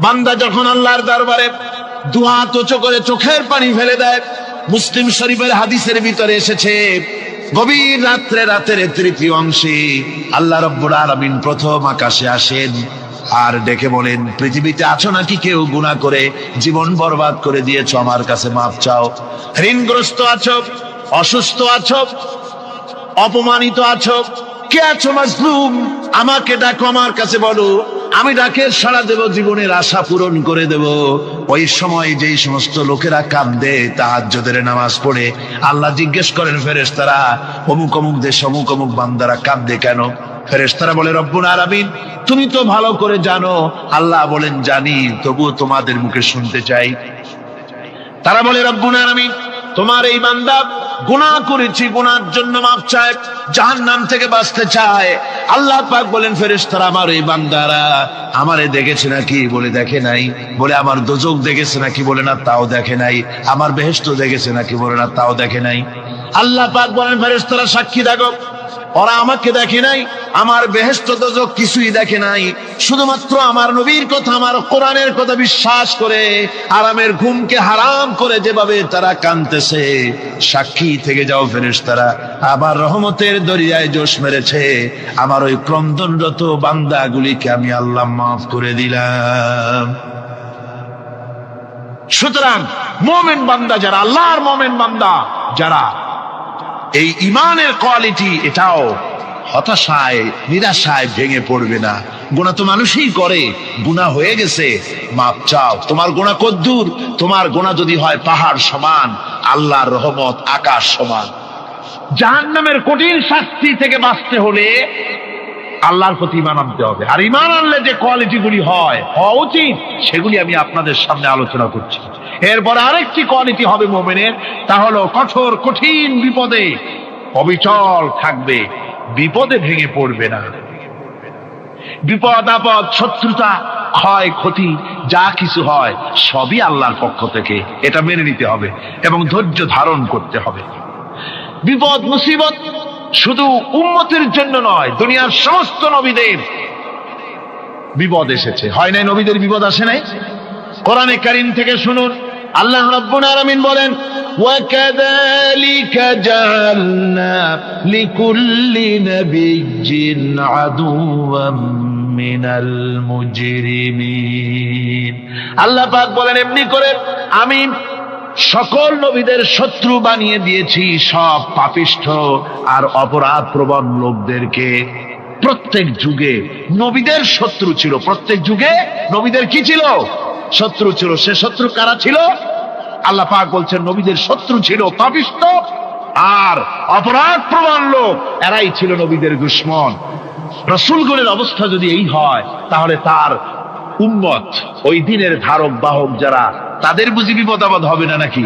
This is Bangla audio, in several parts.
বান্দা যখন আল্লাহর দরবারে দুহাত উঁচু করে চোখের পানি ফেলে দেয়, মুসলিম শরীফের হাদিসের ভিতরে এসেছে, গভীর রাত্রে, রাতের তৃতীয় অংশে আল্লাহ রাব্বুল আলামিন প্রথম আকাশে আসেন আর ডেকে বলেন, পৃথিবীতে আছো নাকি কেউ গুনাহ করে জীবন বরবাদ করে দিয়েছো, আমার কাছে মাফ চাও। ঋণগ্রস্ত আছো, অসুস্থ আছো, অপমানিত আছো, কে আছো মাজলুম, আমাকে ডাকো, আমার কাছে বলো, আমি ডাকে সাড়া দেব, জীবনের আশা পূরণ করে দেব। ওই সময় যেই সমস্ত লোকেরা কাঁদে তাহাজ্জুদের নামাজ পড়ে, আল্লাহ জিজ্ঞেস করেন ফেরেশতারা, অমুক অমুক দেশ অমুক অমুক বান্দারা কাঁদে কেন? ফেরেশতারা বলে, রব্বুল আলামিন তুমি তো ভালো করে জানো। আল্লাহ বলেন, জানি, তবুও তোমাদের মুখে শুনতে চাই। তারা বলে, রব্বুল আলামিন তোমার এই বান্দা গুনাহ করেছি, গুনার জন্য মাফ চায়, জাহান্নাম থেকে বাঁচতে চায়। আল্লাহ পাক বলেন, ফেরেশতারা আমার এই বান্দারা আমারে দেখেছে নাকি? বলে দেখে নাই। বলে আমার দোজখ দেখেছে নাকি? বলে না, তাও দেখে নাই। আমার বেহেশত দেখেছে নাকি? বলে না, তাও দেখে নাই। আল্লাহ পাক বলেন, ফেরেশতারা সাক্ষী থাকো, ওরা আমাকে দেখে নাই, আমার বেহেশত দোজখ কিছুই দেখে নাই, শুধুমাত্র আমার নবীর কথা, আমার কোরআনের কথা বিশ্বাস করে আরামের ঘুমকে হারাম করে যেভাবে তারা কাঁদতেছে, সাক্ষী থেকে যাও ফেরেশতারা, আবার রহমতের দরিয়ায় জোশ মেরেছে আমার ওই ক্রন্দনরত বান্দাগুলিকে আমি আল্লাহ মাফ করে দিলাম। সুতরাং মুমিন বান্দা যারা, আল্লাহর মুমিন বান্দা যারা, এই ইমানের কোয়ালিটি, এটাও হতাশায় নিরাশায় ভেঙে পড়বে না। গুনাহ তো মানুষই করে, গুনাহ হয়ে গেছে, মাপ চাও। তোমার গুনাহ কদ্দুর? তোমার গুনাহ যদি হয় পাহাড় সমান, আল্লাহর রহমত আকাশ সমান। জাহান্নামের কঠিন শাস্তি থেকে বাঁচতে হলে আল্লাহর প্রতি ঈমান আনতে হবে। আর ঈমান আনলে যে কোয়ালিটি গুলি হওয়া উচিত, সেগুলি আমি আপনাদের সামনে আলোচনা করছি। এরপরে আরেকটি কোয়ালিটি হবে মুমিনের, তা হলো কঠোর কঠিন বিপদে অবিচল থাকবে, বিপদে ভেঙে পড়বে না। বিপদ আপদ, শত্রুতা, ক্ষয় ক্ষতি যা কিছু হয় সবই আল্লাহর পক্ষ থেকে, এটা মেনে নিতে হবে এবং ধৈর্য ধারণ করতে হবে। বিপদ মুসিবত শুধু উম্মতের জন্য নয়, দুনিয়ার সমস্ত নবীদের বিপদ এসেছে, হয় নাই? নবীদের বিপদ আসে নাই? কোরআনে কারীম থেকে শুনুন, আল্লাহ রাব্বুল আলামিন বলেন, وَكَذَلِكَ جَعَلْنَا لِكُلِّ نَبِيٍّ عَدُوًّا مِنَ الْمُجْرِمِينَ। আল্লাহ পাক বলেন, এমনি করে আমি সকল নবীদের শত্রু বানিয়ে দিয়েছি সব পাপিষ্ঠ আর অপরাধ প্রবণ লোকদেরকে। প্রত্যেক যুগে নবীদের শত্রু ছিল, প্রত্যেক যুগে নবীদের কি ছিল? শত্রু ছিল। সে শত্রু কারা ছিল? আল্লাহ পাক বলছেন, নবীদের শত্রু ছিল পাপিষ্ঠ আর অপরাধ প্রবণ লোক, এরাই ছিল নবীদের দুশমন। রাসূলগণের অবস্থা যদি এই হয়, তাহলে তার উম্মত, ওই দিনের ধারক বাহক যারা, তাদের বুঝি বিপদ আপদ হবে না? নাকি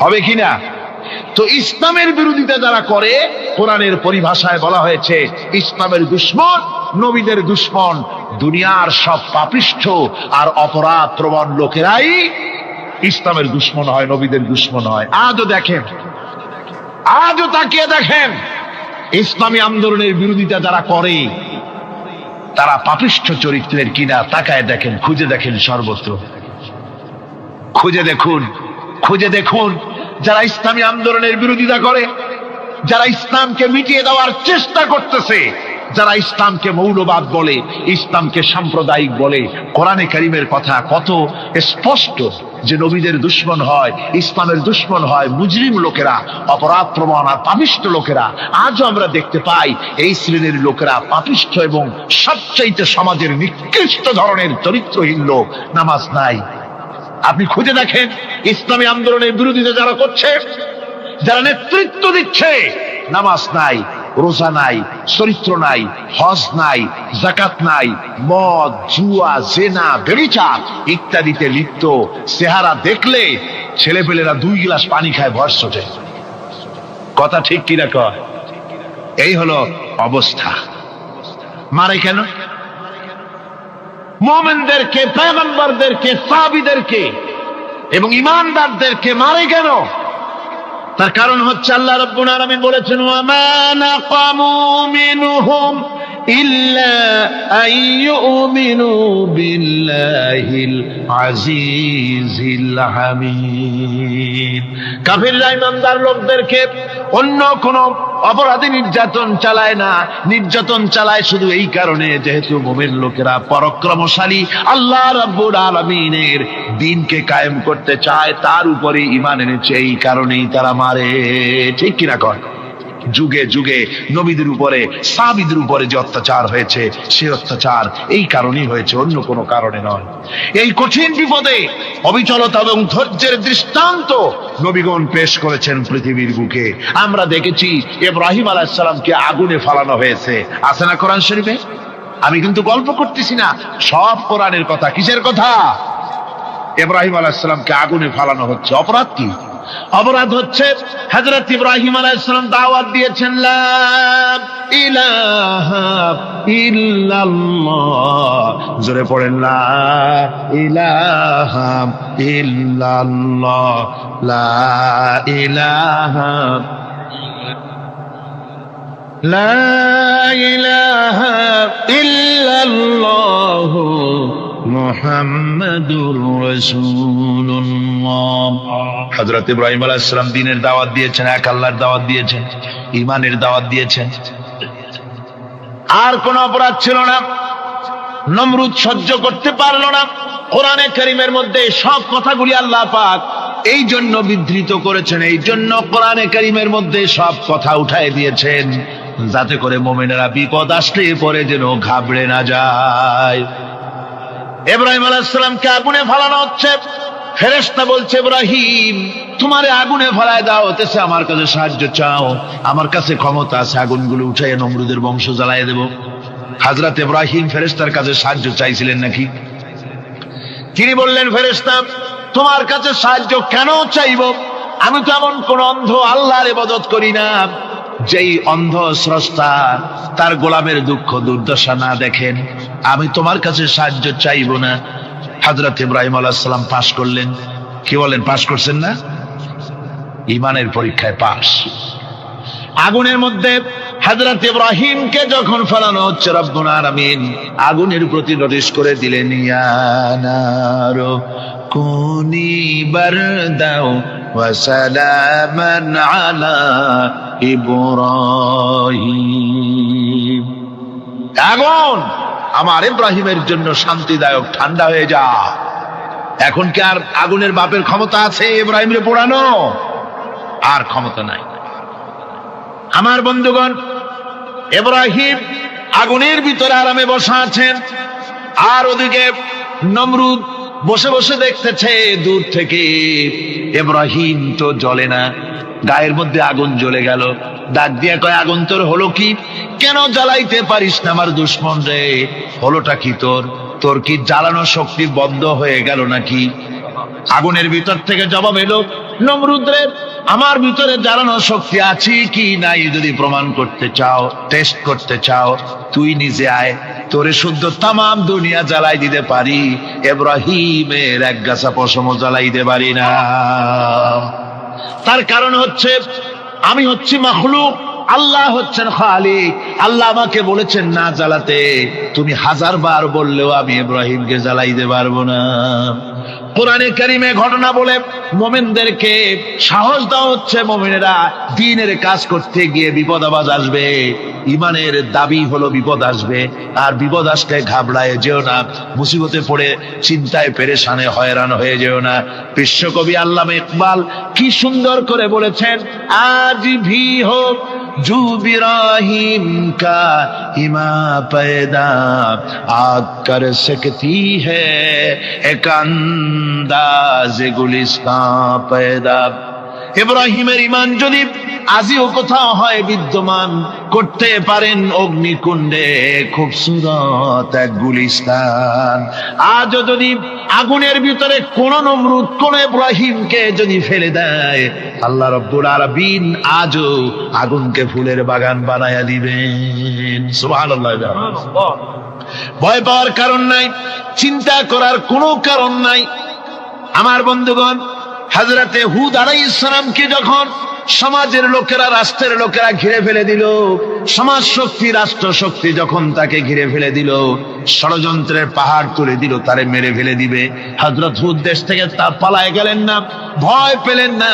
হবে কিনা? তো ইসলামের বিরোধিতা যারা করে, কোরআনের পরিভাষায় বলা হয়েছে ইসলামের দুশমন, নবীদের দুশমন। দুনিয়ার সব পাপিষ্ঠ আর অপরাধ প্রবণ লোকেরাই ইসলামের দুশমন হয়, নবীদের দুশমন হয়। আজও দেখেন, আজও তাকিয়ে দেখেন, ইসলামী আন্দোলনের বিরোধিতা যারা করে তারা পাপিষ্ঠ চরিত্রের কিনা, তাকায় দেখেন, খুঁজে দেখেন, সর্বত্র খুঁজে দেখুন, খুঁজে দেখুন। যারা ইসলামী আন্দোলনের বিরোধিতা করে, যারা ইসলামকে মিটিয়ে দেওয়ার চেষ্টা করতেছে, যারা ইসলামকে মৌলবাদ বলে, ইসলামকে সাম্প্রদায়িক বলে, কোরআনে কারীমের কথা কত স্পষ্ট যে নবীদের দুশমন হয়, ইসলামের দুশমন হয় মুজরিম লোকেরা, অপরাধ প্রবণ আর পাপিষ্ঠ লোকেরা। আজও আমরা দেখতে পাই এই শ্রেণীর লোকেরা পাপিষ্ঠ এবং সবচাইতে সমাজের নিকৃষ্ট ধরনের চরিত্রহীন লোক। নামাজ নাই। আপনি খুঁজে দেখেন, ইসলামী আন্দোলনের বিরোধিতা যারা করছে, যারা নেতৃত্ব দিচ্ছে, নামাজ নাই, রোজা নাই, চরিত্র নাই, হজ নাই, যাকাত নাই, মদ, জুয়া, জেনা, ব্যভিচার ইত্যাদিতে লিপ্ত। চেহারা দেখলে ছেলেপেলেরা 2 গ্লাস পানি খায়, ভর সোজে। কথা ঠিক কিনা কয়? এই হলো অবস্থা। মারে কেন? মুমিনদেরকে, পয়গম্বরদেরকে, সাহাবীদেরকে এবং ঈমানদারদেরকে মারে কেন? তার কারণ হচ্ছে আল্লাহ রাব্বুল আলামিন বলেছেন, ওয়া মা নাকামু মিনহুম ইল্লা আইয়ুমিনু বিল্লাহিল আজিজিল হামিদ। কাফিররা ঈমানদার লোকদেরকে অন্য কোন অপরাধী নির্যাতন চালায় না, নির্যাতন চালায় শুধু এই কারণে যেহেতু মুমিন লোকেরা পরাক্রমশালী, আল্লাহ রাব্বুল আলামিনের দ্বীনকে কায়েম করতে চায়, তার উপরে ঈমান এনেছে, এই কারণেই তারা মারে। ঠিক কিনা কয়? যুগে যুগে নবীদের উপরে, সাহাবীদের উপরে যে অত্যাচার হয়েছে, সে অত্যাচার এই কারণেই হয়েছে, অন্য কোনো কারণে নয়। এই কঠিন বিপদে অবিচলতা এবং ধৈর্যের দৃষ্টান্ত নবীগণ পেশ করেছেন পৃথিবীর বুকে। আমরা দেখেছি ইব্রাহিম আলাইহিস সালামকে আগুনে ফালানো হয়েছে, আছে না কোরআন শরীফে? আমি কিন্তু গল্প করতেছি না, সব কোরআনের কথা। কিসের কথা? ইব্রাহিম আলাইহিস সালামকে আগুনে ফালানো হচ্ছে। অপরাধ কি? অপরাধ হচ্ছে হযরত ইব্রাহিম আলাইহিস সালাম দাওয়াত দিয়েছেন লা ইলাহা ইল্লাল্লাহ। জোরে পড়েন লা ইলাহা ইল্লাল্লাহ, লা ইলাহা লা ইলাহা ইল্লাল্লাহ মুহাম্মাদুর রাসূলুল্লাহ। হযরত ইব্রাহিম আলাইহিস সালাম দ্বীনের দাওয়াত দিয়েছেন, এক আল্লাহর দাওয়াত দিয়েছেন, ঈমানের দাওয়াত দিয়েছেন। আর কোন অপরাধ ছিল না। নমরুদ সহ্য করতে পারল না। কোরআনে কারীমের মধ্যে সব কথাগুলি আল্লাহ পাক এই জন্য বিধৃত করেছেন, এই জন্য কোরআনে কারীমের মধ্যে সব কথা উঠায় দিয়েছেন, যাতে করে মুমিনেরা বিপদ আসলে পরে যেন ঘাবড়ে না যায়। ইব্রাহিম আলাইহিস সালামকে আগুনে ফালানো হচ্ছে। ফেরেশতা বলছে, ইব্রাহিম তোমারে আগুনে ফালায় দাও, হতেছে আমার কাছে সাহায্য চাও, আমার কাছে ক্ষমতা আছে, আগুনগুলো উঠাইয়ে নমরুদের বংশ জ্বালায় দেব। হযরত ইব্রাহিম ফেরেশতার কাছে সাহায্য চাইছিলেন নাকি? তিনি বললেন, ফেরেশতা তোমার কাছে সাহায্য কেন চাইব? আমি তো এমন কোন অন্ধ আল্লাহর ইবাদত করি না যেই অন্ধ স্রষ্টা তার গোলামের দুঃখ দুর্দশা না দেখেন। আমি তোমার কাছে সাহায্য চাইব না। হযরত ইব্রাহিম আলাইহিস সালাম পাশ করলেন। কি বলেন, পাশ করছেন না? ঈমানের পরীক্ষায় পাশ। আগুনের মধ্যে হযরত ইব্রাহিমকে যখন ফেলানো হচ্ছে, রব্বুল আলামিন আগুনের প্রতি নোটিশ করে দিলেন, ইয়া নারু কুনি বারদাও ওয়া সালামান আলা ইব্রাহিম। আগুন আমার ইব্রাহিমের জন্য শান্তিদায়ক, ঠান্ডা হয়ে যা। এখন কি আর আগুনের বাপের ক্ষমতা আছে ইব্রাহিমরে পোড়ানো? আর ক্ষমতা নাই। আমার বন্ধুগণ, ইব্রাহিম আগুনের ভিতরে আরামে বসা আছেন, আর ওদিকে নমরুদ বসে বসে দেখতেছে দূর থেকে। ইব্রাহিম তো জ্বলে না, গায়ের মধ্যে আগুন জ্বলে গেল। ডাক দিয়া কয়, আগুন তোর হলো কি? কেন জ্বালাইতে পারিস না আমার দুশমন রে? হলোটা কি তোর? তোর কি জ্বালানো শক্তি বন্ধ হয়ে গেল নাকি? আগুনের ভিতর থেকে জবাব এলো, নমরুদ রে, আমার ভিতরে জ্বালানো শক্তি আছে কি নাই যদি প্রমাণ করতে চাও, টেস্ট করতে চাও, তুই নিজে আয়, তোরে শুদ্ধ তামাম দুনিয়া জ্বালাই দিতে পারি, ইব্রাহিমের এক গাছা পশমও জ্বালাই দিতে পারি না। তার কারণ হচ্ছে আমি হচ্ছি মাখলুক, আল্লাহ হচ্ছেন খালিক। আল্লাহ আমাকে বলেছেন না জ্বালাতে, তুমি 1000 বার বললেও আমি ইব্রাহিমকে জ্বালাইতে পারবো না। কোরআনে কারিমে ঘটনা বলে মুমিনদেরকে সাহস দেওয়া হচ্ছে, মুমিনেরা দ্বীনের কাজ করতে গিয়ে বিপদ আবাজ আসবে। ঈমানের দাবি হলো বিপদ আসবে, আর বিপদ আসলে ঘাবড়ায় যেও না, মুসিবতে পড়ে চিন্তায় পেরেশানে হয়রান হয়ে যেও না। বিশ্বকবি আল্লামা ইকবাল কি সুন্দর করে বলেছেন, আজ ভি হোক জু ইব্রাহিম কা ইমা पैदा आग कर सकती है एक अंदाज गुलिस्तान पैदा। ইব্রাহিমের ঈমান যদি আজিও কোথাও হয় বিদ্যমান, করতে পারেন অগ্নিকুণ্ডে খুবসুরত এক গুলিস্তান। আজও যদি আগুনের ভিতরে কোন নমরুদ কোন ইব্রাহিমকে যদি ফেলে দেয়, আল্লাহ রাব্বুল আলামিন আজও আগুনকে ফুলের বাগান বানায়া দিবেন। সুবহানাল্লাহ। ভয় পাওয়ার কারণ নাই, চিন্তা করার কোনো কারণ নাই। আমার বন্ধুগণ, হযরতে হুদ আলাইহিস সালামকে যখন সমাজের লোকেরা, রাষ্ট্রের লোকেরা ঘিরে ফেলে দিল। সমাজ শক্তি, রাষ্ট্র শক্তি যখন তাকে ঘিরে ফেলে দিল, ষড়যন্ত্রের পাহাড় তুলে দিল, তারে মেরে ফেলে দিবে। হযরত হুদ দেশ থেকে তা পালায় গেলেন না, ভয় পেলেন না।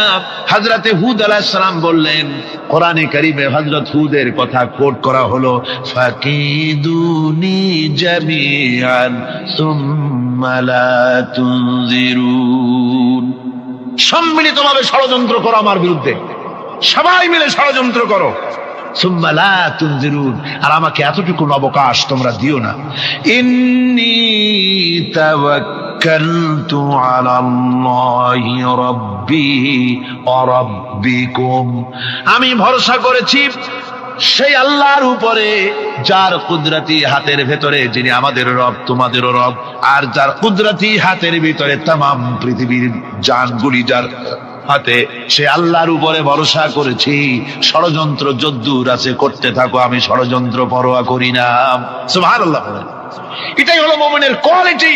হযরতে হুদ আলাইহিস সালাম বললেন, কোরআনে কারীমে হযরত হুদের কথা কোট করা হলো, ফাকিদুনি জামিআন সুম্মা লা তুনজিরুন। সম্মিলিতভাবে ষড়যন্ত্র করো আমার বিরুদ্ধে, সবাই মিলে ষড়যন্ত্র করো, সুম্মা লা তুনজিরুন, আর আমাকে এতটুকু অবকাশ তোমরা দিও না। ইন্নী তাওয়াক্কালতু আলাল্লাহি রাব্বি ওয়া রাব্বিকুম, আমি ভরসা করেছি সেই আল্লাহর উপরে যার কুদরতি হাতের ভেতরে, যিনি আমাদের রব তোমাদেরও রব, আর যার কুদরতি হাতের ভিতরে তামাম পৃথিবীর জানগুলি যার হাতে, সে আল্লাহর উপরে ভরসা করেছি। ষড়যন্ত্র যদ্দূর আছে করতে থাকো, আমি ষড়যন্ত্র পরোয়া করি না। সুবহানাল্লাহ। এটাই হলো মুমিনের কোয়ালিটি।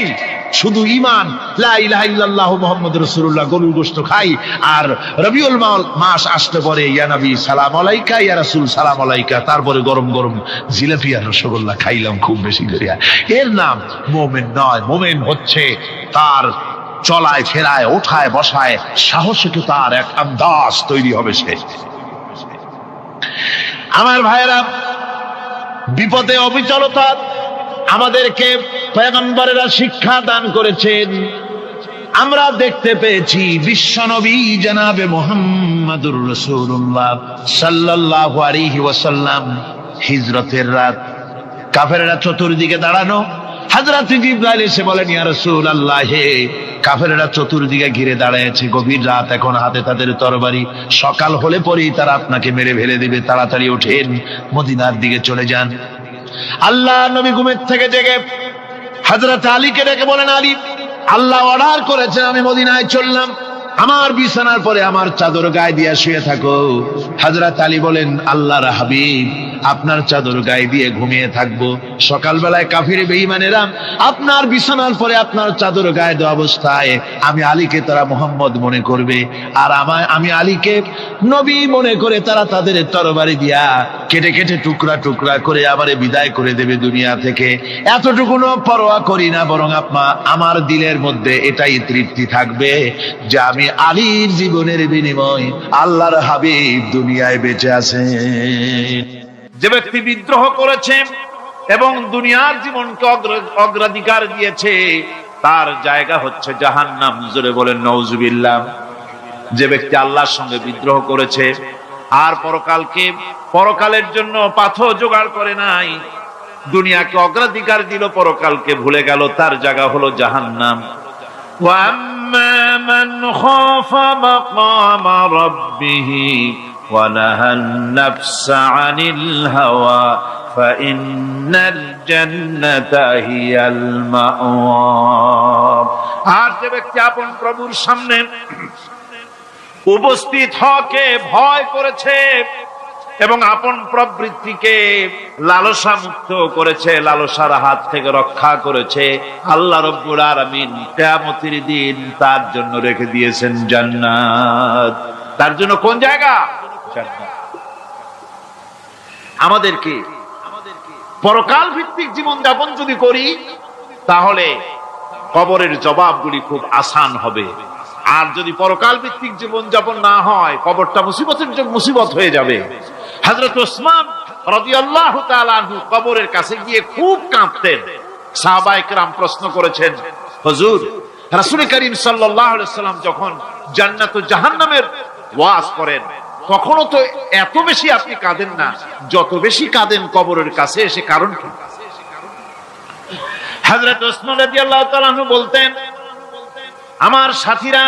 শুধু ঈমান, লা ইলাহা ইল্লাল্লাহু মুহাম্মাদুর রাসূলুল্লাহ, গরুর গোশত খাই, আর রবিউল মাস আসতে পরে ইয়া নবী সালাম আলাইকা, ইয়া রাসূল সালাম আলাইকা, তারপরে গরম গরম জিলাপি আর রসগোল্লা খাইলাম খুব বেশি করিয়া, এর নাম মুমিন নয়। মুমিন হচ্ছে তার চলায় ফেরায়, ওঠায় বসায় সাহসিকতার তার এক আন্দাজ তৈরি হবে সে। আমার ভাইয়েরা, বিপদে অবিচলতা আমাদেরকে পয়গম্বরেরা শিক্ষা দান করেছেন। আমরা দেখতে পেয়েছি বিশ্বনবী জনাবে মুহাম্মাদুর রাসূলুল্লাহ সাল্লাল্লাহু আলাইহি ওয়াসাল্লাম হিজরতের রাত, কাফেররা চতুর্দিকে দাঁড়ানো। হযরত জিবরাইল এসে বলেন, ইয়া রাসূলুল্লাহ, হে কাফেররা চতুর্দিকে ঘিরে দাঁড়িয়েছে, গভীর রাত, এখন হাতে তাদের তরবারি, সকাল হলে পরেই তারা আপনাকে মেরে ফেলে দেবে, তাড়াতাড়ি ওঠেন, মদিনার দিকে চলে যান। আল্লাহ নবী ঘুমের থেকে জেগে হযরত আলীকে ডেকে বলেন, আলী, আল্লাহ অর্ডার করেছেন আমি মদিনায় চললাম, আমার বিছানার পরে আমার চাদর গায়ে দিয়ে শুয়ে থাকো। হযরত আলী বলেন, আল্লাহর হাবিব, আপনার চাদর গায়ে দিয়ে ঘুমিয়ে থাকবো, সকালবেলায় কাফির বেঈমানেরা আপনার বিছানার পরে আপনার চাদর গায়ে দেওয়া অবস্থায় আমি আলীকে তারা মুহাম্মদ মনে করবে, আর আমি আলীকে নবী মনে করে তারা তাদের তরবারি দিয়া কেটে কেটে টুকরা টুকরা করে আমারে বিদায় করে দেবে দুনিয়া থেকে। এতটুকুনো পরোয়া করি না, বরং আমার দিলের মধ্যে এটাই তৃপ্তি থাকবে যে আমি আলীর জীবনের বিনিময় আল্লাহর হাবিব দুনিয়ায় বেঁচে আছেন। যে ব্যক্তি বিদ্রোহ করেছে এবং দুনিয়ার জীবনকে অগ্রাধিকার দিয়েছে, তার জায়গা হচ্ছে জাহান্নাম। জোরে বলেন নাউজুবিল্লাহ। যে ব্যক্তি আল্লাহর সঙ্গে বিদ্রোহ করেছে আর পরকালের জন্য পাথর জোগাড় করে নাই, দুনিয়াকে অগ্রাধিকার দিল, পরকালকে ভুলে গেল, তার জায়গা হলো জাহান্নাম। وَأَمَّا مَنْ خَافَ مَقَامَ رَبِّهِ وَنَهَى النَّفْسَ عَنِ الْهَوَى فَإِنَّ الْجَنَّةَ هِيَ الْمَأْوَى। আর যে ব্যক্তি আপন প্রভুর সামনে উপস্থিত হওয়াকে ভয় করেছে এবং আপন প্রবৃত্তিকে লালসা মুক্ত করেছে, লালসার হাত থেকে রক্ষা করেছে, আল্লাহ রাব্বুল আলামিন কিয়ামতের দিন তার জন্য রেখে দিয়েছেন জান্নাত। তার জন্য কোন জায়গা? জান্নাত। আমাদেরকে পরকাল ভিত্তিক জীবন যাপন যদি করি, তাহলে কবরের জবাবগুলি খুব আসান হবে। আর যদি পরকাল ভিত্তিক জীবন যাপন না হয়, কবরটা মুসিবত হয়ে যাবে। হযরত ওসমান রাদিয়াল্লাহু তাআলা আনহু কবরের কাছে গিয়ে খুব কাঁদতেন। সাহাবায়ে কেরাম প্রশ্ন করেছেন, হুজুর, রাসূল করিম সাল্লাল্লাহু আলাইহি ওয়াসাল্লাম যখন জান্নাত ও জাহান্নামের ওয়াজ করেন, কখনো তো এত বেশি আপনি কাঁদেন না, যত বেশি কাঁদেন কবরের কাছে এসে, কারণ কি? হযরত ওসমান রাদিয়াল্লাহু তাআলা আনহু বলতেন, আমার সাথীরা,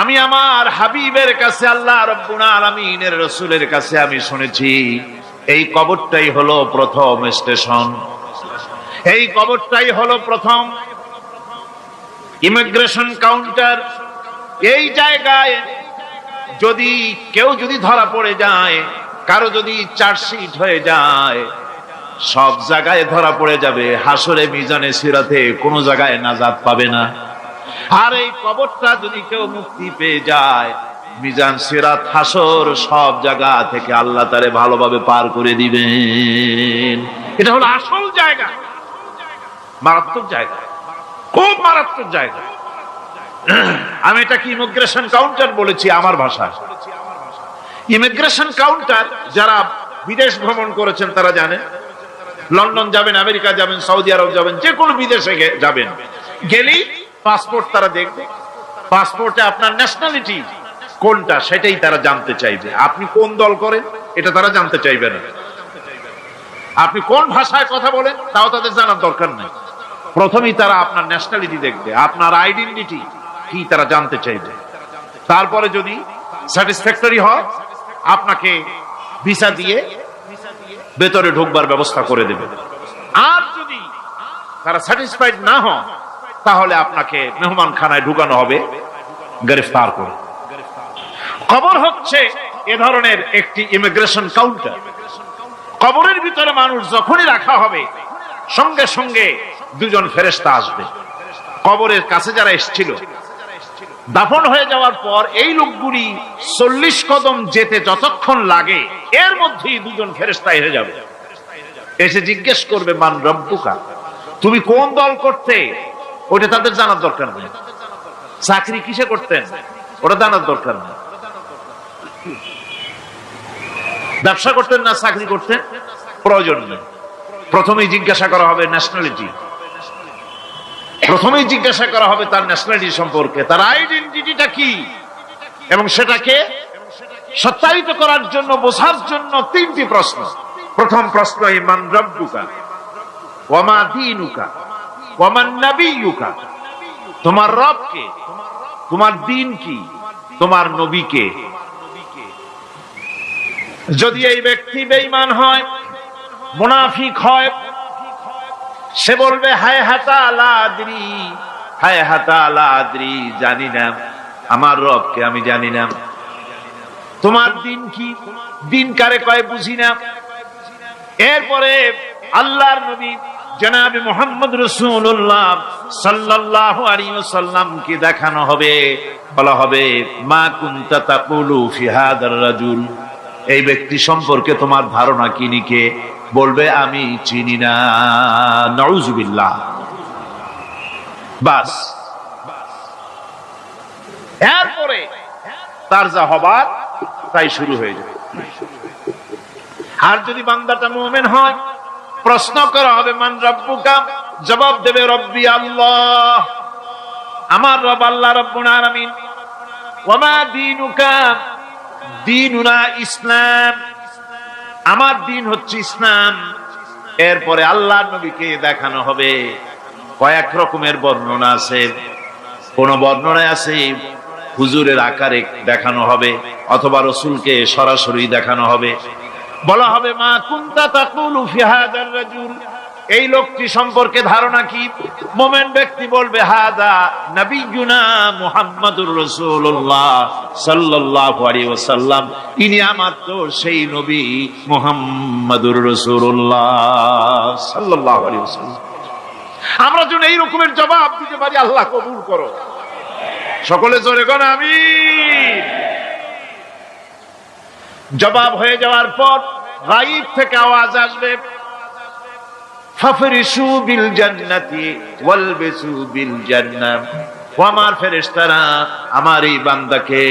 আমি আমার হাবিবের কাছে, আল্লাহ রাব্বুল আলামিনের রাসূলের কাছে আমি শুনেছি এই কবরটাই হলো প্রথম স্টেশন, এই কবরটাই হলো প্রথম ইমিগ্রেশন কাউন্টার। এই জায়গায় কেউ যদি ধরা পড়ে যায়, কারো যদি চার্জশিট হয়ে যায়, সব জায়গায় ধরা পড়ে যাবে, হাসরে মিজানে সিরাতে কোনো জায়গায় নাজাত পাবে না। আর এই কবরটা যদি কেউ মুক্তি পেয়ে যায়, মিজান, সিরাত, হাসর সব জায়গা থেকে আল্লাহ তারে ভালোভাবে পার করে দিবেন। এটা হলো আসল জায়গা, মারাত্মক জায়গা, খুব মারাত্মক জায়গা। আমি এটাকে ইমিগ্রেশন কাউন্টার বলেছি আমার ভাষায়। ইমিগ্রেশন কাউন্টার যারা বিদেশ ভ্রমণ করেছেন তারা জানেন। লন্ডন যাবেন, আমেরিকা যাবেন, সৌদি আরব যাবেন, যে কোনো বিদেশে যাবেন, গেলেই পাসপোর্ট তারা দেখবে। পাসপোর্টে আপনার ন্যাশনালিটি কোনটা সেটাই তারা জানতে চাইবে। আপনি কোন দল করেন এটা তারা জানতে চাইবে না। আপনি কোন ভাষায় কথা বলেন তাও তাদের জানার দরকার নেই। প্রথমেই তারা আপনার ন্যাশনালিটি দেখবে, আপনার আইডেন্টিটি কি তারা জানতে চাইবে। তারপরে যদি স্যাটিসফ্যাক্টরি হয় আপনাকে ভিসা দিয়ে ভেতরে ঢুকবার ব্যবস্থা করে দেবে। আর যদি তারা স্যাটিসফাইড না হয় তাহলে আপনাকে মেহমানখানায় ঢুকানো হবে গ্রেফতার করে। কবর হচ্ছে এ ধরনের একটি ইমিগ্রেশন কাউন্টার। কবরের ভিতরে মানুষ যখনই রাখা হবে সঙ্গে সঙ্গে দুজন ফেরেশতা আসবে। কবরের কাছে যারা এসেছিল দাফন হয়ে যাওয়ার পর এই লোকগুলি 40 কদম যেতে যতক্ষণ লাগে এর মধ্যেই দুজন ফেরেশতা এসে যাবে। এসে জিজ্ঞেস করবে, মান রব্বুকা, তুমি কোন দল করতে? ওটা তাদের জানার দরকার নেই। চাকরি কিসে করতেন ওটা জানার দরকার নেই। ব্যবসা করতেন না চাকরি করতেন প্রয়োজন নেই। প্রথমেই জিজ্ঞাসা করা হবে ন্যাশনালিটি, প্রথমেই জিজ্ঞাসা করা হবে তার ন্যাশনালিটি সম্পর্কে, তার আইডেন্টিটিটা কি, এবং সেটাকে সত্যায়িত করার জন্য, বোঝার জন্য 3টি প্রশ্ন। প্রথম প্রশ্ন, মান রব্বুকা ওয়া মা দীনুকা ওয়া মান নাবিয়্যুকা, তোমার রব কে, তোমার দ্বীন কি, তোমার নবী কে। যদি এই ব্যক্তি বেঈমান হয়, মুনাফিক হয়, সে বলবে হায় হাতা লা আদরি, হায় হাতা লা আদরি, জানি না আমার রবকে, আমি জানি না। তোমার দিন কি, দিন কারে কয় বুঝি না। এরপরে আল্লাহর নবী জনাবে মুহাম্মদ রাসূলুল্লাহ সাল্লাল্লাহু আলাইহি ওয়াসাল্লামকে দেখানো হবে, বলা হবে মা কুনতা তাকুলু ফি হাদার রাজুল, এই ব্যক্তি সম্পর্কে তোমার ধারণা কি নিকে? বলবে আমি চিনি না। নাউযুবিল্লাহ। বাস, এরপরে তার যা হবার তাই শুরু হয়ে যাবে। আর যদি বান্দাটা মুমিন হয়, প্রশ্ন করা হবে মান রব্বুকা, জবাব দেবে রব্বি আল্লাহ, আমার রব আল্লাহ রাব্বুল আলামিন। ওয়া মা দীনুকা, দীনুনা ইসলাম, আমার দিন হচ্ছে ইসলাম। এরপরে আল্লাহর নবীকে দেখানো হবে। কয়েক রকমের বর্ণনা আছে। কোন বর্ণনায় আছে হুজুরের আকারে দেখানো হবে, অথবা রাসূলকে সরাসরি দেখানো হবে। বলা হবে মা কুনতা তাকুলু ফি হাদার রাজুল, এই লোকটি সম্পর্কে ধারণা কি? মুমিন ব্যক্তি বলবে হাদা নবিয়ুনা মুহাম্মাদুর রাসূলুল্লাহ সাল্লাল্লাহু আলাইহি ওয়াসাল্লাম, ইনি আমার তো সেই নবী মুহাম্মাদুর রাসূলুল্লাহ সাল্লাল্লাহু আলাইহি ওয়াসাল্লাম। আমরা যেন এই রকমের জবাব দিতে পারি, আল্লাহ কবুল করো। সকলে জোরে কোন আমিন। জবাব হয়ে যাওয়ার পর গায়ব থেকে আওয়াজ আসবে, ফাফরিশু বিল জান্নাতি ওয়ালবিসু বিল জান্নাহ, ও আমার ফেরেশতারা, আমার এই বান্দাকে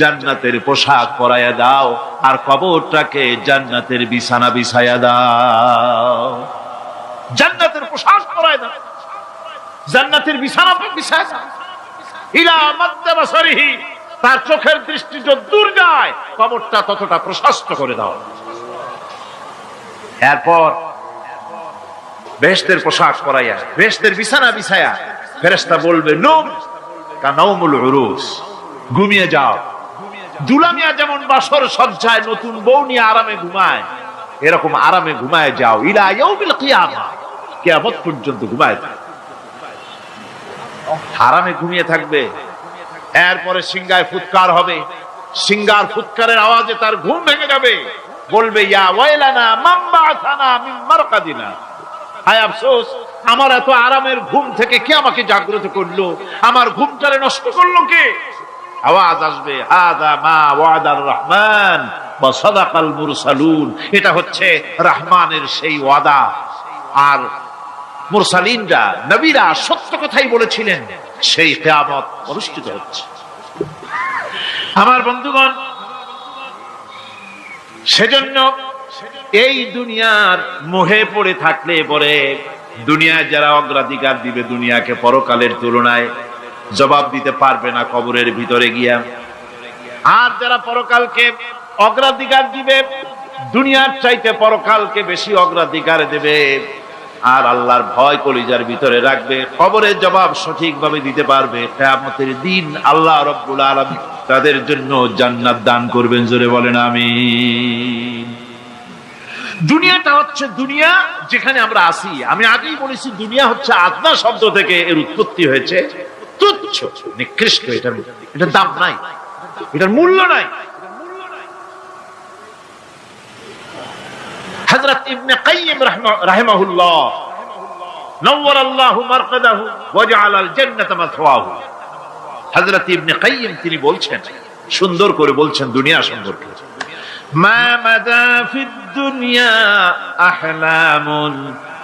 জান্নাতের পোশাক পরাইয়া দাও আর কবরটাকে জান্নাতের বিছানা বিছাইয়া দাও। জান্নাতের পোশাক পরাইয়া দাও, জান্নাতের বিছানা বিছাইয়া দাও। ইলা মাদ্দা বাসারিহি, তার চোখের দৃষ্টি যত দূর যায় কবরটা ততটা প্রশস্ত করে দাও। এরপর বেহেশতের পোশাক পরাইয়া, বেহেশতের বিছানা বিছায়া ফেরেশতা বলবে নূম কানাউমুল উরুস, ঘুমিয়ে যাও। দুলামিয়া যেমন বাসর সজ্জায় নতুন বউ নিয়ে আরামে ঘুমায়, এরকম আরামে ঘুমায় যাও। ইলা ইয়াউমিল কিয়ামা, কিয়ামত পর্যন্ত ঘুমায় থাকবে, আরামে ঘুমিয়ে থাকবে। এরপরে সিংহায় ফুৎকার হবে, সিংহার ফুৎকারের আওয়াজে তার ঘুম ভেঙে যাবে। বলবে ইয়া ওয়াইলানা মান বা'আসানা মিন মারকাদিনা, হায় আফসোস, আমার এত আরামের ঘুম থেকে কে আমাকে জাগ্রত করলো, আমার ঘুমটারে নষ্ট করলো কে? আওয়াজ আসবে, হাযা মা ওয়াদার রহমান ওয়া সাদাকাল মুরসালুন। এটা হচ্ছে রহমানের সেই ওয়াদা, আর মুরসালিনরা নবীরা সত্য কথাই বলেছিলেন। সেই কিয়ামত অনুষ্ঠিত হচ্ছে। আমার বন্ধুগণ, সেজন্য এই দুনিয়ার মোহে পড়ে থাকলে পরে দুনিয়ায় যারা অগ্রাধিকার দিবে দুনিয়াকে পরকালের তুলনায়, জবাব দিতে পারবে না কবরের ভিতরে গিয়া। আর যারা পরকালকে অগ্রাধিকার দিবে, দুনিয়ার চাইতে পরকালকে বেশি অগ্রাধিকার দেবে, আর আল্লাহর ভয় কলিজার ভিতরে রাখবে, কবরের জবাব সঠিকভাবে দিতে পারবে, কিয়ামতের দিন আল্লাহ রাব্বুল আলামিন তাদের জন্য জান্নাত দান করবেন। জোরে বলেন আমিন। দুনিয়াটা হচ্ছে দুনিয়া যেখানে আমরা আছি। আমি আগেই বলেছি, দুনিয়া হচ্ছে আদনা শব্দ থেকে এর উৎপত্তি হয়েছে। তুচ্ছ, নিকৃষ্ট, এটার দাম নাই, এটার মূল্য নাই। হযরত ইবনে কাইয়িম রাহিমাহুল্লাহ নওয়ারাল্লাহু মারকাদাহু ওয়া জাআলাল জান্নাতা মাথওয়াহু। হযরত ইবনে কাইয়িম তিনি বলছেন, সুন্দর করে বলছেন দুনিয়া সম্পর্কে, মা মাদা ফিদ দুনিয়া আহলামুন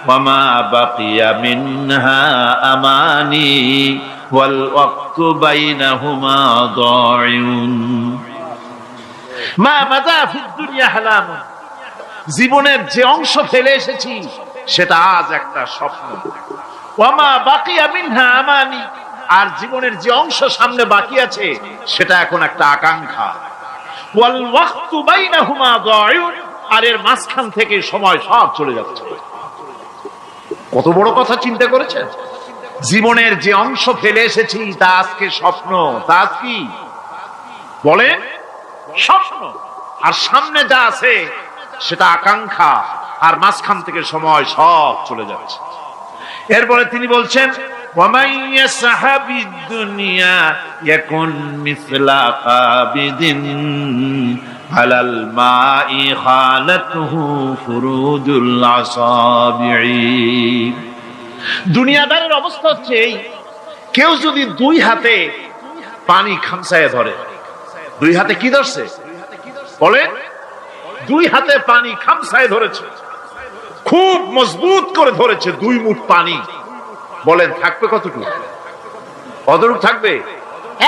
ওয়া মা বাকিয়া মিনহা আমানি ওয়াল ওয়াক্তু বাইনাহুমা দাইউন। মা মাদা ফিদ দুনিয়া আহলামুন, জীবনের যে অংশ ফেলে এসেছি সেটা আজ একটা স্বপ্ন। ওয়া মা বাকিয়া মিনহা আমানি, আর জীবনের যে অংশ সামনে বাকি আছে সেটা এখন একটা আকাঙ্ক্ষা। ওয়াল ওয়াক্তু বাইনাহুমা দাইউন, আর এর মাঝখান থেকে সময় সব চলে যাচ্ছে। কত বড় কথা চিন্তা করেছেন? জীবনের যে অংশ ফেলে এসেছি তা আজকে স্বপ্ন, তা আজ কি বলেন? স্বপ্ন। আর সামনে যা আছে সেটা আকাঙ্ক্ষা, আর মাঝখান থেকে সময় সব চলে যাচ্ছে। এরপরে তিনি বলছেন, وَمَنْ يَسْحَبِ الدُّنْيَا يَكُنْ مِثْلَ قَابِضٍ عَلَى الْمَاءِ خَالَتْهُ فُرُوجُ الْأَصَابِعِ। দুনিয়াদারের অবস্থা হচ্ছে এই, কেউ যদি দুই হাতে পানি খামসায় ধরে, দুই হাতে কি ধরছে বলে? দুই হাতে পানি খামসায় ধরেছে, খুব মজবুত করে ধরেছে, 2 মুঠ পানি। বলেন থাকবে কতটুকু? কতটুকু থাকবে?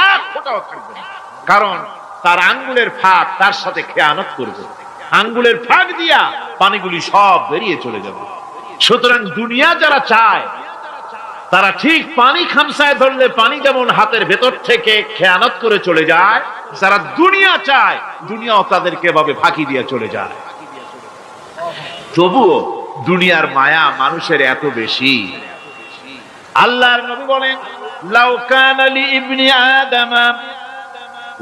1 ফোঁটাও থাকবে না। কারণ তার আঙ্গুলের ফাঁক তার সাথে খেয়ানত করবে, আঙ্গুলের ফাঁক দিয়া পানিগুলি সব বেরিয়ে চলে যাবে। সুতরাং দুনিয়া যারা চায় তারা ঠিক পানি খামসায় ধরলে পানি যেমন হাতের ভেতর থেকে খেয়ানত করে চলে যায়, যারা দুনিয়া চায় দুনিয়াও তাদেরকে এভাবে ফাঁকি দিয়ে চলে যায়। তবুও দুনিয়ার মায়া মানুষের এত বেশি। আল্লাহর নবী বলেন, লাউ কানা লি ইবনি আদামা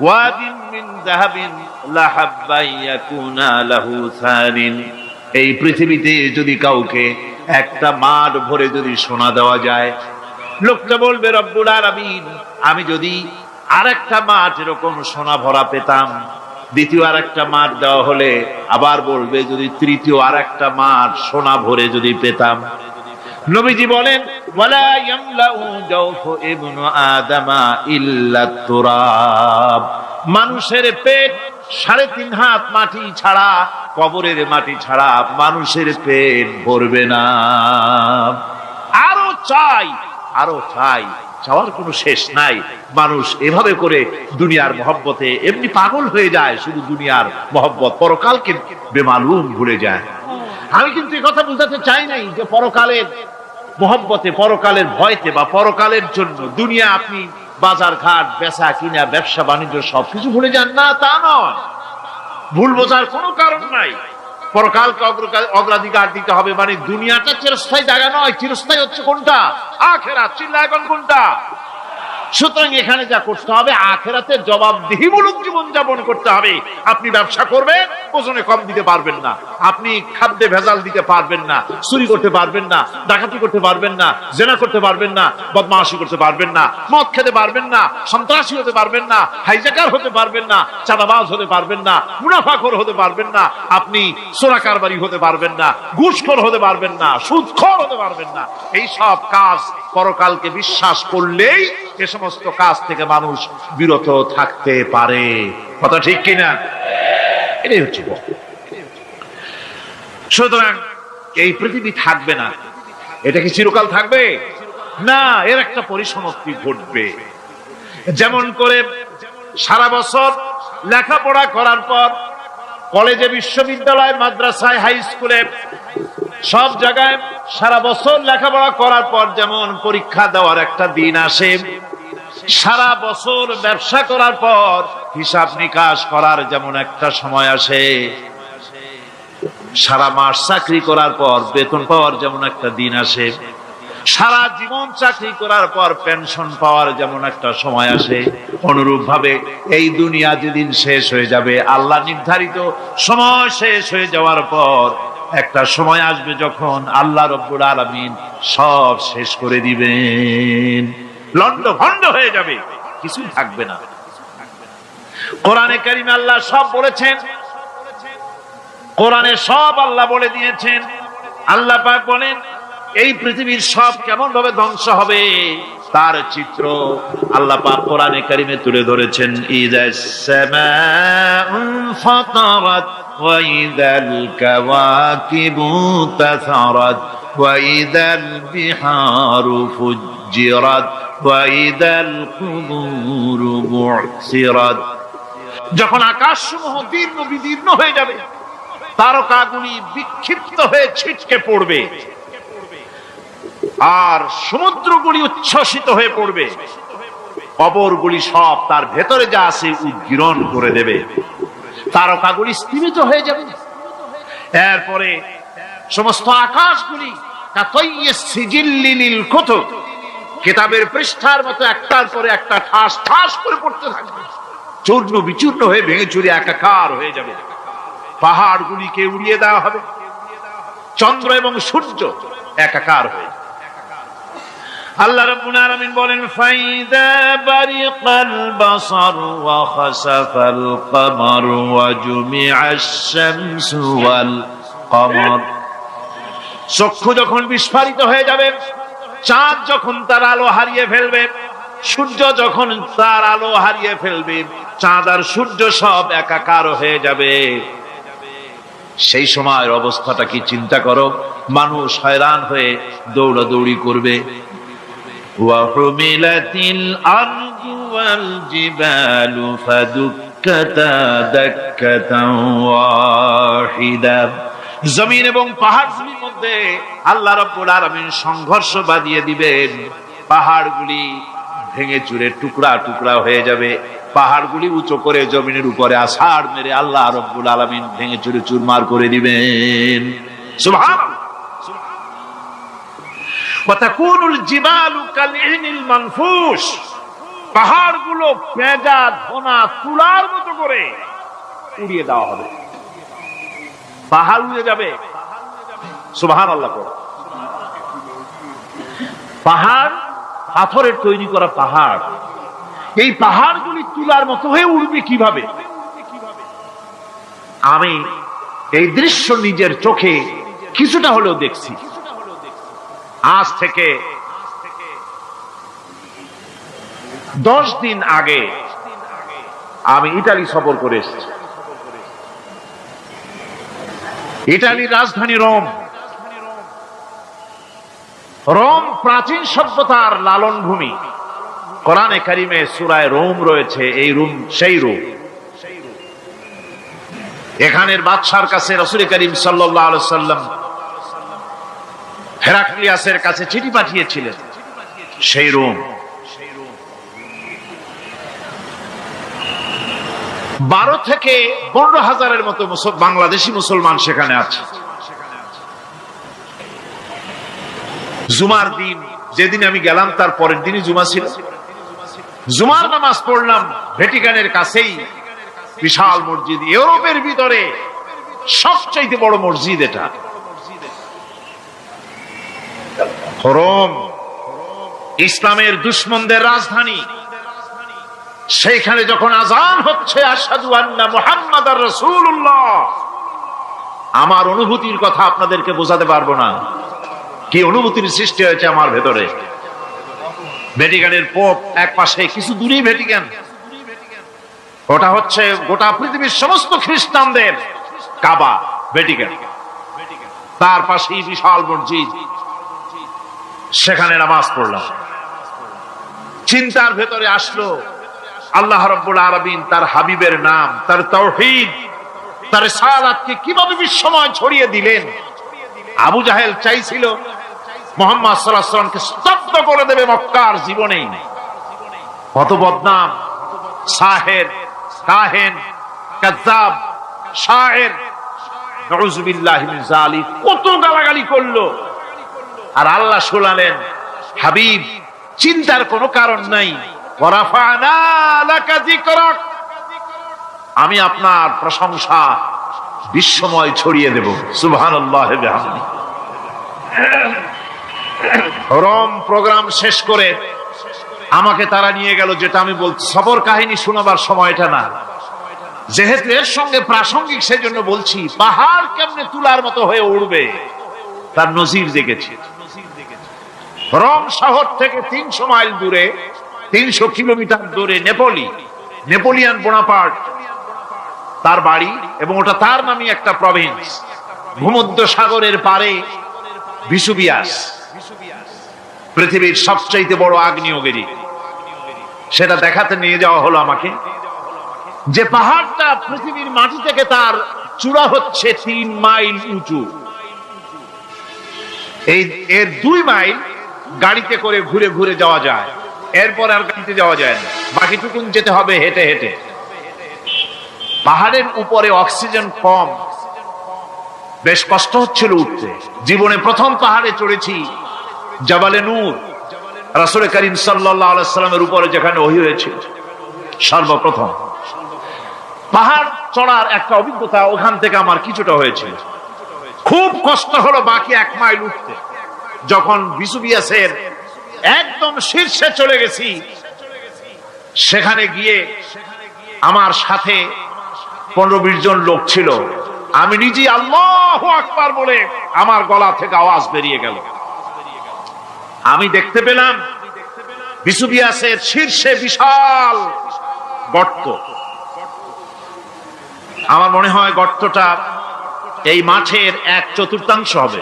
ওয়াদিন মিন যাহাবিন লাহাব্বা ইয়াকুনা লাহু সারিন। এই পৃথিবীতে যদি কাউকে একটা মাঠ ভরে যদি সোনা দেওয়া যায়, লোকটা বলবে রব্বুল আলামিন, আমি যদি আরেকটা মাঠ এরকম সোনা ভরা পেতাম। দ্বিতীয় আরেকটা মাঠ দেওয়া হলে আবার বলবে, যদি তৃতীয় আরেকটা মাঠ সোনা ভরে যদি পেতাম। নবীজি বলেন, ওয়ালা ইয়ামলাউ জাওফু ইবনু আদামা ইল্লা তুরাব। মানুষের পেট 3.5 হাত মাটি ছাড়া, কবরের মাটি ছাড়া মানুষের পেট ভরবে না। আরো চাই, আরো চাই, চাওয়ার কোনো শেষ নাই। মানুষ এভাবে করে দুনিয়ার মহব্বতে এমনি পাগল হয়ে যায়, শুধু দুনিয়ার মহব্বত, পরকালকে বেমালুম ভুলে যায়। আমি কিন্তু এই কথা বুঝাতে চাই নাই যে পরকালের মহব্বতে, পরকালের ভয়তে বা পরকালের জন্য দুনিয়া আপনি বাজার ঘাট, বেচা কিনা, ব্যবসা বাণিজ্য সবকিছু ভুলে যান, না তা নয়। ভুল বোঝার কোনো কারণ নাই। পরকালকে অগ্রাধিকার দিতে হবে, মানে দুনিয়াটা চিরস্থায়ী জায়গা নয়। চিরস্থায়ী হচ্ছে কোনটা? আখিরাত। চিল্লা এখন কোনটা? সুতরাং এখানে যা করতে হবে, আখিরাতের জবাবদিহিমূলক জীবন যাপন করতে হবে। আপনি ব্যবসা করবেন, ওজনে কম দিতে পারবেন না। আপনি খাদ্যে ভেজাল দিতে পারবেন না, চুরি করতে পারবেন না, ডাকাতি করতে পারবেন না, জেনা করতে পারবেন না, বদমাশি করতে পারবেন না, মদ খেতে পারবেন না, সন্ত্রাসী হতে পারবেন না, হাইজ্যাকার হতে পারবেন না, চাঁদাবাজ হতে পারবেন না, মুনাফাখোর হতে পারবেন না, আপনি চোরা কারবারি হতে পারবেন না, ঘুষখোর হতে পারবেন না, সুদখোর হতে পারবেন না। এই সব কাজ পরকালকে বিশ্বাস করলেই এ সমস্ত কাজ থেকে মানুষ বিরত থাকতে পারে। কথা ঠিক কিনা? এটাই হচ্ছে। সুতরাং এই পৃথিবী থাকবে না, এটা কি চিরকাল থাকবে না, এর একটা পরিসমাপ্তি ঘটবে। যেমন করে সারা বছর লেখাপড়া করার পর কলেজে, বিশ্ববিদ্যালয়, মাদ্রাসায়, হাই স্কুলে, সব জায়গায় সারা বছর লেখাপড়া করার পর যেমন পরীক্ষা দেওয়ার একটা দিন আসে, সারা বছর ব্যবসা করার পর হিসাব নিকাশ করার যেমন একটা সময় আসে, সারা মাস চাকরি করার পর বেতন পাওয়ার যেমন একটা দিন আসে, সারা জীবন চাকরি করার পর পেনশন পাওয়ার যেমন একটা সময় আসে, অনুরূপ ভাবে এই দুনিয়া যেদিন শেষ হয়ে যাবে, আল্লাহ নির্ধারিত সময় শেষ হয়ে যাওয়ার পর একটা সময় আসবে যখন আল্লাহ রব্বুল আলামিন সব শেষ করে দিবেন, লন্ডভন্ড হয়ে যাবে, কিছু থাকবে না। কোরআনে কারিমে আল্লাহ সব বলেছেন, কোরআনে সব আল্লাহ বলে দিয়েছেন। আল্লাহ পাক বলেন এই পৃথিবীর সব কেমন ভাবে ধ্বংস হবে তার চিত্র আল্লাহ পাক কোরআনে কারিমে তুলে ধরেছেন। ইযাস সামাউ ফাতারাত ওয়া ইযাল কাওয়াকিবু তাসারাত ওয়া ইযাল বিহারু ফুজ্জিরাত ওয়া ইযাল কুবুরু বু'সিরাত। যখন আকাশসমূহ দীর্ঘ বিদীর্ণ হয়ে যাবে, তারকাগুলি বিক্ষিপ্ত হয়ে ছিটকে পড়বে, আর সমুদ্রগুলি উচ্ছ্বসিত হয়ে পড়বে, কবরগুলি সব তার ভেতরে যা আছে উদ্গীরণ করে দেবে, তারকাগুলি স্থিমিত হয়ে যাবে। এরপরে সমস্ত আকাশগুলি কিতাবের পৃষ্ঠার মতো একটার পরে একটা ঠাস ঠাস করে পড়তে থাকবে, চূর্ণ বিচূর্ণ হয়ে ভেঙে চুরে একাকার হয়ে যাবে। পাহাড়গুলিকে উড়িয়ে দেওয়া হবে, চন্দ্র এবং সূর্য একাকার হয়ে। আল্লাহ রাব্বুল আলামিন বলেন ফাইদা বারিকাল বাসার ওয়া খাসাফাল কমার ওয়া জুমিআশ শামসু ওয়াল কমার। চক্ষু যখন বিস্ফারিত হয়ে যাবে, চাঁদ যখন তার আলো হারিয়ে ফেলবে, সূর্য যখন তার আলো হারিয়ে ফেলবে, চাঁদ আর সূর্য সব একাকার হয়ে যাবে, সেই সময়ের অবস্থাটা কি চিন্তা করো। মানুষ হয়রান হয়ে দৌড়াদৌড়ি করবে। ওয়াহুমিলাতিল আরদু ওয়াল জিবালু ফাদুক্কাতা দাক্কাতান ওয়াহিদা। জমিন এবং পাহাড়গুলির মধ্যে আল্লাহ রাব্বুল আলামিন সংঘর্ষ বাঁধিয়ে দিবেন, পাহাড়গুলি ভেঙে চুরে টুকরা টুকরা হয়ে যাবে, পাহাড়গুলি উঁচু করে জমিনের উপরে আছাড় মেরে আল্লাহ রাব্বুল আলামিন ভেঙে চুরে চুরমার করে দিবেন। সুবহানাল্লাহ। ওয়া তাকুনুল জিবালু কালইনিল মানফুশ। পাহাড়গুলো পেঁজা ধোনা তুলার মতো করে উড়িয়ে দেওয়া হবে, পাহাড় উড়ে যাবে। সুবহানাল্লাহ। পাহাড় পাথরের তৈরি করা পাহাড়, এই পাহাড়গুলি তুলার মতো হয়ে উড়বে কিভাবে? আমি এই দৃশ্য নিজের চোখে কিছুটা হলেও দেখছি। আজ থেকে 10 দিন আগে আমি ইতালি সফর করে এসেছি। ইতালির রাজধানী রোম। রোম প্রাচীন সভ্যতার লালন ভূমি। কোরআনে কারিমে সূরায়ে রোম রয়েছে, এই রোম সেই রোম। এখানের বাদশার কাছে রাসূল করিম সাল্লাল্লাহু আলাইহি ওয়াসাল্লাম হেরাক্লিয়াসের কাছে চিঠি পাঠিয়েছিলেন, সেই রোম। 12 থেকে 15,000-এর মতো বাংলাদেশি মুসলমান সেখানে আছে। জুমার দিন, যেদিন আমি গেলাম তার পরের দিনই জুমা ছিল। জুমার নামাজ পড়লাম ভ্যাটিকানের কাছেই বিশাল মসজিদ, ইউরোপের ভিতরে সবচেয়ে বড় মসজিদ এটা। রোম ইসলামের দুশমনদের রাজধানী। সেইখানে যখন আযান হচ্ছে আশহাদু আন্না মুহাম্মাদার রাসূলুল্লাহ, আমার অনুভূতির কথা আপনাদেরকে বোঝাতে পারবো না, কি অনুভূতির সৃষ্টি হয়েছে আমার ভেতরে। ভ্যাটিকানের পোপ এক পাশে, কিছু দূরেই ভ্যাটিকান। ওটা হচ্ছে গোটা পৃথিবীর সমস্ত খ্রিস্টানদের কাবা, ভ্যাটিকান। তার পাশেই বিশাল মসজিদ, সেখানে নামাজ পড়লাম। চিন্তার ভেতরে আসলো আল্লাহ রাব্বুল আলামিন তার হাবিবের নাম, তার তাওহীদ, তার রিসালাতকে কিভাবে বিশ্বময় ছড়িয়ে দিলেন। আবু জাহেল চাইছিল মুহাম্মদ সাল্লাল্লাহু আলাইহি ওয়াসাল্লামকে স্তব্ধ করে দেবে মক্কার জীবনেই। কত বদনাম, সাহের, কাহেন, কাযযাব, শায়ের, নাউযুবিল্লাহি মিন যালিক, কত গালাগালি করলো। আর আল্লাহ শোনালেন, হাবিব চিন্তার কোনো কারণ নাই, ওয়ারাফা'না লাকা যিকরাক, আমি আপনার প্রশংসা বিশ্বময় ছড়িয়ে দেব। সুবহানাল্লাহি ওয়া বিহামদিহি। রোম প্রোগ্রাম শেষ করে আমাকে তারা নিয়ে গেল, যেটা আমি বলছি সফর কাহিনী শোনাবার সময়টা না, যেহেতু এর সঙ্গে প্রাসঙ্গিক সেজন্য বলছি। পাহাড় কেমনে তুলার মতো হয়ে উঠবে তার নজির দেখেছি। রোম শহর থেকে 300 মাইল দূরে, 300 কিলোমিটার দূরে নেপোলিয়ান বোনাপার্ট তার বাড়ি, এবং ওটা তার নামই একটা প্রভিন্স। ভূমধ্য সাগরের পারে ভিসুভিয়াস, পৃথিবীর সবচাইতে বড় আগ্নেয়গিরি, সেটা দেখাতে নিয়ে যাওয়া হলো আমাকে। যে পাহাড়টা পৃথিবীর মাটি থেকে তার চূড়া হচ্ছে 3 মাইল উঁচু, এর 2 মাইল গাড়িতে করে ঘুরে ঘুরে যাওয়া যায়, এরপর আর গাড়িতে যাওয়া যায় না, বাকিটুকুন যেতে হবে হেঁটে হেঁটে। পাহাড়ের উপরে অক্সিজেন কম, বেশ কষ্ট হচ্ছিল উঠতে। জীবনে প্রথম পাহাড়ে চড়েছি, জাবালে নূর, রাসূল করিম সাল্লাল্লাহু আলাইহি সাল্লামের উপরে যেখানে ওহী হয়েছিল সর্বপ্রথম। পাহাড় চড়ার একটা অভিজ্ঞতা ওখান থেকে আমার কিছুটা হয়েছিল। খুব কষ্ট হলো বাকি 1 মাইল উঠতে। যখন ভিসুভিয়াসের একদম শীর্ষে চলে গেছি, সেখানে গিয়ে আমার সাথে 15-20 জন লোক ছিল। আমি নিজে আল্লাহু আকবার বলে আমার গলা থেকে আওয়াজ বেরিয়ে গেল। আমি দেখতে পেলাম ভিসুভিয়াসের শীর্ষে বিশাল গর্ত। আমার মনে হয় গর্তটা এই মাঠের 1/4 হবে,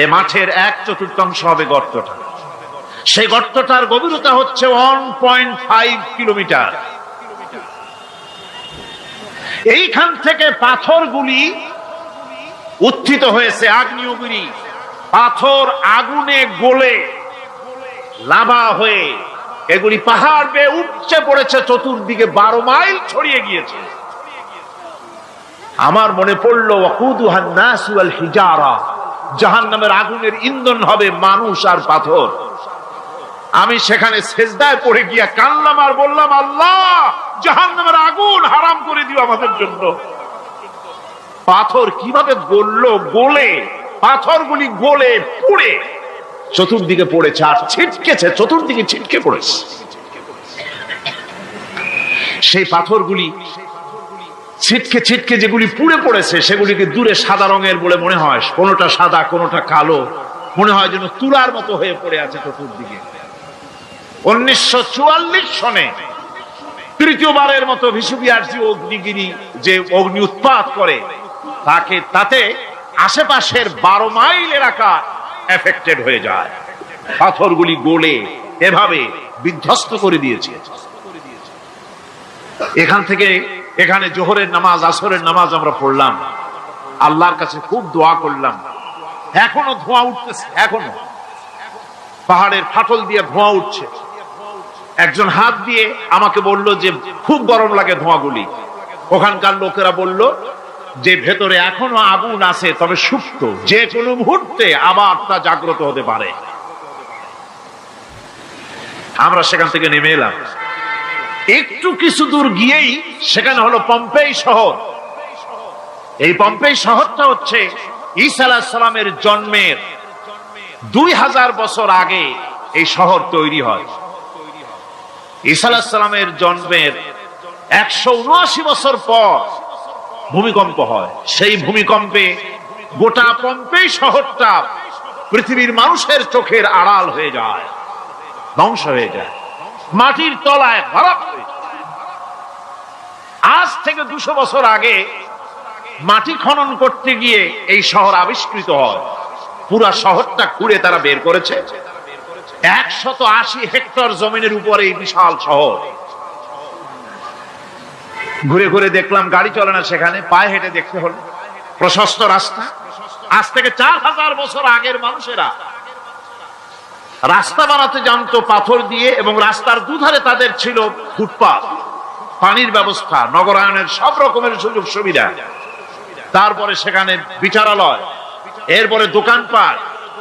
এই মাঠের 1/4 হবে গর্তটা। সেই গর্তটার গভীরতা হচ্ছে 1.5 কিলোমিটার। এইখান থেকে পাথরগুলি উত্থিত হয়েছে, আগ্নেয়গিরি পাথর আগুনে গলে লাভা হয়ে এগুলি পাহাড় বেয়ে উপচে পড়েছে, চতুর্দিকে 12 মাইল ছড়িয়ে গিয়েছে। আমার মনে পড়লো ওয়াকুদুহান নাস ওয়াল হিজারা, জাহান্নামের আগুনের ইন্ধন হবে মানুষ আর পাথর। আমি সেখানে সেজদায় পড়ে গিয়া কানলাম আর বললাম, আল্লাহ জাহান্নামের আগুন হারাম করে দিও আমাদের জন্য। পাথর কিভাবে গললো, গলে পাথরগুলি গলে পুড়ে চতুর্দিকে পড়েছে আর ছিটকেছে, চতুর্দিকে ছিটকে পড়েছে। সেই পাথরগুলি ছিটকে ছিটকে যেগুলি পুড়ে পড়েছে, সেগুলিকে দূরে সাদা রঙের বলে মনে হয়, কোনোটা সাদা কোনোটা কালো, মনে হয় যেন তুলার মতো হয়ে পড়ে আছে চতুর্দিকে। 1944 সনে তৃতীয়বারের মতো ভিসুভিয়াস যে অগ্নিগিরি, যে অগ্নি উৎপাত করে, তাতে আশেপাশের 12 মাইল এলাকা এফেক্টেড হয়ে যায়। পাথরগুলি গলে এভাবে বিধ্বস্ত করে দিয়েছে। এখান থেকে এখানে জোহরের নামাজ, আসরের নামাজ আমরা পড়লাম, আল্লাহর কাছে খুব দোয়া করলাম। এখনো ধোঁয়া উঠতেছে, এখনো পাহাড়ের ফাটল দিয়ে ধোঁয়া উঠছে। একজন হাত দিয়ে আমাকে বলল যে খুব গরম লাগে ধোঁয়াগুলি। ওখানকার লোকেরা বলল যে ভেতরে এখনো আগুন আছে, তবে সুপ্ত, যে কোনো মুহূর্তে আবার তা জাগ্রত হতে পারে। আমরা সেখান থেকে নেমে এলাম। একটু কিছু দূর গিয়েই সেখানে হলো পম্পেই শহর। এই পম্পেই শহরটা হচ্ছে ঈসা আলাইহিস সালামের জন্মের 2000 বছর আগে এই শহর তৈরি হয়। ঈসা আলাইহিস সালামের জন্মের 179 বছর পর ভূমিকম্প হয়। সেই ভূমিকম্পে গোটা পম্পেই শহরটা পৃথিবীর মানুষের চোখের আড়াল হয়ে যায়। ধ্বংস হয়ে যায়, মাটির তলায় ভরা হয়ে যায়। আজ থেকে 200 বছর আগে মাটি খনন করতে গিয়ে এই শহর আবিষ্কৃত হয়। পুরা শহরটা খুঁড়ে তারা বের করেছে 180 হেক্টর জমিনের উপরে এই বিশাল শহর। ঘুরে ঘুরে দেখলাম, গাড়ি চলে না সেখানে, পায়ে হেঁটে দেখতে হলো। প্রশস্ত রাস্তা। আজ থেকে 4000 বছর আগের মানুষেরা রাস্তা বানাতে জানতো পাথর দিয়ে, এবং রাস্তার দুধারে তাদের ছিল ফুটপাত, পানির ব্যবস্থা, নগরায়নের সব রকমের সুযোগ সুবিধা। তারপরে সেখানে বিচারালয়, এরপরে দোকানপাট,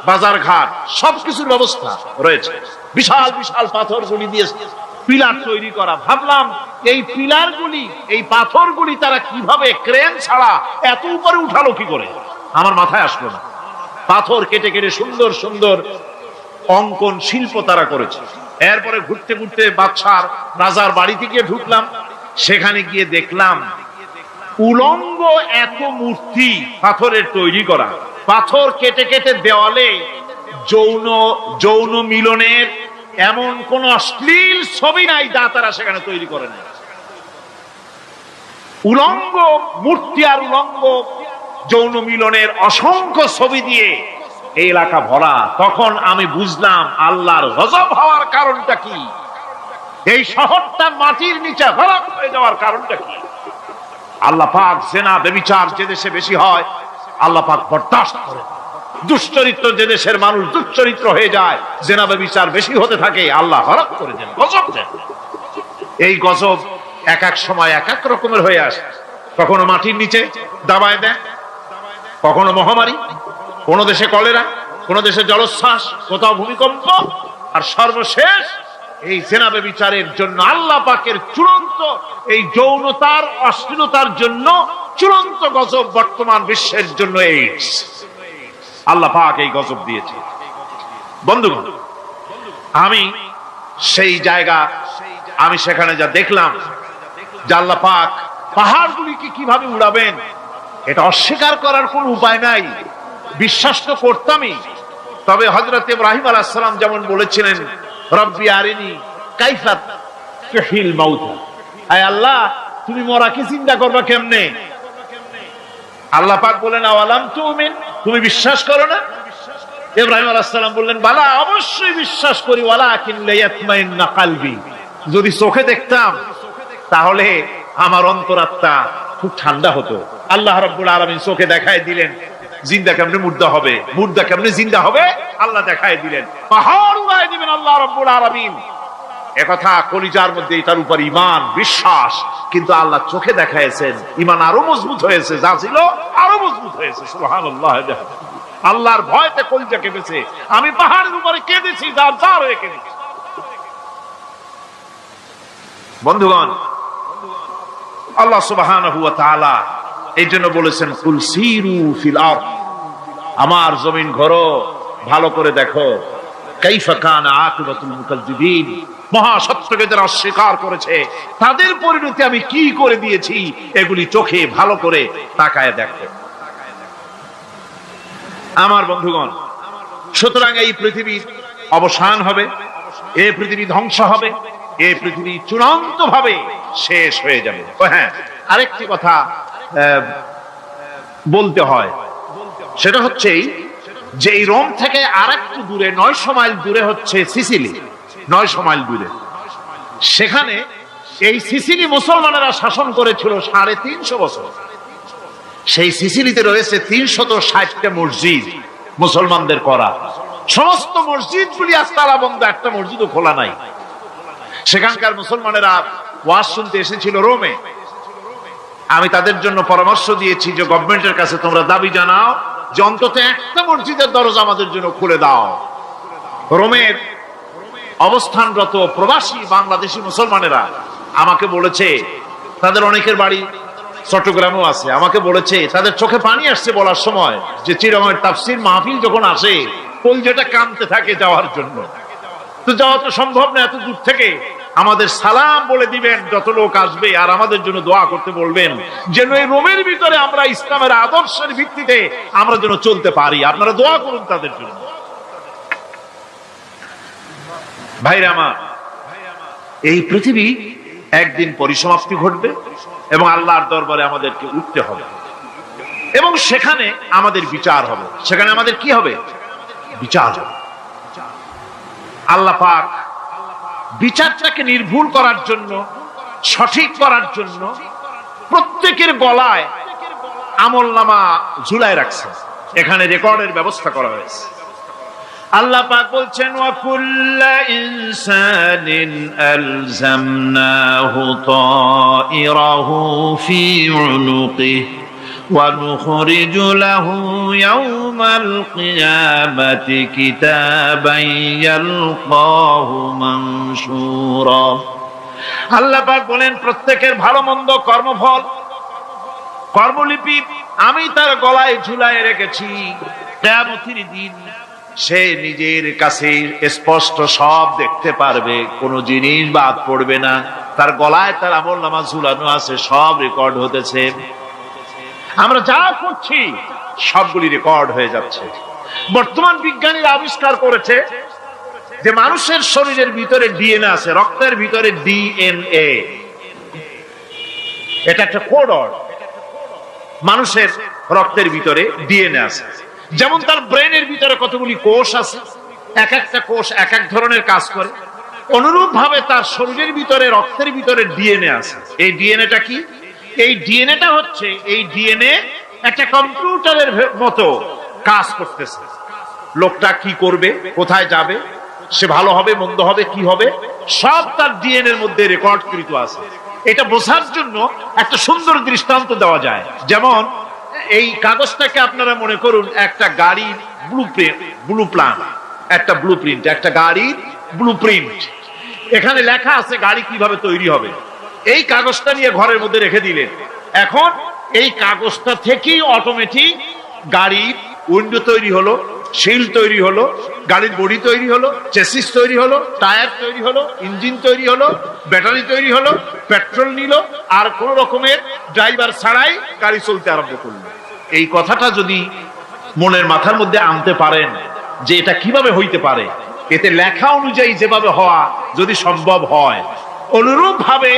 বাজার ঘাট, সবকিছুর ব্যবস্থা রয়েছে। বিশাল বিশাল পাথরগুলি দিয়ে পিলার তৈরি করা। ভাবলাম এই পিলারগুলি, এই পাথরগুলি তারা কিভাবে ক্রেন ছাড়া এত উপরে উঠালো কি করে, আমার মাথায় আসলো না। পাথর কেটে কেটে সুন্দর সুন্দর অঙ্কন শিল্প তারা করেছে। এরপরে ঘুরতে ঘুরতে বাদশার রাজার বাড়িতে গিয়ে ঢুকলাম। সেখানে গিয়ে দেখলাম উলঙ্গ এত মূর্তি পাথরের তৈরি করা। পাথর কেটে কেটে দেওয়ালে যৌন মিলনের এমন কোন অশ্লীল ছবি নাই যা তারা সেখানে তৈরি করে নাই। উলঙ্গ মূর্তি আর উলঙ্গ যৌন মিলনের অসংখ্য ছবি দিয়ে এই এলাকা ভরা। তখন আমি বুঝলাম আল্লাহর গজব হওয়ার কারণটা কি, এই শহরটা মাটির নিচে হরক হয়ে যাওয়ার কারণটা কি। আল্লাহ পাক জেনা ব্যভিচার যে দেশে বেশি হয় আল্লাহ পাক বরদাস্ত করে। দুশ্চরিত্র যে দেশের মানুষ দুশ্চরিত্র হয়ে যায়, জেনা ব্যভিচার বেশি হতে থাকে, আল্লাহ হরক করে দেন, গজব দেন। এই গজব এক এক সময় এক এক রকমের হয়ে আসে। কখনো মাটির নিচে দাবায় দেয়, কখনো মহামারী, কোন দেশে কলেরা, কোন দেশে জলোচ্ছ্বাস, কোথাও ভূমিকম্প, আর সর্বশেষ এই জেনা ব্যভিচারের জন্য আল্লাহ পাকের চূড়ান্ত, এই যৌনতার অশ্লীলতার জন্য চূড়ান্ত গজব বর্তমান বিশ্বের জন্য এইডস। আল্লাহ পাক এই গজব দিয়েছে। বন্ধুগণ, আমি সেই জায়গা, আমি সেখানে যা দেখলাম যে আল্লাহ পাক পাহাড়গুলিকে কিভাবে উড়াবেন, এটা অস্বীকার করার কোন উপায় নাই। বিশ্বাস তো করতামই। তবে হযরত ইব্রাহিম আলাইহিস সালাম যেমন বলেছিলেন, রব্বি আরিনি কাইফা তুহিল মাউতা, আয় আল্লাহ তুমি মরাকে চিন্তা করবা কেমনে। আল্লাহ পাক বলেন, আওয়ালাম তুমিন, তুমি বিশ্বাস করো না? ইব্রাহিম আলাইহিস সালাম বললেন, বালা, অবশ্যই বিশ্বাস করি, ওয়ালাকিন লিয়াতমাইন্না কলবি, যদি চোখে দেখতাম তাহলে আমার অন্তরাত্মা খুব ঠান্ডা হতো। আল্লাহ রাব্বুল আলামিন চোখে দেখায় দিলেন জিন্দা কেমনে মুর্দা হবে, মুর্দা কেমনে জিন্দা হবে, আল্লাহ দেখায় দিলেন। পাহাড় উড়ায় দিবেন আল্লাহ রাব্বুল আলামিন। একথা কলিজার মধ্যে, এটার উপর ঈমান বিশ্বাস, কিন্তু আল্লাহ চোখে দেখাইছেন, ঈমান আরো মজবুত হয়েছে, যা ছিল আরো মজবুত হয়েছে। সুবহানাল্লাহ। আল্লাহর ভয়তে কলিজা কেঁপেছে। আমি পাহাড়ের উপরে কেঁদেছি, যার যার হয়ে কেঁদেছি। বন্ধুগণ, আল্লাহ সুবহানাহু ওয়া তাআলা এই জন্য বলেছেন, কুল সিরু ফিল আরদ, আমার জমিন ঘোরো, ভালো করে দেখো, কাইফা কানা আকিবাতুল মুকাজ্জিবিন, মহাসত্যকে যারা অস্বীকার করেছে তাদের পরিণতি আমি কি করে দিয়েছি, এগুলি চোখে ভালো করে তাকায় দেখো। আমার বন্ধুগণ, সুতরাং এই পৃথিবীর অবসান হবে, এই পৃথিবী ধ্বংস হবে, এই পৃথিবী চূড়ান্ত ভাবে শেষ হয়ে যাবে। হ্যাঁ, আরেকটি কথা বলতে হয়, সেটা হচ্ছে যে এই রোম থেকে আরেকটু দূরে 900 মাইল দূরে হচ্ছে সিসিলি। 900 মাইল দূরে, সেখানে এই সিসিলি মুসলমানেরা শাসন করেছিল 350 বছর। সেই সিসিলিতে রয়েছে 360টা মসজিদ মুসলমানদের করা। সমস্ত মসজিদগুলি আজ তালা বন্ধ, একটা মসজিদও খোলা নাই। সেখানকার মুসলমানেরা ওয়াজ শুনতে এসেছিল রোমে। আমি তাদের জন্য পরামর্শ দিয়েছি যে গভর্নমেন্টের কাছে তোমরা দাবি জানাও যে অন্তত একটা মসজিদের দরজা আমাদের জন্য খুলে দাও। রোমের অবস্থানরত প্রবাসী বাংলাদেশি মুসলমানেরা আমাকে বলেছে, তাদের অনেকের বাড়ি চট্টগ্রামেও আছে, আমাকে বলেছে তাদের চোখে পানি আসছে বলার সময় যে চিরঙের তাফসীর মাহফিল যখন আসে কলজেটা কাঁদতে থাকে যাওয়ার জন্য। তো যাওয়া তো সম্ভব না এত দূর থেকে, আমাদের সালাম বলে দিবেন যত লোক আসবে, আর আমাদের জন্য দোয়া করতে বলবেন যেন এই রোমের ভিতরে আমরা ইসলামের আদর্শের ভিত্তিতে আমরা যেন চলতে পারি। আপনারা দোয়া করুন তাদের জন্য। ভাইরা আমার, এই পৃথিবী একদিন পরিসমাপ্তি ঘটবে এবং আল্লাহর দরবারে আমাদেরকে উঠতে হবে এবং সেখানে আমাদের বিচার হবে। সেখানে আমাদের কি হবে? বিচার হবে। আল্লাহ পাক বিচারটাকে নির্ভুল করার জন্য, সঠিক করার জন্য প্রত্যেকের গলায় আমলনামা ঝুলায় রাখছেন। এখানে রেকর্ডের ব্যবস্থা করা হয়েছে। আল্লাহ পাক বলছেন, ওয়া কুল্লা ইনসানিন আলজামনাহু তাইরাহু ফি উনুকিহি ওয়া নুখরিজু লাহু ইয়াওমাল কিয়ামাতি কিতাবান ইয়ালকাহু মানশুরা। আল্লাহ পাক বলেন, প্রত্যেকের ভালো মন্দ কর্মফল, কর্মলিপি আমি তার গলায় ঝুলায় রেখেছি। কিয়ামতের দিন সে নিজের কাছে স্পষ্ট সব দেখতে পারবে, কোনো জিনিস বাদ পড়বে না। তার গলায় তার আমলনামা ঝুলানো আছে, সব রেকর্ড হতেছে। আমরা যা করছি সবগুলি রেকর্ড হয়ে যাচ্ছে। বর্তমান বিজ্ঞানীরা আবিষ্কার করেছে যে মানুষের শরীরের ভিতরে ডিএনএ আছে, রক্তের ভিতরে ডিএনএ। এটা একটা কোড। মানুষের রক্তের ভিতরে ডিএনএ আছে। যেমন তার ব্রেনের ভিতরে কতগুলি কোষ আছে, এক একটা কোষ এক এক ধরনের কাজ করে, অনুরূপ ভাবে তার শরীরের ভিতরে, রক্তের ভিতরে ডিএনএ আছে। এই ডিএনএটা কি? এই ডিএনএটা হচ্ছে, এই ডিএনএ একটা কম্পিউটারের মতো কাজ করতেছে। লোকটা কি করবে, কোথায় যাবে, সে ভালো হবে মন্দ হবে, কি হবে, সব তার ডিএনএর মধ্যে রেকর্ডকৃত আছে। এটা বোঝার জন্য একটা সুন্দর দৃষ্টান্ত দেওয়া যায়। যেমন এই কাগজটাকে আপনারা মনে করুন একটা গাড়ির ব্লু প্ল্যান, একটা ব্লু প্রিন্ট, একটা গাড়ির ব্লু প্রিন্ট। এখানে লেখা আছে গাড়ি কিভাবে তৈরি হবে। এই কাগজটা নিয়ে ঘরের মধ্যে রেখে দিলেন। এখন এই কাগজটা থেকেই অটোমেটিক গাড়ির উইন্ডো তৈরি হলো, শিল তৈরি হলো, গাড়ির বডি তৈরি হলো, চেসিস তৈরি হলো, টায়ার তৈরি হলো, ইঞ্জিন তৈরি হলো, ব্যাটারি তৈরি হলো, পেট্রোল নিল, আর কোন রকমের ড্রাইভার ছাড়াই গাড়ি চলতে আরম্ভ করলো। এই কথাটা যদি মনের মাথার মধ্যে আনতে পারেন যে এটা কিভাবে হইতে পারে, এতে লেখা অনুযায়ী যেভাবে হওয়া যদি সম্ভব হয়, অনুরূপ ভাবে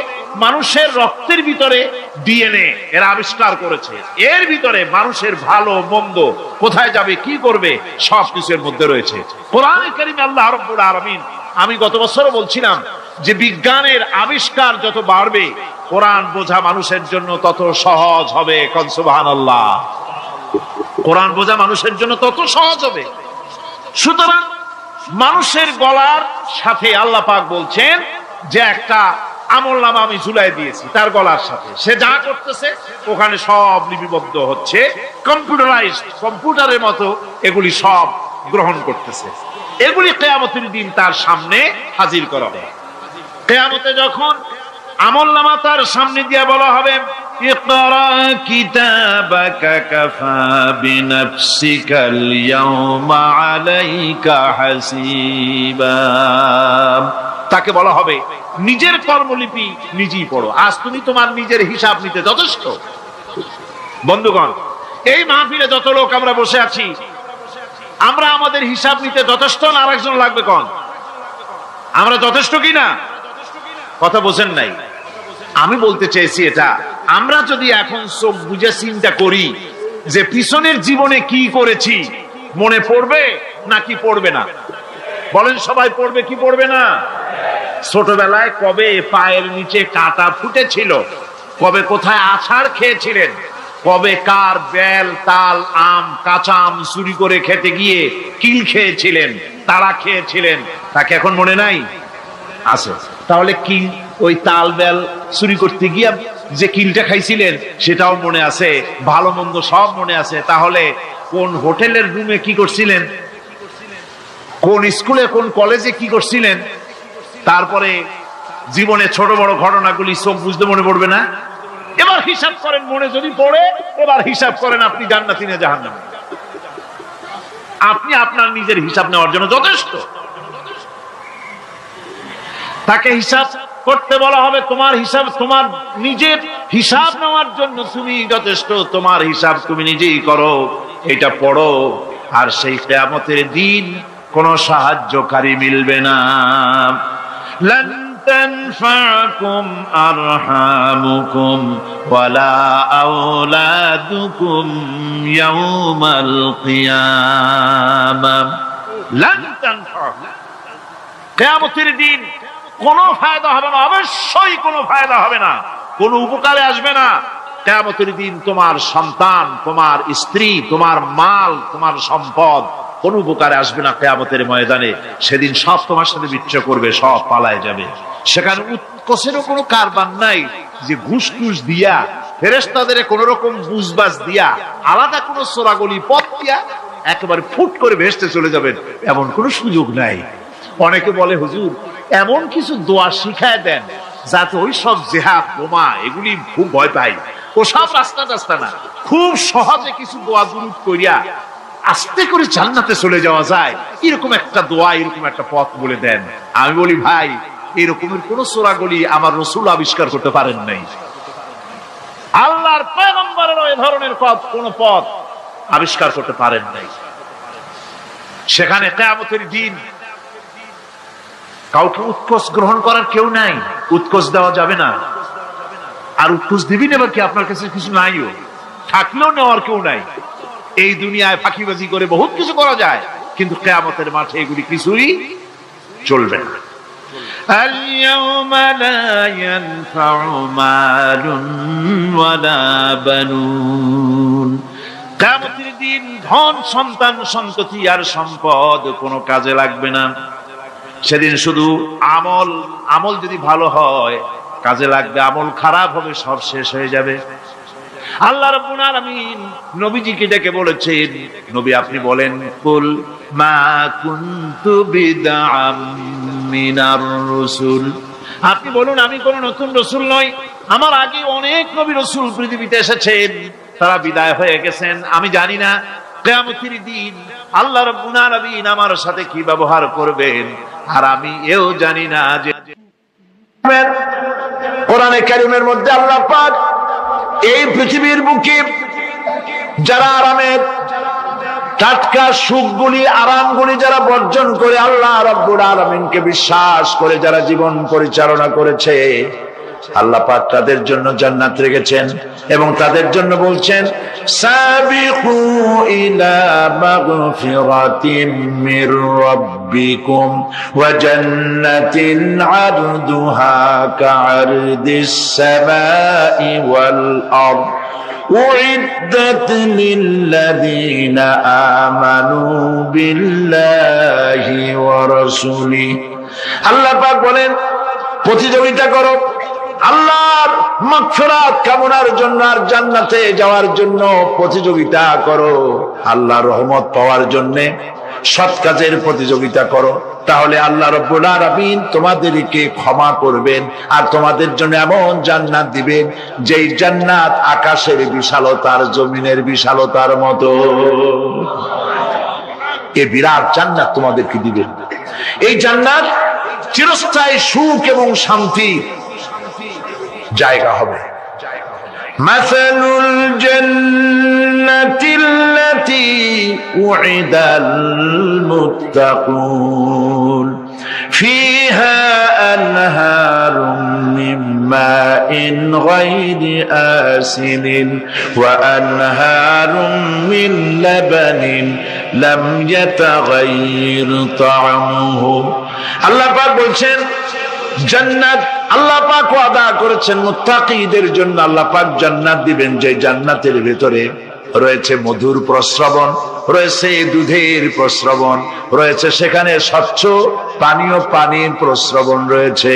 মানুষের রক্তের ভিতরে ডিএনএ এরা আবিষ্কার করেছে। এর ভিতরে মানুষের ভালো মন্দ, কোথায় যাবে, কি করবে, সবকিছুর মধ্যে রয়েছে। কোরআনে কারীমে আল্লাহ রাব্বুল আলামিন, আমি গত বছরও বলছিলাম যে বিজ্ঞানের আবিষ্কার যত বাড়বে, কোরআন বোঝা মানুষের জন্য তত সহজ হবে। কোন সুবহানাল্লাহ। কোরআন বোঝা মানুষের জন্য তত সহজ হবে। সুতরাং মানুষের গলার সাথে আল্লাহ পাক বলছেন যে একটা আমলনামা আমি ঝুলাই দিয়েছি তার গলার সাথে। সে যা করতেছে ওখানে সব লিপিবদ্ধ হচ্ছে, কম্পিউটারাইজড, কম্পিউটারের মতো এগুলি সব গ্রহণ করতেছে। এগুলি কিয়ামতের দিন তার সামনে হাজির করা হবে। কিয়ামতে যখন আমলনামা তার সামনে দিয়ে বলা হবে, ইকরা কিতাবাকা কাফা বিনাফসিকাল ইয়াওমা আলাইকা হাসিবা। তাকে বলা হবে, নিজের কর্মলিপি নিজেই পড়ো, আজ তুমি তোমার নিজের হিসাব নিতে যথেষ্ট। বন্ধুগণ, এই মাহফিলে যত লোক আমরা বসে আছি, আমরা আমাদের হিসাব নিতে যথেষ্ট না আরেকজন লাগবে? কোন আমরা যথেষ্ট কিনা? কথা বোঝেন নাই। আমি বলতে চেয়েছি এটা, আমরা যদি এখন চোখ বুঝে চিন্তা করি যে পিছনের জীবনে কি করেছি, মনে পড়বে নাকি পড়বে না? বলেন সবাই, পড়বে কি পড়বে না? ছোটবেলায় কবে পায়ের নিচে কাঁটা ফুটেছিল, কবে কোথায় আছাড় খেয়েছিলেন, কবে কার বেল, তাল, আম, কাঁচা আম চুরি করে খেতে গিয়ে কিল খেয়েছিলেন, তাড়া খেয়েছিলেন, তাকে এখন মনে নাই? আছে। তাহলে কিল, ওই তাল বেল চুরি করতে গিয়ে যে কিলটা খাইছিলেন সেটাও মনে আছে, ভালো মন্দ সব মনে আছে। তাহলে কোন হোটেলের রুমে কি করছিলেন, কোন স্কুলে কোন কলেজে কি করছিলেন, তারপরে জীবনে ছোট বড় ঘটনাগুলি চোখ বুঝতে মনে পড়বে না? এবার হিসাব করেন, মনে যদি পড়ে এবার হিসাব করেন আপনি জান্নাতি না জাহান্নামী। আপনি আপনার নিজের হিসাব নেওয়ার জন্য যথেষ্ট। তাকে হিসাব করতে বলা হবে, তোমার হিসাব, তোমার নিজের হিসাব নেওয়ার জন্য তুমি যথেষ্ট, তোমার হিসাব তুমি নিজেই করো, এটা পড়ো। আর সেই কিয়ামতের দিন কোন সাহায্যকারী মিলবে না। লান তানফাকুম আরহামুকুম ওয়ালা আওলাদুকুম ইয়াউমাল কিয়ামাহ। লান তানফাকুম, কিয়ামতের দিন কোনো ফায়দা হবে না, অবশ্যই কোনো ফায়দা হবে না, কোনো উপকারে আসবে না। কিয়ামতের দিন তোমার সন্তান, তোমার স্ত্রী, তোমার মাল, তোমার সম্পদ কোন উপকারে আসবে না কিয়ামতের ময়দানে। সেদিন সব তোমার সাথে বিচ্ছেদ করবে, সব পালায় যাবে। সেখানে উৎকোষেরও কোনো কারবার নাই যে ঘুষ টুস দিয়া, ফেরেশতাদের কোন রকম বুঝবাজ দিয়া, আলাদা কোনো চোরাগলি পথ দিয়া একেবারে ফুট করে ভেসতে চলে যাবেন, এমন কোনো সুযোগ নাই। অনেকে বলে হুজুর এমন কিছু দোয়া শিখায় দেন যাতে ওই সব জেহাদ বোমা এগুলি খুব ভয় পাই, ওসব রাস্তা টাস্তা না, খুব সহজে কিছু দোয়া দুরূদ করিয়া আস্তে করে জান্নাতে চলে যাওয়া যায়, এরকম একটা দোয়া, এরকম একটা পথ বলে দেন। আমি বলি ভাই, এরকমের কোন চোরাগলি আমার রাসূল আবিষ্কার করতে পারেন নাই। আল্লাহর পয়গম্বরের ওই ধরনের কোন পথ আবিষ্কার করতে পারেন নাই। সেখানে কিয়ামতের দিন কাউকে উৎকোষ গ্রহণ করার কেউ নাই, উৎকোষ দেওয়া যাবে না। আর উৎকোষ দিবি নেবার কি, আপনার কাছে কিছু নাইও, থাকলেও নেওয়ার কেউ নাই। এই দুনিয়ায় ফাঁকিবাজি করে বহুত কিছু করা যায়, কিন্তু কিয়ামতের মাঠে এগুলি কিছুই চলবে না। আল-ইয়াওমা লা ইয়ানফা'ু মালুন ওয়ালা বানুন। কিয়ামতের দিন ধন, সন্তান, সন্ততি আর সম্পদ কোনো কাজে লাগবে না। সেদিন শুধু আমল যদি ভালো হয় কাজে লাগবে, আমল খারাপ হবে সব শেষ হয়ে যাবে। আল্লাহ রাব্বুল আলামিন নবীজিকে ডেকে বলেছেন, নবী আপনি বলেন, কুল মা কুনতু বিদআম মিনার রাসূল, আপনি বলুন আমি কোন নতুন রাসূল নই, আমার আগে অনেক নবী রাসূল পৃথিবীতে এসেছেন, তারা বিদায় হয়ে গেছেন। আমি জানি না কিয়ামতের দিন আল্লাহ রাব্বুল আলামিন আমার সাথে কি ব্যবহার করবেন, আর আমি এও জানি না যে কোরআনে কারীমের মধ্যে আল্লাহ পাক এই পৃথিবীর বুকে যারা আরামের টাটকা সুখগুলি, আরামগুলি যারা বর্জন করে আল্লাহ রাব্বুল আলামিনকে বিশ্বাস করে যারা জীবন পরিচালনা করেছে, আল্লাহ পাক তাদের জন্য জান্নাত রেখেছেন এবং তাদের জন্য বলছেন, সাবিকু ইলা মাগফিরাতিম মির রাব্বিকুম ওয়া জান্নাতিন আরদুহা কাআরদিস সামাই ওয়াল আরদ উইদ্দাত লিল্লাযীনা আমানু বিল্লাহি ওয়া রাসূলিহি। আল্লাহ পাক বলেন, প্রতিযোগিতা করো আল্লাহর মাগফিরাত কামনার জন্য আর জান্নাতে যাওয়ার জন্য প্রতিযোগিতা করো, আল্লাহর রহমত পাওয়ার জন্য সৎ কাজের প্রতিযোগিতা করো, তাহলে আল্লাহ রাব্বুল আলামিন তোমাদেরকে ক্ষমা করবেন আর তোমাদের জন্য এমন জান্নাত দিবেন যেই জান্নাত আকাশের বিশালতার, জমিনের বিশালতার মতো। এই বিরাট জান্নাত তোমাদেরকে দিবেন। এই জান্নাত চিরস্থায়ী সুখ এবং শান্তি জায়গা হবে। মাসালুল জান্নাতিল্লাতী উইদাল মুত্তাকুন ফিহা আনহারুম মিন মাইন গায়রি আসিনিন ওয়া আনহারুম মিন লাবানিন লাম ইয়াতাগায়্যার তা'আমুহু। আল্লাহ পাক বলছেন, জান্নাত আল্লাহ পাক ওয়াদা করেছেন মুত্তাকীদের জন্য। আল্লাহ পাক জান্নাত দিবেন যে জান্নাতের ভেতরে রয়েছে মধুর প্রস্রবণ, রয়েছে দুধের প্রস্রবণ, রয়েছে সেখানে স্বচ্ছ পানীয় পানির প্রস্রবণ রয়েছে।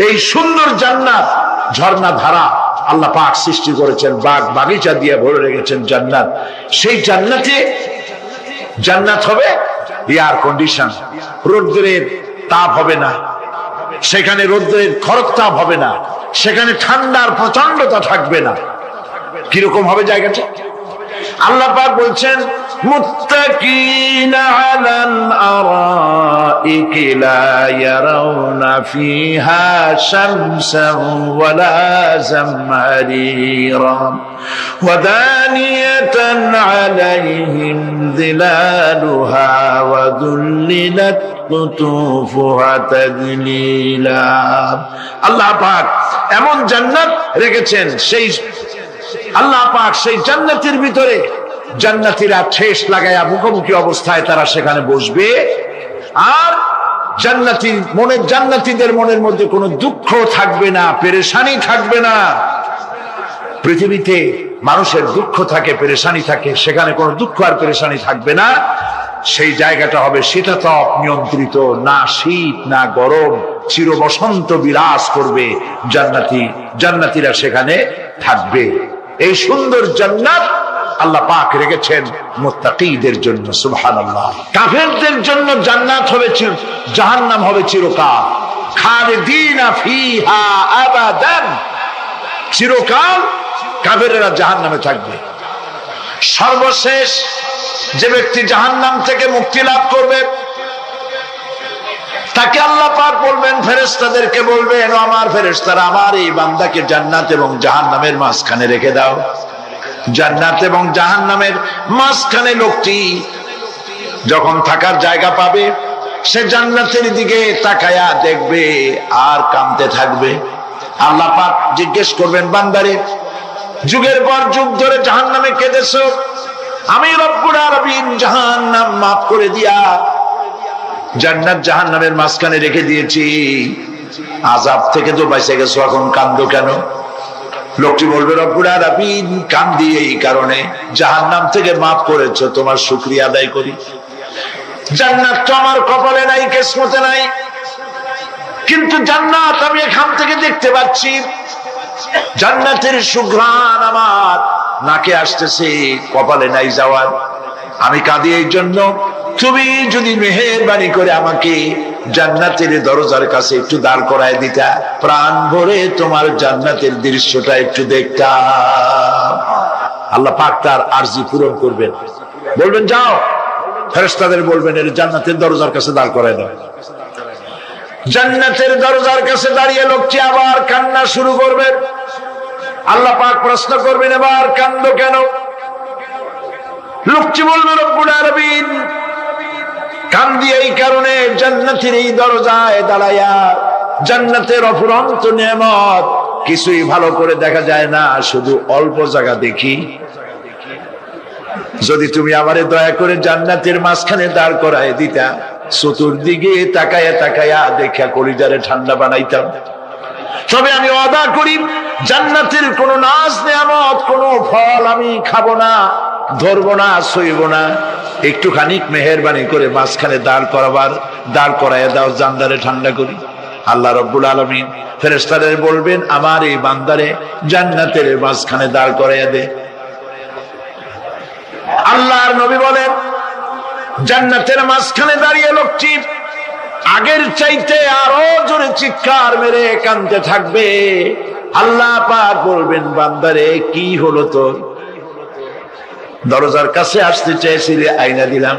এই সুন্দর জান্নাত, ঝর্ণা ধারা আল্লাহ পাক সৃষ্টি করেছেন, বাগ বাগিচা দিয়ে ভরে রেখেছেন জান্নাত। সেই জান্নাতে জান্নাত হবে এয়ার কন্ডিশন, রোদ্রের তাপ হবে না সেখানে, রোদ্রের খরতাপ হবে না সেখানে, ঠান্ডার প্রচন্ডতা থাকবে না। কিরকম হবে জায়গাটা? আল্লাহ পাক বলছেন, মুত্তাকিনা আলাল আরাইকি লা ইয়ারাউনা ফিহা শামসান ওয়ালা জামহারিরা ওয়া দানিয়াতান আলাইহিম যিলালুহা ওয়া দুল্লিলাত কুতুফুহা তাদলিলা। আল্লাহ পাক এমন জান্নাত রেখেছেন, সেই আল্লাহ পাক সেই জান্নাতের ভিতরে জান্নাতীরা ঠেস লাগায়া মুখোমুখি অবস্থায় তারা সেখানে বসবে, আর জান্নাতীদের মনের মধ্যে কোনো দুঃখ থাকবে না, পেরেশানি থাকবে না। পৃথিবীতে মানুষের দুঃখ থাকে, পেরেশানি থাকে, সেখানে কোনো দুঃখ আর পেরেশানি থাকবে না। সেই জায়গাটা হবে শীতাতপ নিয়ন্ত্রিত, না শীত না গরম, চির বসন্ত বিরাজ করবে। জান্নাতীরা সেখানে থাকবে। এই সুন্দর জান্নাত আল্লাহ পাক রেখেছেন মুত্তাকীদের জন্য। সুবহানাল্লাহ। কাফেরদের জন্য জান্নাত হবে, জাহান্নাম হবে চিরকাল। খালিদিনা ফিহা আবাদান, চিরকাল কাফেরেরা জাহান্নামে থাকবে। সর্বশেষ যে ব্যক্তি জাহান্নাম থেকে মুক্তি লাভ করবে তাকে আল্লাহ পাক বলবেন, ফেরেশতাদেরকে বলবেন, ও আমার ফেরেশতারা, আমার এই বান্দাকে জান্নাত এবং জাহান্নামের মাঝখানে রেখে দাও। জান্নাত এবং জাহান্নামের মাঝখানে লোকটি যখন থাকার জায়গা পাবে, সে জান্নাতের দিকে তাকায়া দেখবে আর কাঁদতে থাকবে। আল্লাহ পাক জিজ্ঞেস করবেন, বান্দারে, যুগের পর যুগ ধরে জাহান্নামে কেঁদেছো, আমি রব্বুল আলামিন জাহান্নাম মাফ করে দিয়া জান্নাত জাহান্নামের মাঝখানে রেখে দিয়েছি, আযাব থেকে তো বেঁচে গেছো, এখন কান্দো কেন? লোকটি বলবে, রব্বুল আলামিন কান্দি এই কারণে, জাহান্নাম থেকে মাফ করেছো, তোমার শুকরিয়া আদায় করি। জান্নাত তো আমার কপালে নাই, কিসমতে নাই, কিন্তু জান্নাত আমি এখান থেকে দেখতে পাচ্ছি। জান্নাতের সুঘ্রাণ আমার নাকে আসতেছে, কপালে নাই যাওয়ার। আমি কাঁদি এই জন্য, তুমি যদি মেহেরবানি করে আমাকে জান্নাতের দরজার কাছে একটু দাঁড় করায় দিতা, প্রাণ ভরে তোমার জান্নাতের দৃশ্যটা একটু দেখতাম। আল্লাহ পাক তার আরজি পূরণ করবেন, বলবেন যাও, ফেরেশতাদের বলবেন এর জান্নাতের দরজার কাছে দাঁড় করায় দাও। জান্নাতের দরজার কাছে দাঁড়িয়ে লোকটি আবার কান্না শুরু করবেন। আল্লাহ পাক প্রশ্ন করবেন, এবার কান্দো কেন? লোকটি বলবে, রব্বুল আলামিন কান্দি এই কারণে, জান্নাতের এই দরজায় দাঁড়ায়া জান্নাতের অফুরন্ত নেয়ামত কিছুই ভালো করে দেখা যায় না, শুধু অল্প জায়গা দেখি। যদি তুমি আমারে দয়া করে জান্নাতের মাঝখানে দাঁড় করায় দিতা, চতুর্দিকে তাকায়া তাকায়া দেখা কলিজারে ঠান্ডা বানাইতাম। তবে আমি ওয়াদা করি, জান্নাতের কোন নাজ নেয়ামত, কোন ফল আমি খাবো না, ধরবো না, সইব না। একটুখানি মেহেরবানি করে মাঝখানে দাঁড় করাইয়া দাও, জান্নারে ঠান্ডা করি। আল্লাহ রব্বুল আলামিন ফেরেশতাদের বলবেন, আমার এই বান্দারে জান্নাতের মাঝখানে দাঁড় করাইয়া দে। আল্লাহর নবী বলেন, জান্নাতের মাঝখানে দাঁড়িয়ে লোকটি আগের চাইতে আরো জোরে চিৎকার মেরে কাঁদতে থাকবে। আল্লাহ পাক বলবেন, বান্দারে কি হলো তোর? দরজার কাছে আসতে চাইছিলে, আইনা দিলাম।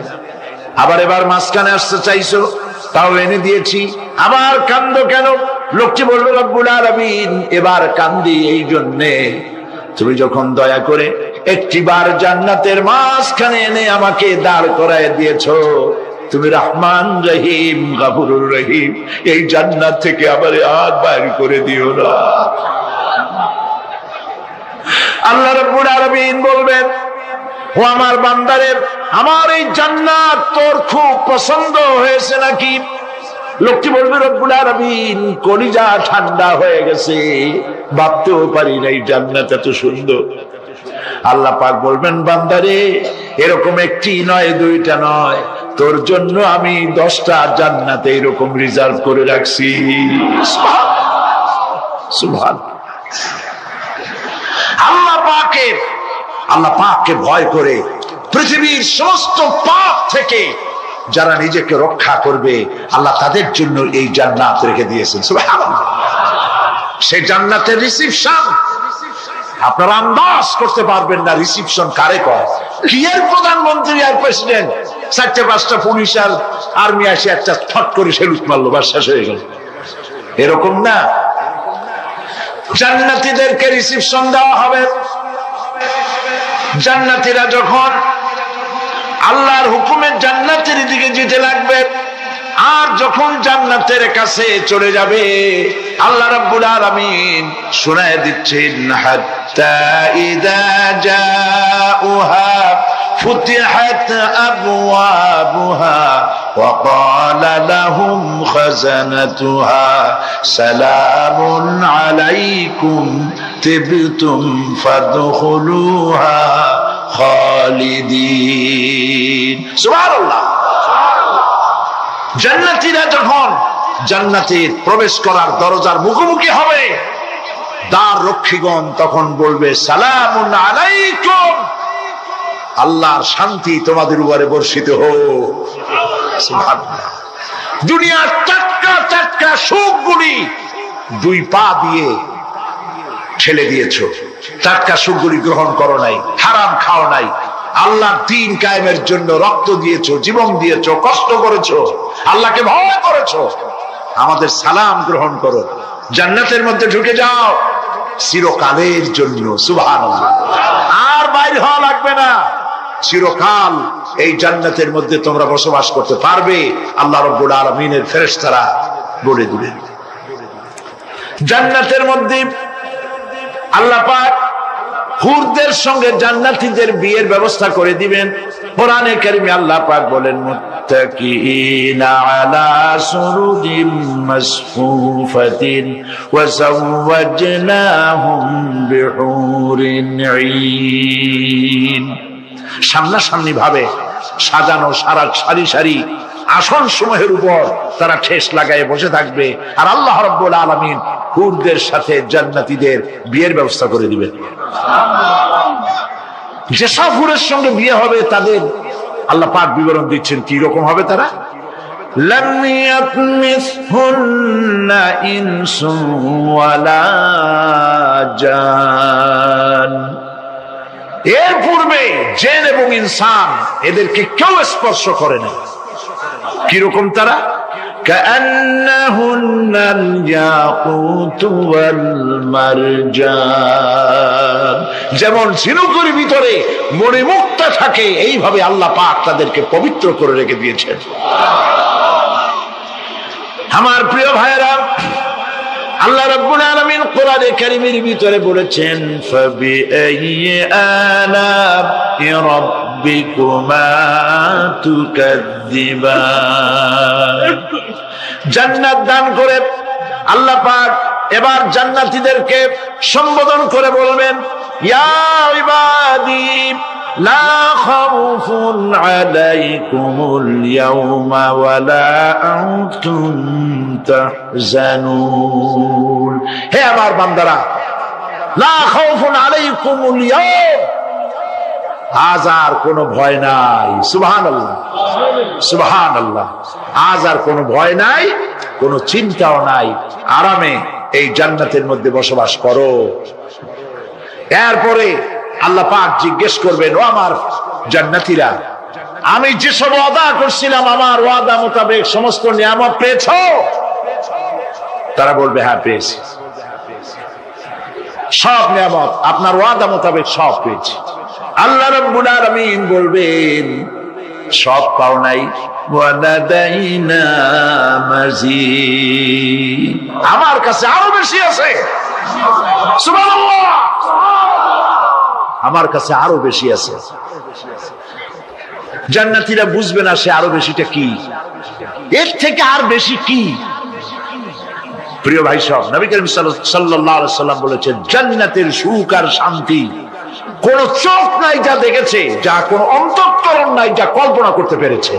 এবার মাঝখানে আসতে চাইছো, তাও এনে দিয়েছি। আবার কান্দো কেন? লোকটি বলবে, রব্বুল আলামিন এবার কান্দি এই জন্যে, তুমি যখন দয়া করে একটিবার জান্নাতের মাঝখানে এনে আমাকে দাঁড় করায় দিয়েছো, তুমি রহমান রহিম গফুরুর রহিম, এই জান্নাত থেকে আবার আর বাইর করে দিও না। আল্লাহ রাব্বুল আলামিন বলবেন, ও আমার বান্দারে, আমার এই জান্নাত তোর খুব পছন্দ হয়েছে নাকি? লোকটি বলবে, রব্বুল আলামিন কলিজা ঠান্ডা হয়ে গেছে, ভাবতেও পারি নাই জান্নাত এত সুন্দর। আল্লাহ পাক বলবেন, বান্দারে এরকম একটি নয়, দুইটা নয়, তোর জন্য আমি 10টা জান্নাত এরকম রিজার্ভ করে রাখছি। সুবহানাল্লাহ। আল্লাহ পাককে ভয় করে পৃথিবীর সমস্ত পাপ থেকে যারা নিজেকে রক্ষা করবে, আল্লাহ তাদের জন্য এই জান্নাত রেখে দিয়েছেন। সুবহানাল্লাহ। সেই জান্নাতের রিসিপশন আপনারা আন্দাজ করতে পারবেন না, রিসিপশন কারে কয়। কি এর প্রধানমন্ত্রী আর প্রেসিডেন্ট, 4-5টা পুলিশ আর আর্মি আসে একটা ফট করে সেলুট মারলো, বাস শেষ হয়ে গেল। এরকম না, জান্নাতীদেরকে রিসিপশন দেওয়া হবে। জান্নাতীরা যখন আল্লাহর হুকুমে জান্নাতের দিকে যেতে লাগবে, আর যখন জান্নাতের কাছে চলে যাবে, আল্লাহ রাব্বুল আলামিন শোনায় দিচ্ছেন, হাত্তা ইযা জাউহা ফুতিহাত আবওয়াবুহা ওয়া ক্বালা লাহুম খাজানাতুহা সালামুন আলাইকুম তিবতুম ফাদখুলুহা খালিদিন। সুবহানাল্লাহ। জান্নাতীরা যখন জান্নাতে প্রবেশ করার দরজার মুখোমুখি হবে, দ্বার রক্ষীগণ তখন বলবে, সালামুন আলাইকুম, আল্লাহর শান্তি তোমাদের উপরে বর্ষিত হোক। সুবহানাল্লাহ। দুনিয়ার টাটকা টাটকা সুখগুলি 2 পা দিয়ে ঠেলে দিয়েছো, টাটকা সুখগুলি গ্রহণ করো নাই, হারাম খাও নাই, আল্লাহর দ্বীন কায়েমের জন্য রক্ত দিয়েছো, জীবন দিয়েছো, কষ্ট করেছো, আল্লাহকে ভয় করেছো। আমাদের সালাম গ্রহণ করো, জান্নাতের মধ্যে ঢুকে যাও চিরকালের জন্য। সুবহানাল্লাহ। আর বাইর হওয়া লাগবে না, চিরকাল এই জান্নাতের মধ্যে তোমরা বসবাস করতে পারবে, আল্লাহ রাব্বুল আলামিনের ফেরেশতারা বলে দিবেন। জান্নাতের মধ্যে আল্লাহ পাক হুরদের সঙ্গে জান্নাতীদের বিয়ের ব্যবস্থা করে দিবেন। কোরআনে কারিমে আল্লাহ পাক বলেন, মুত্তাকিনা আলা সুরুদিন মাসফুফাতিন ওয়া যাওয়াজনাহুম বিহুরিন ঈন। সামনাসামনি ভাবে সাজানো সারি সারি আসন সমূহের উপর তারা ঠেস লাগায় বসে থাকবে, আর আল্লাহ রাব্বুল আলামিন হুরদের সাথে জান্নাতীদের বিয়ের ব্যবস্থা করে দিবেন। যেসব হুরের সঙ্গে বিয়ে হবে তাদের আল্লাহ পাক বিবরণ দিচ্ছেন কি রকম হবে তারা। লাম ইয়াতমিসহুন্না ইনসুন ওয়ালা জান। এর পূর্বে জিন এবং ইনসান এদেরকে কেউ স্পর্শ করে না। কিরকম তারা? কান্নাহুন্নাল ইয়াকুতু ওয়াল মারজান। যেমন ঝিনুকের ভিতরে মণিমুক্তা থাকে, এইভাবে আল্লাহ পাক তাদেরকে পবিত্র করে রেখে দিয়েছেন। আমার প্রিয় ভাইরা, আল্লাহ রাব্বুল আলামিন কোরআনে কারীমের ভিতরে বলেছেন, ফাবিআইয়ি আলা'i রাব্বিকুমা তুকাযযিবান। জান্নাত দান করে আল্লাহ পাক এবার জান্নাতীদেরকে সম্বোধন করে বলবেন, ইয়া ইবাদি লা খাউফুন আলাইকুমুল ইয়াওমা ওয়ালা আনতুম তাহজানুন। হে আমার বান্দারা, লা খাউফুন আলাইকুমুল ইয়াওম, আজ আর কোনো ভয় নাই। সুবহানাল্লাহ, সুবহানাল্লাহ। আজ আর কোনো ভয় নাই, কোনো চিন্তাও নাই, আরামে এই জান্নাতের মধ্যে বসবাস করো। এরপরে আল্লাহ পাক জিজ্ঞেস করবেন, ও আমার জান্নাতীরা, আমি যেসব ওয়াদা করছিলাম আমার ওয়াদা মোতাবেক সমস্ত নিয়ামত পেয়েছো? তারা বলবে, হ্যাঁ পেয়েছি, সব নিয়ামত আপনার ওয়াদা মোতাবেক সব পেয়েছি। আল্লাহ রাব্বুল আলামিন বলবেন, সব পাও নাই, ওয়ালাদাইনা মাজিদ, আমার কাছে আরো বেশি আছে। সুবহানাল্লাহ, আমার কাছে আরো বেশি আছে। জান্নাতীরা বুঝবে না সে আরো বেশিটা কি, এর থেকে আর বেশি কি। প্রিয় ভাই সব, নবী করিম সাল্লাল্লাহু আলাইহি সাল্লাম বলেছেন, জান্নাতের সুখ আর শান্তি কোন চোখ নাই যা দেখেছে, যা কোন অন্তঃকরণ নাই যা কল্পনা করতে পেরেছে।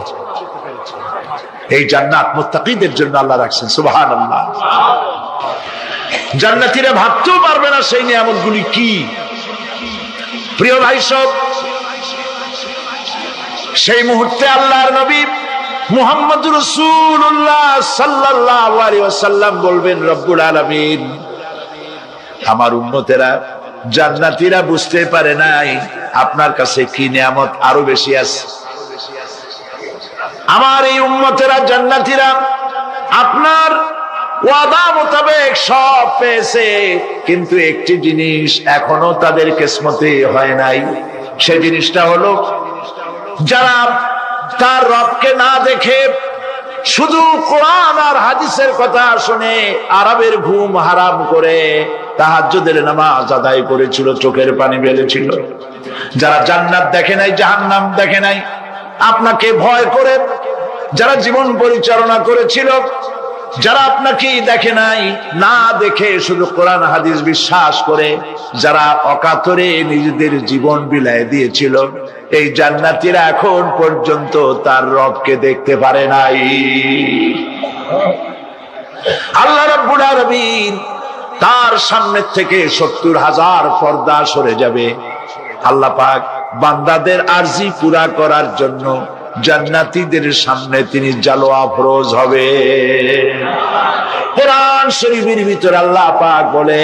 এই জান্নাত মুত্তাকিদের জন্য আল্লাহ রাখছেন। সুবহানাল্লাহ। জান্নাতীরা ভাবতেও পারবে না সেই নিয়ামতগুলি কি। প্রিয় ভাই সব, সেই মুহূর্তে আল্লাহর নবী মুহাম্মদুর রাসূলুল্লাহ সাল্লাল্লাহু আলাইহি ওয়াসাল্লাম বলবেন, রব্বুল আলামিন আমার উম্মতেরা জান্নাতীরা বুঝতে পারে নাই আপনার কাছে কি নিয়ামত আরো বেশি আছে। আমার এই উম্মতেরা জান্নাতীরা আপনার ওয়াদা মোতাবেক সব পেয়েছে, কিন্তু একটি জিনিস এখনো তাদের কিসমতে হয় নাই। সেই জিনিসটা হলো, যারা তার রবকে না দেখে শুধু কোরআন আর হাদিসের কথা শুনে আরবের ঘুম হারাম করে তাহাজ্জুদের নামাজ আদায় করেছিল, চোখের পানি ফেলেছিল, যারা জান্নাত দেখে নাই, জাহান্নাম দেখে নাই, আপনাকে ভয় করে যারা জীবন পরিচালনা করেছিল, যারা আপনাকে দেখে নাই, না দেখে শুধু কোরআন হাদিস বিশ্বাস করে যারা অকাতরে নিজেদের জীবন বিলায় দিয়েছিল, এই জান্নাতীরা এখন পর্যন্ত তার রবকে দেখতে পারে নাই। আল্লাহ রাব্বুল আলামিন তার সামনে থেকে 70,000 পর্দা সরে যাবে। আল্লাহ পাক বান্দাদের আরজি পুরা করার জন্য জান্নাতীদের সামনে তিনি জালোয়া ফরোজ হবে। কোরআন শরীফের ভিতরে আল্লাহ পাক বলে,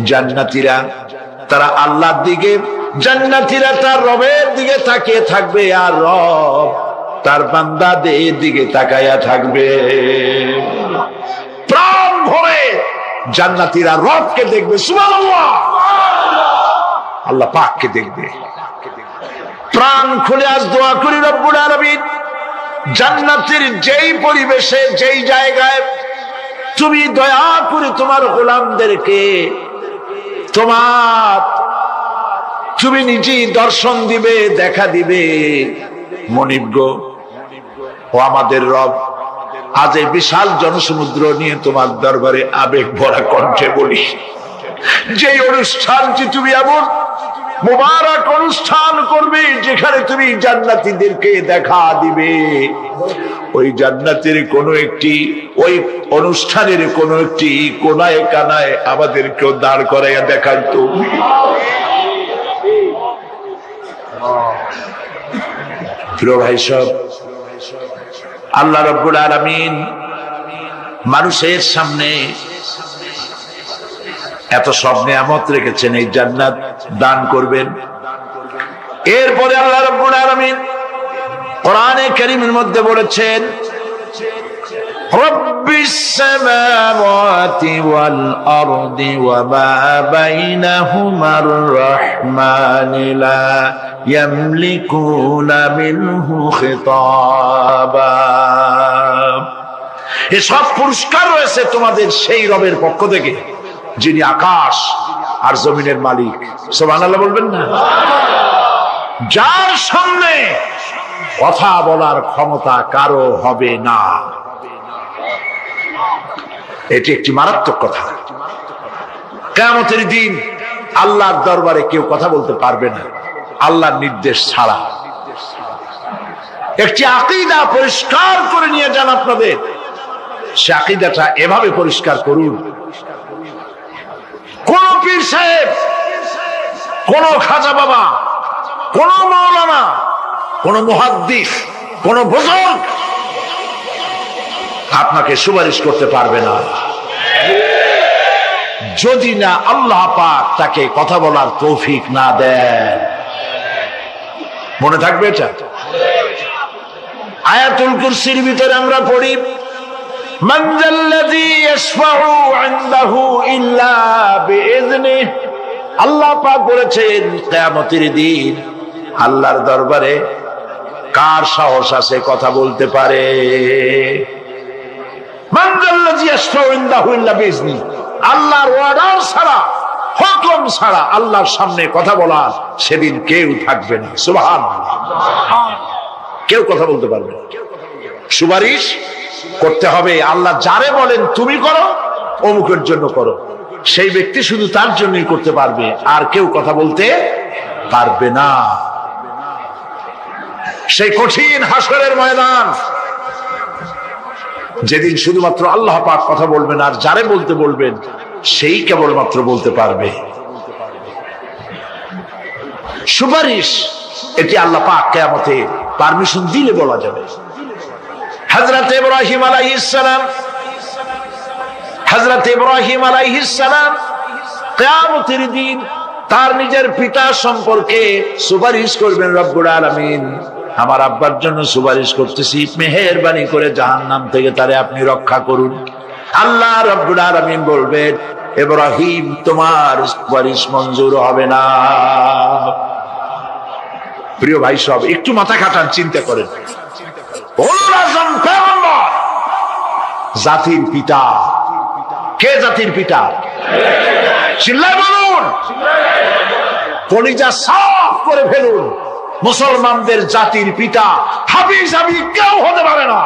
জান্নাতীরা তারা আল্লাহর দিকে, জান্নাতীরা তার রবের দিকে তাকিয়ে থাকবে, আর রব তার বান্দাদের দিকে তাকায়া থাকবে। প্রাণ ভরে জান্নাতীরা রবকে দেখবে, সুবহানাল্লাহ, আল্লাহ পাককে দেখবে। প্রাণ খুলে আজ দোয়া করি, রব্বুল আলামিন জান্নাতের যেই পরিবেশে, যেই জায়গায় তুমি দয়া করে তোমার গোলামদেরকে তুমি নিজেই দর্শন দিবে, দেখা দিবে। মনিব গো, ও আমাদের রব, আজ এই বিশাল জনসমুদ্র নিয়ে তোমার দরবারে আবেগ ভরা কণ্ঠে বলি, যে অনুষ্ঠানটি তুমি এমন মুবারক অনুষ্ঠান করবে যেখানে তুমি জান্নাতীদেরকে দেখা দিবে, ওই জান্নাতের কোনো একটি, ওই অনুষ্ঠানের কোনো একটি কোনায় কানায় আমাদেরকেও দাঁড় করাইয়া দেখান তো। প্রিয় ভাই সব, আল্লাহ রাব্বুল আলামিন মানুষের সামনে এত সব নিয়ামত রেখেছেন, এই জান্নাত দান করবেন। এরপরে আল্লাহ রাব্বুল আলামিন কোরআনে কারীমের মধ্যে বলেছেন, রব্বিস সামাওয়াতি ওয়াল আরদি ওয়া মা বাইনাহুমার রাহমানি লা ইয়ামলিকুনা মিনহু খিতাবা। এসব পুরস্কার রয়েছে তোমাদের সেই রবের পক্ষ থেকে যিনি আকাশ আর জমিনের মালিক। সুবহানাল্লাহ বলবেন না? যার সামনে কথা বলার ক্ষমতা কারো হবে না। এটি একটি মারাত্মক কথা। কিয়ামতের দিন আল্লাহর দরবারে কেউ কথা বলতে পারবে না আল্লাহর নির্দেশ ছাড়া। একটি আকীদা পরিষ্কার করে নিয়ে যান আপনাদের, সে আকীদাটা এভাবে পরিষ্কার করুন, কোন পীর সাহেব, কোন খাজা বাবা, কোন মাওলানা, কোন মুহাদ্দিস, কোন বুজুর্গ আপনাকে সুপারিশ করতে পারবে না যদি না আল্লাহ পাক তাকে কথা বলার তৌফিক না দেন। মনে থাকবে এটা। আয়াতুল কুরসির ভিতরে আমরা পড়ি, মান যাল্লাযী ইয়াশফাউ ইনদাহু ইল্লা বিইযনিহি। আল্লাহ পাক বলেছেন কিয়ামতের দিন আল্লাহর দরবারে কার সাহস আছে কথা বলতে পারে? মান যাল্লাযী ইয়াশফাউ ইনদাহু ইল্লা বিইযনিহি। আল্লাহর অর্ডার ছাড়া, হুকুম ছাড়া আল্লাহর সামনে কথা বলার সেদিন কেউ থাকবে না। সুবহানাল্লাহ। কেউ কথা বলতে পারবে না। সুপারিশ করতে হবে আল্লাহ যারে বলেন তুমি করো, অমুকের জন্য করো, সেই ব্যক্তি শুধু তার জন্যই করতে পারবে, আর কেউ কথা বলতে পারবে না। সেই কঠিন হাসরের ময়দান, যেদিন শুধুমাত্র আল্লাহ পাক কথা বলবেন, আর যারে বলতে বলবেন সেই কেবলমাত্র বলতে পারবে। সুপারিশ এটি আল্লাহ পাক কিয়ামতে পারমিশন দিলে বলা যাবে। হযরত ইব্রাহিম আলাইহিস সালাম কিয়ামতের দিন তার নিজের পিতা সম্পর্কে সুপারিশ করবেন রব্বুল আলামিন। আমার আব্বার জন্য সুপারিশ করতেছি, মেহেরবানি করে জাহান্নাম থেকে তারে আপনি রক্ষা করুন। আল্লাহ রব্বুল আলামিন বলবেন, ইব্রাহিম তোমার সুপারিশ মঞ্জুর হবে না। প্রিয় ভাই সব, একটু মাথা খাটান, চিন্তা করেন। উলুল আযম পয়গম্বর, জাতির পিতা। কে জাতির পিতা? চিল্লায় বলুন, কলিজা সাফ করে ফেলুন। মুসলমানদের জাতির পিতা হাফিজ আমি কেউ হতে পারে না।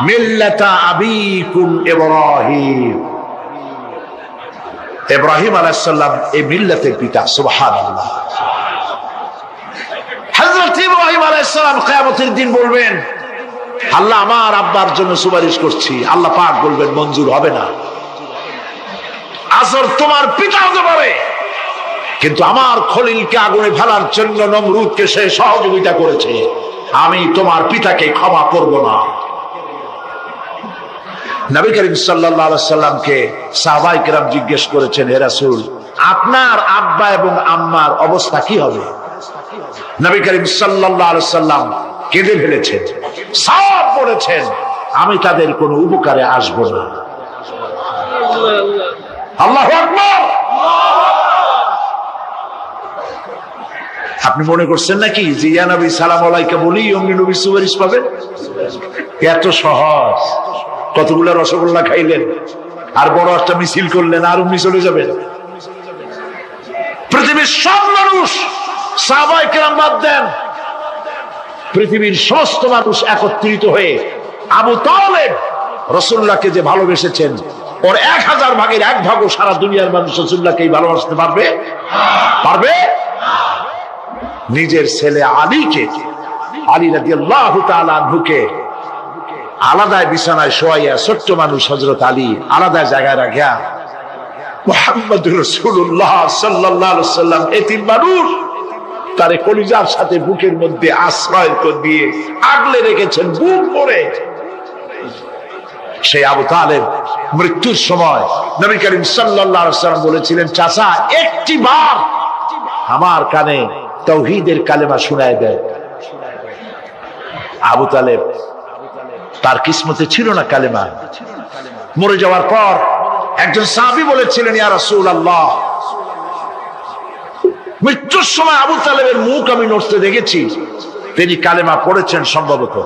মিল্লাতা আবিকুম ইব্রাহিম, ইব্রাহিম আলাইহিস সালাম এই মিল্লাতের পিতা। সুবহানাল্লাহ। হযরত ইব্রাহিম আলাইহিস সালাম কিয়ামতের দিন বলবেন, আল্লাহ আমার আব্বার জন্য সুপারিশ করছি। আল্লাহ পাক বলবেন মঞ্জুর হবে না। আসর তোমার পিতা হতে পারে, কিন্তু আমার খলিলকে আগুনে ফেলার জন্য নমরুদকে সে সহযোগিতা করেছে, আমি তোমার পিতাকে ক্ষমা করব না। নবী করিম সাল্লাল্লাহু আলাইহি সাল্লামকে সাহাবায়ে কেরাম জিজ্ঞেস করেছেন, হে রাসূল, আপনার আব্বা এবং আম্মার অবস্থা কি হবে? নবী করিম সাল্লাল্লাহু আলাইহি সাল্লাম কেঁদে ফেলেছেন, সব বলেছেন, আমি তাদের কোনো উপকারে আসব না। আল্লাহু আকবার। আপনি মনে করছেন নাকি যে ইয়া নবী সালাম আলাইকা বলি অমনি নবী সুপারিশ পাবেন? এত সহজ। কতগুলো রসগোল্লা খাইলেন আর বড় একটা মিছিল করলেন আর অমনি চলে যাবেন? পৃথিবীর সব মানুষ, সাহাবায়ে কেরাম বাদ দেন, পৃথিবীর সমস্ত মানুষ একত্রিত হয়ে আবু তালেব রাসূলুল্লাহকে যে ভালোবেসেছেন, ওর 1000 ভাগের 1 ভাগও সারা দুনিয়ার মানুষ রাসূলুল্লাহকেই ভালোবাসতে পারবে? পারবে? নিজের ছেলে আলীকে, আলী রাদিয়াল্লাহু তাআলা আনহুকে আলাদা বিছানায় শোয়াইয়া, ছোট্ট মানুষ হযরত আলী আলাদা জায়গায় রাখিয়া মুহাম্মদুর রাসূলুল্লাহ সাল্লাল্লাহু আলাইহি ওয়াসাল্লাম এতিম মানুষ তারে কলিজার সাথে বুকের মধ্যে আশ্রয় দিয়ে আগলে রেখেছেন বুক ভরে। সেই আবু তালেব মৃত্যুর সময় নবী করিম সাল্লাল্লাহু আলাইহি ওয়াসাল্লাম বলেছিলেন, চাচা একটি বার আমার কানে তাওহীদের কালেমা শোনায় দেয়। আবু তালেব তার কিসমতে ছিল না কালেমা। মরে যাওয়ার পর একজন সাহাবী বলেছিলেন, ইয়া রাসূলুল্লাহ, মৃত্যুর সময় আবু তালেবের মুখ আমি নড়তে দেখেছি, তিনি কালেমা পড়েছেন সম্ভবত।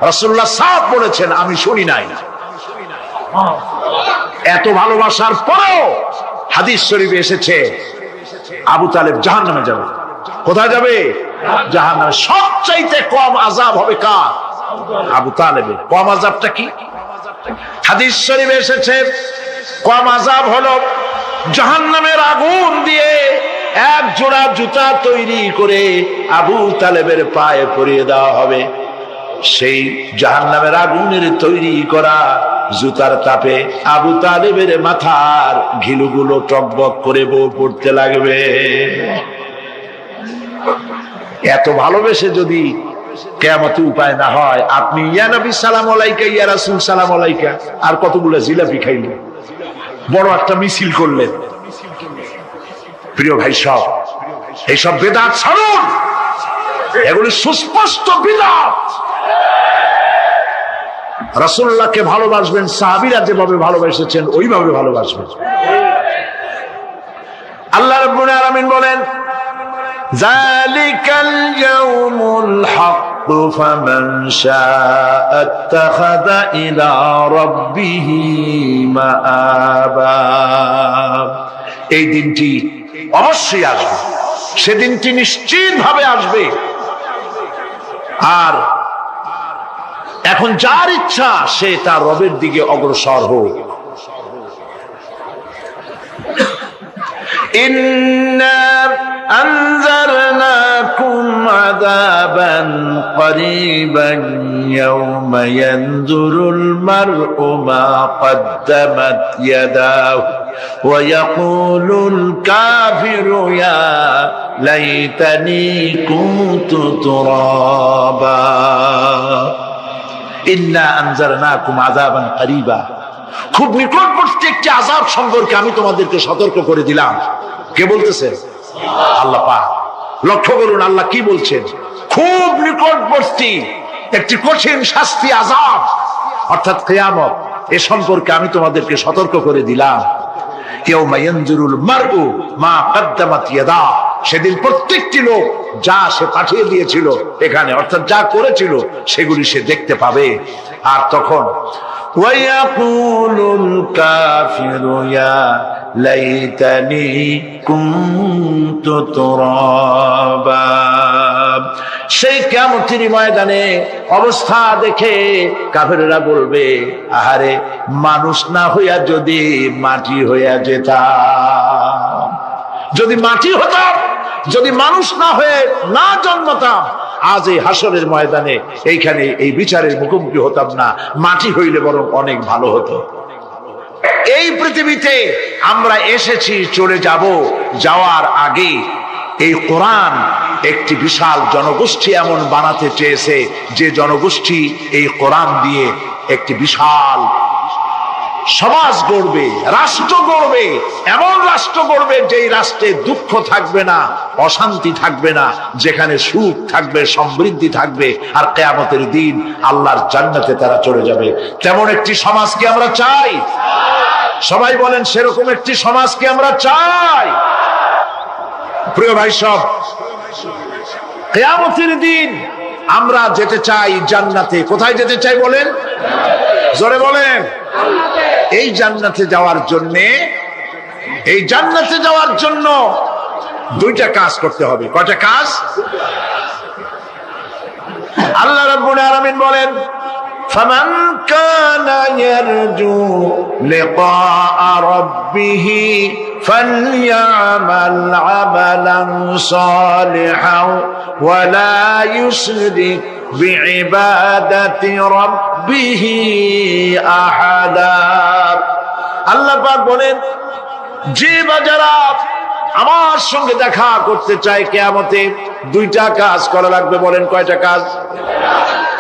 রাসূলুল্লাহ সাফ বলেছেন, আমি শুনি নাই। এত ভালোবাসার পরেও হাদিস শরীফে এসেছে আবু তালেব জাহান্নামে যাবে। কোথায় যাবে? জাহান্নামে। সবচাইতে কম আযাব হবে কার? আবু তালেবের। কম আযাবটা কি? হাদিস শরীফে এসেছে কম আযাব হলো জাহান্নামের আগুন দিয়ে 1 জোড়া জুতা তৈরি করে আবু তালেবের পায়ে পরিয়ে দেওয়া হবে। সেই জাহান্নামের আগুনের তৈরি করা জুতার তাপে আবু তালেবের মাথার ঘিলুগুলো টকবক করে বউ পড়তে লাগবে। এত ভালোবেসে যদি কিয়ামতে উপায় না হয়, আপনি ইয়া নবী সালাম আলাইকা, ইয়া রাসূল সালাম আলাইকা আর কতগুলো জিলাপি খাইলেন, বড় একটা মিছিল করলেন। প্রিয় ভাই সব, এইসব বিদআত ছাড়ুন, এগুলি সুস্পষ্ট বিদআত। রাসূলুল্লাহকে ভালোবাসবেন, সাহাবীরা যেভাবে ভালোবেসেছেন ওইভাবে ভালোবাসবেন। আল্লাহ রাব্বুল আলামিন বলেন, যালিকাল ইয়াউমুল হক ফামান শাআ আত্তাখাযা ইলা রাব্বিহি মাআবা। এই দিনটি অবশ্যই আসবে, সেদিনটি নিশ্চিতভাবে আসবে। আর এখন যার ইচ্ছা সে তার রবের দিকে অগ্রসর হোক। ইন্না আনজারনাকুম আযাবান করিবান ইয়াওমা ইয়ানজুরুল মার'উ মা কদ্দামাত ইয়াদাহু ওয়া ইয়াকুলুল কাফিরু ইয়া লাইতানি কুনতু তুরাবা। ইন্না আনজারনাকুম আযাবান কারীবা, খুব নিকটবর্তী একটি আযাব সম্পর্কে আমি তোমাদেরকে সতর্ক করে দিলাম। কে বলতেছেন? আল্লাহ পাক। লক্ষ্য করুন আল্লাহ কি বলছেন, খুব নিকটবর্তী একটি কঠিন শাস্তি, আযাব অর্থাৎ কিয়ামত, এ সম্পর্কে আমি তোমাদেরকে সতর্ক করে দিলাম। ইয়াউমা ইয়ানজুরুল মারউ মা কদ্দামাত ইয়াদা, সেদিন প্রত্যেকটি লোক যা সে পাঠিয়ে দিয়েছিল এখানে, অর্থাৎ যা করেছিল সেগুলি সে দেখতে পাবে। আর তখন ওয়ায়াকুলুল কাফিরু ইয়া লাইতানি কুনতু তুরাবা, সেই কিয়ামতের ময়দানে অবস্থা দেখে কাফেররা বলবে, আহারে মানুষ না হইয়া যদি মাটি হইয়া যেতাম, যদি মাটি হতাম, যদি মানুষ না হয়ে না জন্মতাম, আজ এই হাসরের ময়দানে এইখানে এই বিচারের মুখোমুখি হতাম না, মাটি হইলে বরং অনেক ভালো হতো। এই পৃথিবীতে আমরা এসেছি, চলে যাব, যাওয়ার আগে এই কোরআন একটি বিশাল জনগোষ্ঠী এমন বানাতে চেয়েছে যে জনগোষ্ঠী এই কোরআন দিয়ে একটি বিশাল সমাজ গড়বে, রাষ্ট্র গড়বে, এমন রাষ্ট্র গড়বে যেই রাষ্ট্রে দুঃখ থাকবে না, অশান্তি থাকবে না, যেখানে সুখ থাকবে, সমৃদ্ধি থাকবে, আর কিয়ামতের দিন আল্লাহর জান্নাতে তারা চলে যাবে। তেমন একটি সমাজকে আমরা চাই। সবাই বলেন সেরকম একটি সমাজকে আমরা চাই। প্রিয় ভাই সব, কিয়ামতের দিন আমরা যেতে চাই জান্নাতে। কোথায় যেতে চাই বলেন? জোরে বলেন। এই জান্নাতে যাওয়ার জন্য, এই জান্নাতে যাওয়ার জন্য দুইটা কাজ করতে হবে। কয়টা কাজ? আল্লাহ রাব্বুল আলামিন বলেন, ফামান কানা ইয়ারজু লিকা রাব্বিহি ফালইয়ামাল আমালান সালিহান ওয়া লা ইউশরিক বিইবাদাতি রাব্বিহি আহাদা। আল্লাহ পাক বলেন, যে বাজারা আমার সঙ্গে দেখা করতে চায় কিয়ামতে, দুইটা কাজ করা লাগবে। বলেন কয়টা কাজ?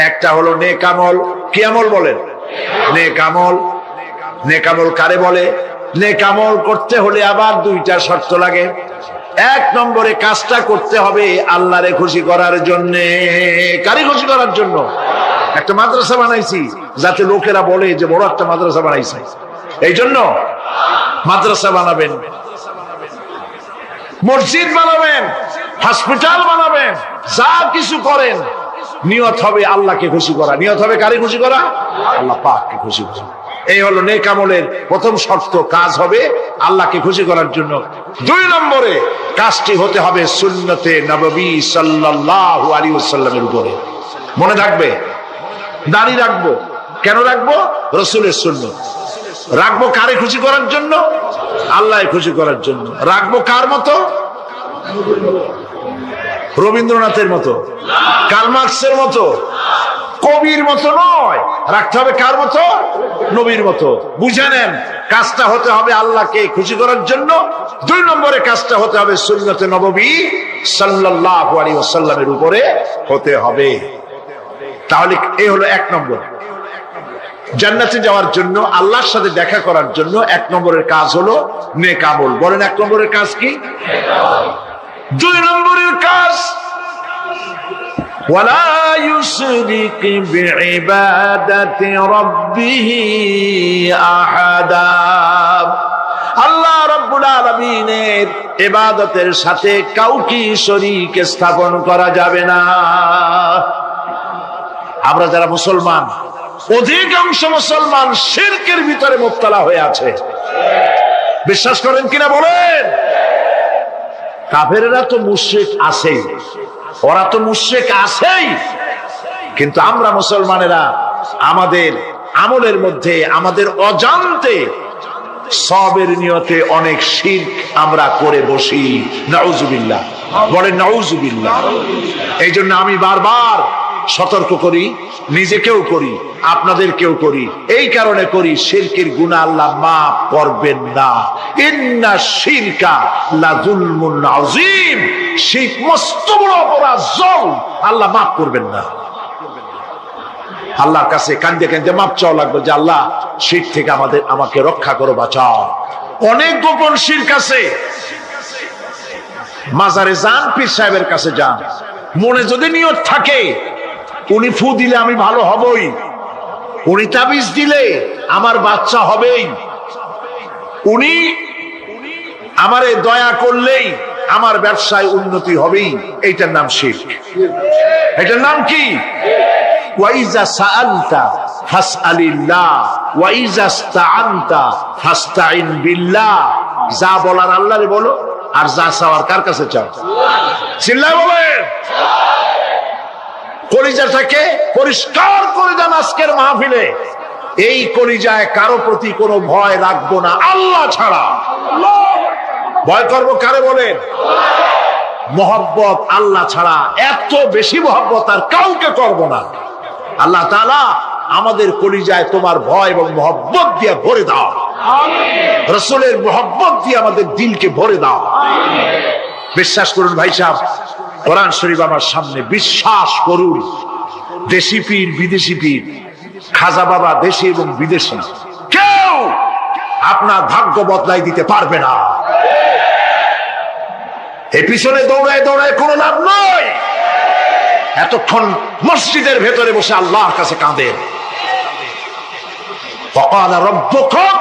একটা হলো নেক আমল। কি আমল বলেন? নেক আমল। নেক আমল কারে বলে? নেক আমল করতে হলে আবার দুইটা শর্ত লাগে। এক নম্বরে কাজটা করতে হবে আল্লাহরে খুশি করার জন্য। কারে খুশি করার জন্য? একটা মাদ্রাসা বানাইছি যাতে লোকেরা বলে যে বড় একটা মাদ্রাসা বানাইছে, এই জন্য মাদ্রাসা বানাবেন, মসজিদ বানাবেন, হসপিটাল বানাবেন, যা কিছু করেন নিয়ত হবে আল্লাহকে খুশি করা। নিয়ত হবে কারে খুশি করা? আল্লাহ পাককে খুশি করা। এই হলো নেক আমলের প্রথম শর্ত, কাজ হবে আল্লাহকে খুশি করার জন্য। দুই নম্বরে কাজটি হতে হবে সুন্নতে নববী সাল্লাল্লাহু আলাইহি ওয়াসাল্লামের উপরে। মনে থাকবে, দাড়ি রাখবো। কেন রাখবো? রাসূলের সুন্নাত। রাখবো কারে খুশি করার জন্য? আল্লাহকে খুশি করার জন্য। রাখবো কার মতো? রবীন্দ্রনাথের মতো, কার্ল মার্কসের মতো, কবির মতো নয়। রাখতে হবে কার মতো? নবীর মতো। বুঝে নেন, কাজটা হতে হবে আল্লাহকে খুশি করার জন্য। দুই নম্বরে কাজটা হতে হবে সুন্নতে নববী সাল্লাল্লাহু আলাইহি ওয়াসাল্লামের উপরে হতে হবে। তাহলে এই হলো এক নম্বর। জান্নাতে যাওয়ার জন্য, আল্লাহর সাথে দেখা করার জন্য এক নম্বরের কাজ হলো নেক আমল। বলেন এক নম্বরের কাজ কি? দুই নম্বরের কাজ ওয়ালা ইউশরিক বিইবাদাতি রাব্বিহি আহাদা। আল্লাহ রাব্বুল আলামিনের ইবাদতের সাথে কাউকে শরীক স্থাপন করা যাবে না। আমরা যারা মুসলমান, অধিকাংশ মুসলমান শিরকের ভিতরে মুবতলা হয়ে আছে। বিশ্বাস করেন কিনা বলেন? কাফেররা তো মুশরিক আছেই, ওরা তো মুশরিক আছেই, কিন্তু আমরা মুসলমানেরা আমাদের আমলের মধ্যে, আমাদের অজান্তে সবের নিয়তে অনেক শিরক আমরা করে বসি। নাউজুবিল্লাহ। বলেন নাউজুবিল্লাহ। এই জন্য আমি বারবার সতর্ক করি, নিজেকেও করি, আপনাদেরকেও করি। এই কারণে করি, শিরকের গুনাহ আল্লাহ মাফ করবেন না। ইন্না শিরকা লাযুলমুন আযীম। শিরক মস্ত বড় অপরাধ, জুলম, আল্লাহ মাফ করবেন না। আল্লাহর কাছে কান্দে কান্দে মাপ চাওয়া লাগবে যে আল্লাহ শিরক থেকে আমাকে রক্ষা করো, বাঁচাও। অনেক গোপন শিরক আছে। মাজারে যান, পীর সাহেবের কাছে যান, মনে যদি নিয়ত থাকে উনি ফু দিলে আমি ভালো হবই, উনি তাবিজ দিলে আমার বাচ্চা হবেই, উনি আমারে দয়া করলেই আমার ব্যবসায় উন্নতি হবেই, এইটার নাম শিরক। এটার নাম কি? ওয়াইজা সাআলতা ফাসআলিল্লাহ ওয়াইজা ইসতাআনতা ফাসতাইন বিল্লাহ। যা বলার আল্লাহরে বলো, আর যা চাওয়ার কার কাছে চাও? চিল্লায় বলেন। কলিজাটাকে পরিষ্কার করে দেন আজকের মাহফিলে। এই কলিজায় কারো প্রতি কোনো ভয় রাখবো না আল্লাহ ছাড়া। ভয় করবো কারে বলেন? মহব্বত আল্লাহ ছাড়া, এত বেশি মহব্বত আর কাউকে করব না। আল্লাহ তাআলা আমাদের কলিজায় তোমার ভয় এবং মহব্বত দিয়ে ভরে দাও। রাসূলের মহব্বত দিয়ে আমাদের দিলকে ভরে দাও। বিশ্বাস করুন ভাই সাহেব, কোরআন শরীফ আমার সামনে, বিশ্বাস করুন। দেশি পীর, বিদেশি পীর, খাজা বাবা দেশি এবং বিদেশি, কেউ আপনার ভাগ্য বদলাই দিতে পারবে না। এই পিছনে দৌড়ায় দৌড়ায় কোনো লাভ নয়। এতক্ষণ মসজিদের ভেতরে বসে আল্লাহর কাছে কাঁদেন। ওয়াকালা রাব্বুকুম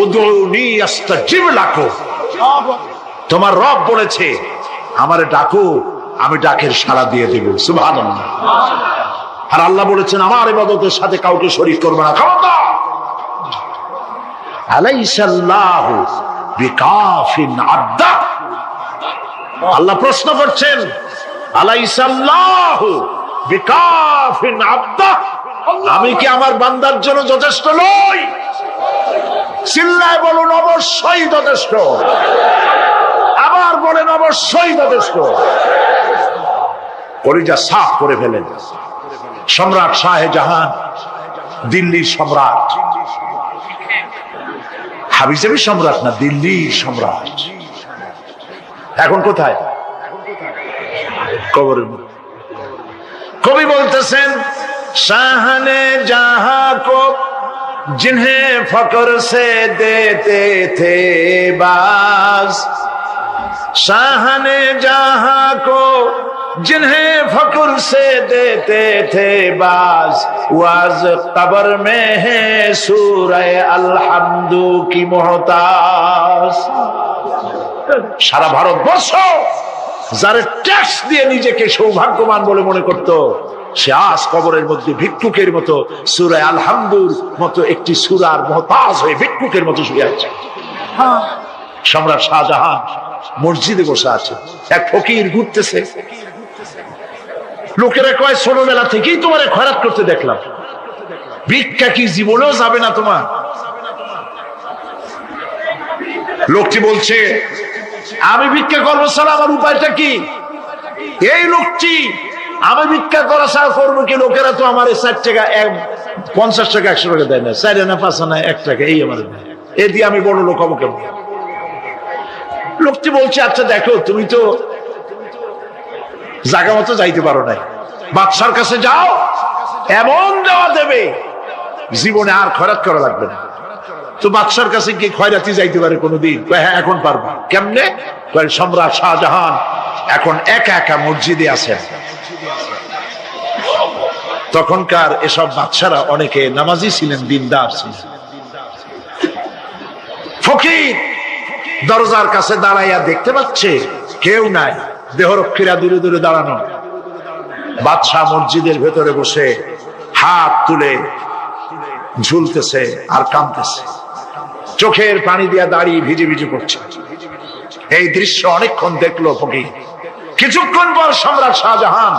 উদউনি আস্তাজিব লাকুম। তোমার রব বলেছে আমারে ডাকো, আমি ডাকের সাড়া দিয়ে দেব। সুবহানাল্লাহ। আর আল্লাহ বলেছেন আমার ইবাদতের সাথে কাউকে শরীক করবে না। খবরদার। আলাইসাল্লাহু বিকাফিন আবদা। আল্লাহ প্রশ্ন করছেন, আলাইসাল্লাহু বিকাফিন আবদা, আমি কি আমার বান্দার জন্য যথেষ্ট নই? চিল্লায় বলুন অবশ্যই যথেষ্ট। আবার বলেন অবশ্যই যথেষ্ট। কলিজা সাফ করে ফেলেন। সম্রাট শাহজাহান, দিল্লির সম্রাট, হাবিজাবি সম্রাট না, দিল্লির সম্রাট। এখন কোথায়? কবরের মধ্যে। কবি বলতেছেন, শাহনে জাহাं को जिन्हें फकर से देते थे बाज, शाहने जहां को जिन्हें फकर से देते थे बाज, वाज कब्र में है सूरह अलहम्दु की मोहताज। সারা ভারতবর্ষ যারা ট্যাক্স দিয়ে নিজেকে সৌভাগ্যবান বলে মনে করত, সে আজ কবরের মধ্যে ভিক্ষুকের মতো সূরা আল-হামদুর মতো একটি সূরার মুহতাজ হয়ে ভিক্ষুকের মতো শুয়ে আছে। সম্রাট শাহজাহান মসজিদে বসে আছে, এক ফকির ঘুরতেছে। লোকেরা কয় ছোটবেলা থেকেই তোমার খয়রাত করতে দেখলাম, ভিক্ষা কি জীবনেও যাবে না তোমার? লোকটি বলছে, আমি ভিক্ষা করবো ছাড়া আমার উপায়টা কি? এই লোকটি আমি ভিক্ষা করা ছাড়া করবো কি? লোকেরা তো আমার 60 টাকা, 50 টাকা, 100 টাকা দেয় না, 4 আনা 5 আনা 1 টাকা এই আমার দেয়। এ দিয়ে আমি বড় লোক হবো কেমন? লোকটি বলছে, আচ্ছা দেখো, তুমি তো জায়গা মতো যাইতে পারো নাই, বাদশার কাছে যাও, এমন দেওয়া দেবে জীবনে আর খয়রাত করা লাগবে না। তো বাদশার কাছে কি খয়রাতি যাইতে পারে কোনোদিন? হ্যাঁ, এখন পারবা। কেমনে? সম্রাট শাহজাহান এখন একা একা মসজিদে আছেন। তখনকার এসব বাদশারা অনেকে নামাজি ছিলেন, দিনদার ছিলেন। ফকির দরজার কাছে দাঁড়াইয়া দেখতে পাচ্ছে কেউ নাই, দেহরক্ষীরা দূরে দূরে দাঁড়ানো। বাদশাহ মসজিদের ভেতরে বসে হাত তুলে ঝুলতেছে আর কাঁদতেছে, চোখের পানি দিয়া দাঁড়িয়ে ভিজে ভিজে করছে। এই দৃশ্য অনেকক্ষণ দেখলো ফকির। কিছুক্ষণ পর সম্রাট শাহজাহান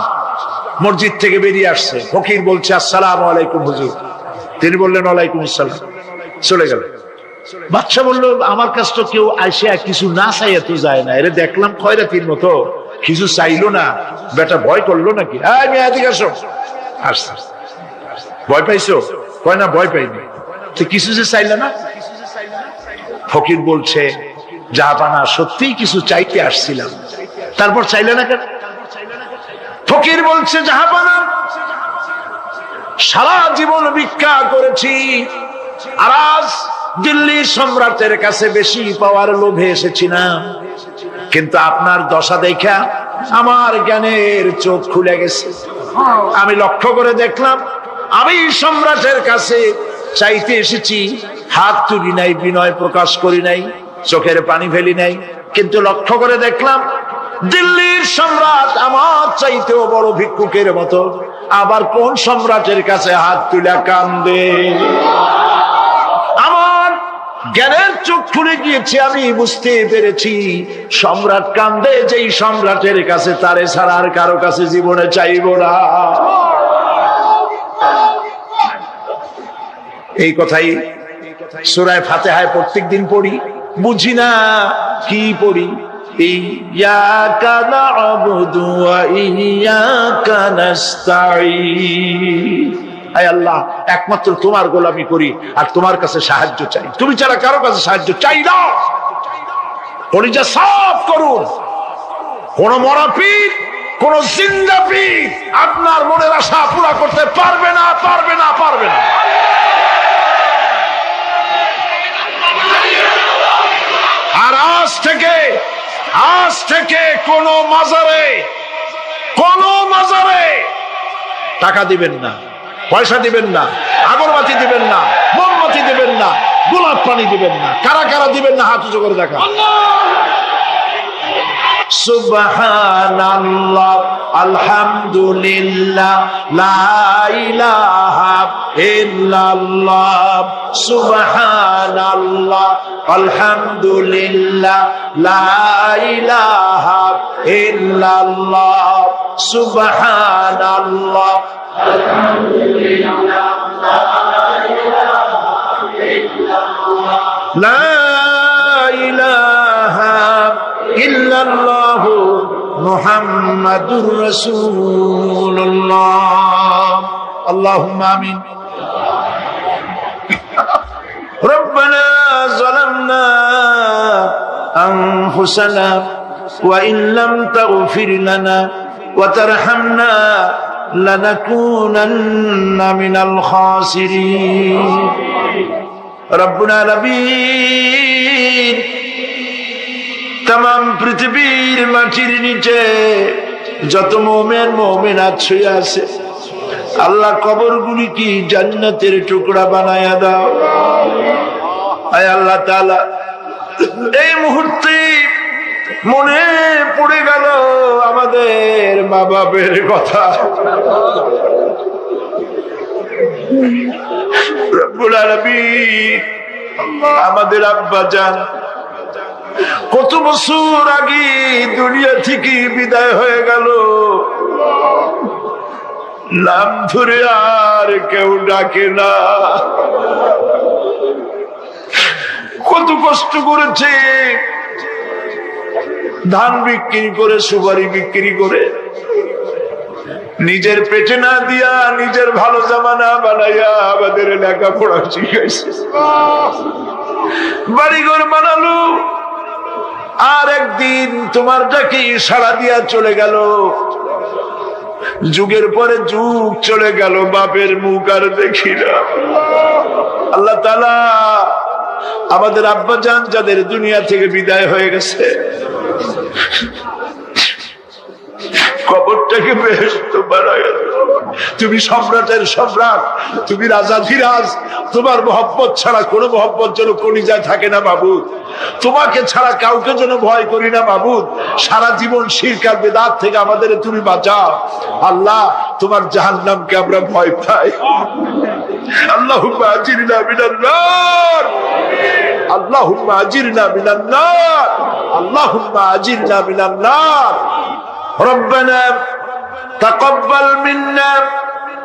মসজিদ থেকে বেরিয়ে আসছে। ফকির বলছে, আসসালামু আলাইকুম হুজুর। তিনি বললেন, ওয়ালাইকুম আসসালাম। চলে গেল। বাদশা বলল, আমার কাছে তো কেউ আইসা কিছু না চাইয়া তো যায় না, এরে দেখলাম খয়রাতির মতো কিছু চাইলো না, বেটা ভয় করলো নাকি? এদিকে আসো। আসছে। ভয় পাইছো? কয় না, ভয় পাইনি। তো কিছু যে চাইলে না? ফকির বলছে, জাহাপানা সত্যিই কিছু চাইতে আসছিলাম। তারপর চাইলে না কেন? ফকির বলছে, জাহাপানা সারা জীবন ভিক্ষা করেছি, আর আজ দিল্লির সম্রাটের কাছে বেশি পাওয়ার লোভে এসেছি না, কিন্তু আপনার দশা দেখা আমার জ্ঞানের চোখ খুলে গেছে। আমি লক্ষ্য করে দেখলাম, আমি সম্রাটের কাছে চাইতে এসেছি, হাত তুলি নাই, বিনয় প্রকাশ করি নাই, চোখের পানি ফেলি নাই, কিন্তু লক্ষ্য করে দেখলাম দিল্লির সম্রাট আমার চাইতেও বড় ভিক্ষুকের মতো আবার কোন সম্রাটের কাছে হাত তুলে কান্দে। আমার জ্ঞানের চোখ খুলে গিয়েছে, আমি বুঝতে পেরেছি সম্রাট কান্দে যেই সম্রাটের কাছে, তারে ছাড়া আর কারো কাছে জীবনে চাইব না। এই কথাই সূরা ফাতিহায় প্রত্যেকদিন পড়ি, বুঝি না কি পড়ি। ইয়াকা না'বুদু ওয়া ইয়াকা নাস্তাঈন। আয় আল্লাহ, একমাত্র তোমার গোলামি করি আর তোমার কাছে সাহায্য চাই, তুমি ছাড়া কারো কাছে সাহায্য চাই না। কলিজা সাফ করুন, কোন মরা পীর, কোন জিন্দা পীর আপনার মনের আশা পুরা করতে পারবে না, পারবে না, পারবে না। আর আজ থেকে কোন মাজারে টাকা দিবেন না, পয়সা দিবেন না, আগরবাতি দিবেন না, মোমবাতি দিবেন না, গোলাপ পানি দিবেন না। কারা কারা দিবেন না হাত উঁচু করে দেখা। সুবহানাল্লাহ, আলহামদুলিল্লাহ, লা ইলাহা ইল্লাল্লাহ। সুবহানাল্লাহ, আলহামদুলিল্লাহ, লা ইলাহা ইল্লাল্লাহ। সুবহানাল্লাহ, আলহামদুলিল্লাহ, লা ইলাহা ইল্লাল্লাহ, মুহাম্মাদুর রাসূলুল্লাহ। আল্লাহুম্মা আমিন। রব্বানা যালামনা আনফুসানা ওয়া ইন লাম তাগফির লানা ওয়া তারহামনা লানাকুনান্না মিনাল খাসিরিন। রব্বুল আলামিন, তাম পৃথিবীর মাটির নিচে যত মুমিন মুমিনাত শুয়ে আছে, আল্লাহ কবরগুলি কি জান্নাতের টুকরা বানায়া দাও। আয় আল্লাহ তাআলা, এই মুহূর্তে মনে পড়ে গেল আমাদের মা বাপের কথা। রব্বুল আলামিন, আমাদের আব্বা জান কত বছর আগে দুনিয়া থেকে বিদায় হয়ে গেল, নাম ধরে আর কেউ ডাকে না। কত কষ্ট করেছে, ধান বিক্রি করে, সুপারি বিক্রি করে, নিজের পেটে না দিয়া নিজের ভালো জামা না বানাইয়া আমাদের লেখাপড়া শিখাইছে, বাড়িঘর বানালো। আর একদিন তোমার ডাকে সাড়া দিয়া চলে গেল। যুগের পরে যুগ চলে গেল, বাপের মুখ আর দেখি না। আল্লাহ তাআলা আমাদের আব্বা জান যাদের দুনিয়া থেকে বিদায় হয়ে গেছে, কবরটাকে বেহেশত বানায়া দাও। তুমি সম্রাটের সম্রাট, তুমি রাজাধিরাজ, তোমার মহব্বত ছাড়া কোনো মহব্বত যেন কলিজায় থাকে না মাবুদ। তোমাকে ছাড়া কাউকে যেন ভয় করি না মাবুদ। সারা জীবন শিরক আর বিদআত থেকে আমাদের তুমি বাঁচাও। আল্লাহ, তোমার জাহান্নামকে আমরা ভয় পাই। আল্লাহুম্মা আজিরনা মিনান নার, আল্লাহুম্মা আজিরনা মিনান নার, আল্লাহুম্মা আজিরনা মিনান নার। ربنا تقبل منا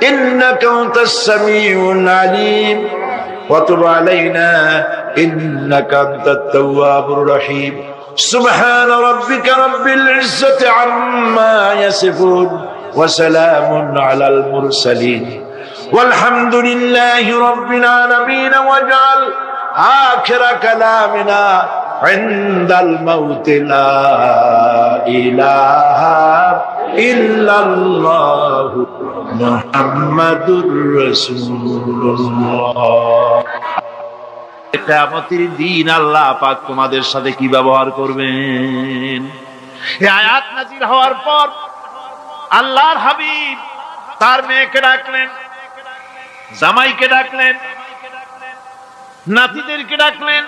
إنك أنت السميع العليم وتب علينا إنك أنت التواب الرحيم سبحان ربك رب العزة عما يصفون وسلام على المرسلين والحمد لله رب العالمين واجعل آخر كلامنا عند الموت لا إله إلا الله মুহাম্মাদুর রাসূলুল্লাহ। কিয়ামতের দিন আল্লাহ পাক তোমাদের সাথে কি ব্যবহার করবেন। এই আয়াত নাযিল হওয়ার পর আল্লাহর হাবিব তার মেয়েকে ডাকলেন, জামাইকে ডাকলেন, নাতিদেরকে ডাকলেন,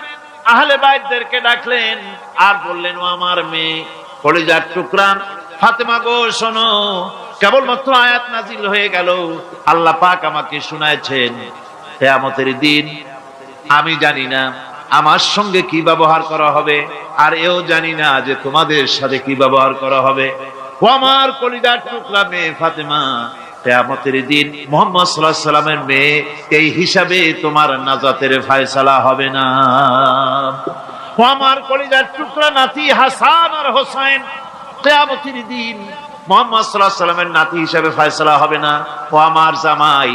আহলে বাইতদেরকে ডাকলেন, আর বললেন, ও আমার মেয়ে কলিজার টুকরা ফাতেমা গো, শোনো, কেবলমাত্র আয়াত নাযিল হয়ে গেল, আল্লাহ পাক আমাকে শুনাইছেন কিয়ামতের দিন আমি জানি না আমার সঙ্গে কি ব্যবহার করা হবে, আর এও জানি না যে তোমাদের সাথে কি ব্যবহার করা হবে। ও আমার কলিজার টুকরা মেয়ে ফাতেমা, কিয়ামতের দিন মুহাম্মদ সাল্লাল্লাহু আলাইহি সাল্লামের মেয়ে এই হিসাবে তোমার নাজাতের ফয়সালা হবে না। ও আমার কলিজার টুকরা নাতি হাসান আর হোসেন, কিয়ামতের দিন মুহাম্মদ সাল্লাল্লাহু আলাইহি সাল্লামের নাতি হিসাবে ফয়সালা হবে না। ও আমার জামাই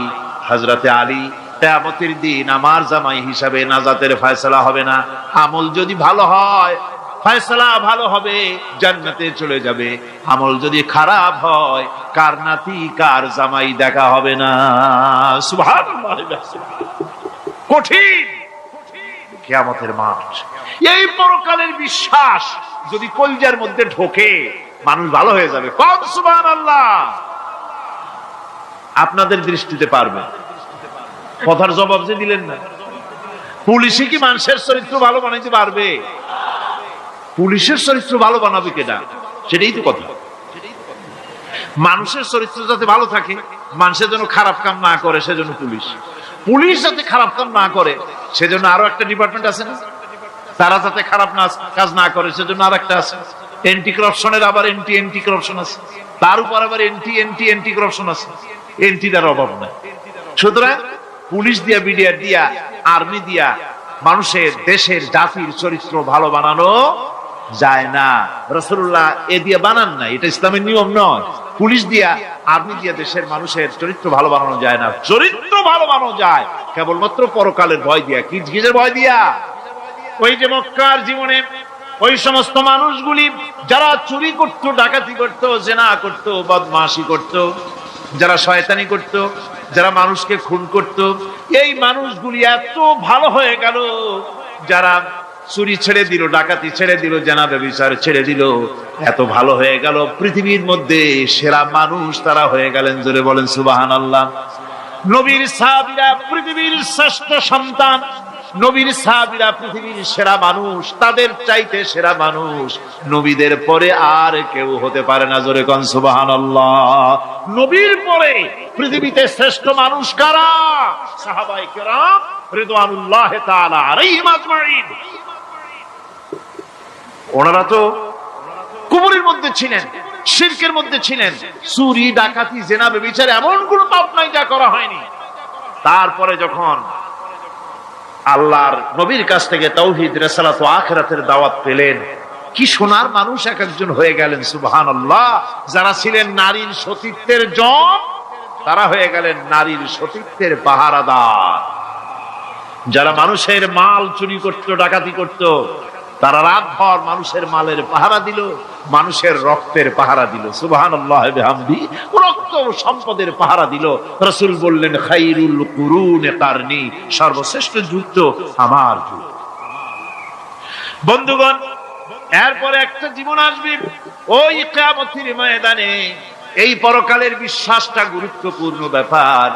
হযরতে আলী, কিয়ামতের দিন আমার জামাই হিসাবে নাজাতের ফয়সালা হবে না। আমল যদি ভালো হয় ফয়সালা ভালো হবে, জান্নাতে চলে যাবে। আমল যদি খারাপ হয় কার নাতি কার জামাই দেখা হবে না। সুবহানাল্লাহ। কঠিন কিয়ামতের মাঠ। এই পরকালের বিশ্বাস যদি কলিজার মধ্যে ঢোকে মানুষ ভালো হয়ে যাবে। কোন সুবহানাল্লাহ। আপনাদের দৃষ্টিতে পারবে। কথার জবাব যে দিলেন না। পুলিশে কি মানুষের চরিত্র ভালো বানাইতে পারবে? পুলিশের চরিত্র ভালো বানাবে কেনা, সেটাই তো কথা। মানুষের চরিত্র যাতে ভালো থাকে, মানুষের জন্য খারাপ কাম না করে সেজন্য পুলিশ। পুলিশ যাতে খারাপ কাম না করে সেজন্য আরো একটা ডিপার্টমেন্ট আছে না, তারা যাতে খারাপ কাজ না করে সেজন্য আর একটা আছে। এন্টি করাপশনের আবার এন্টি করাপশন আছে, তার উপর আবার এন্টি করাপশন আছে। এন্টিটার অভাব নাই। সুতরাং পুলিশ দিয়া, বিডিআর দিয়া, আর্মি দিয়া মানুষের, দেশের, জাতির চরিত্র ভালো বানানো যায় না। রাসূলুল্লাহ এ দিয়ে বানান না, এটা ইসলামের নিয়ম নয়। পুলিশ দিয়া, আর্মি দিয়া দেশের মানুষের চরিত্র ভালো বানানো যায় না। চরিত্র ভালো বানানো যায় কেবলমাত্র পরকালের ভয় দিয়া। কিসের ভয় দিয়া? ওই যে মক্কার জীবনে ওই সমস্ত মানুষগুলি যারা চুরি করত, ডাকাতি করত, জিনা করত, বদমাশি করত, যারা শয়তানি করত, যারা মানুষকে খুন করত, এই মানুষগুলি এত ভালো হয়ে গেল, যারা চুরি ছেড়ে দিল, ডাকাতি ছেড়ে দিল, জিনা ব্যভিচার ছেড়ে দিল, এত ভালো হয়ে গেল, পৃথিবীর মধ্যে সেরা মানুষ তারা হয়ে গেলেন। জোরে বলেন সুবহানাল্লাহ। নবীর সাহাবীরা পৃথিবীর শ্রেষ্ঠ সন্তান, নবীর সাহাবীরা পৃথিবীর সেরা মানুষ, তাদের চাইতে সেরা মানুষ নবীদের পরে আর কেউ হতে পারে না। জোরে কোন সুবহানাল্লাহ। নবীর পরে পৃথিবীতে শ্রেষ্ঠ মানুষ কারা? সাহাবায়ে কেরাম রিদওয়ানুল্লাহ তাআলা আলাইহিম আজমাইন। ওনারা তো কুফরের মধ্যে ছিলেন, শিরকের মধ্যে ছিলেন, চুরি, ডাকাতি, জিনা, ব্যভিচার এমন কোন পাপ নাই যা করা হয়নি। তারপরে যখন আল্লাহর নবীর কাছ থেকে তাওহীদ, রিসালাত ও আখিরাতের দাওয়াত পেলেন, কি সোনার মানুষ এক একজন হয়ে গেলেন। সুবহানাল্লাহ। যারা ছিলেন নারীর সতীত্বের জম, তারা হয়ে গেলেন নারীর সতীত্বের পাহারাদার। যারা মানুষের মাল চুরি করত, ডাকাতি করত, তারা রাতভর মানুষের মালের পাহারা দিল, মানুষের রক্তের পাহারা দিল। সুবহানাল্লাহ বিহামদি। রক্ত সম্পদের পাহারা দিল। রাসূল বললেন, খায়রুল কুরুনে কারনি, সর্বশ্রেষ্ঠ যুগ তো আমার যুগ। বন্ধুগণ, এরপরে একটা জীবন আসবে ওই কিয়ামতের ময়দানে। এই পরকালের বিশ্বাসটা গুরুত্বপূর্ণ ব্যাপার।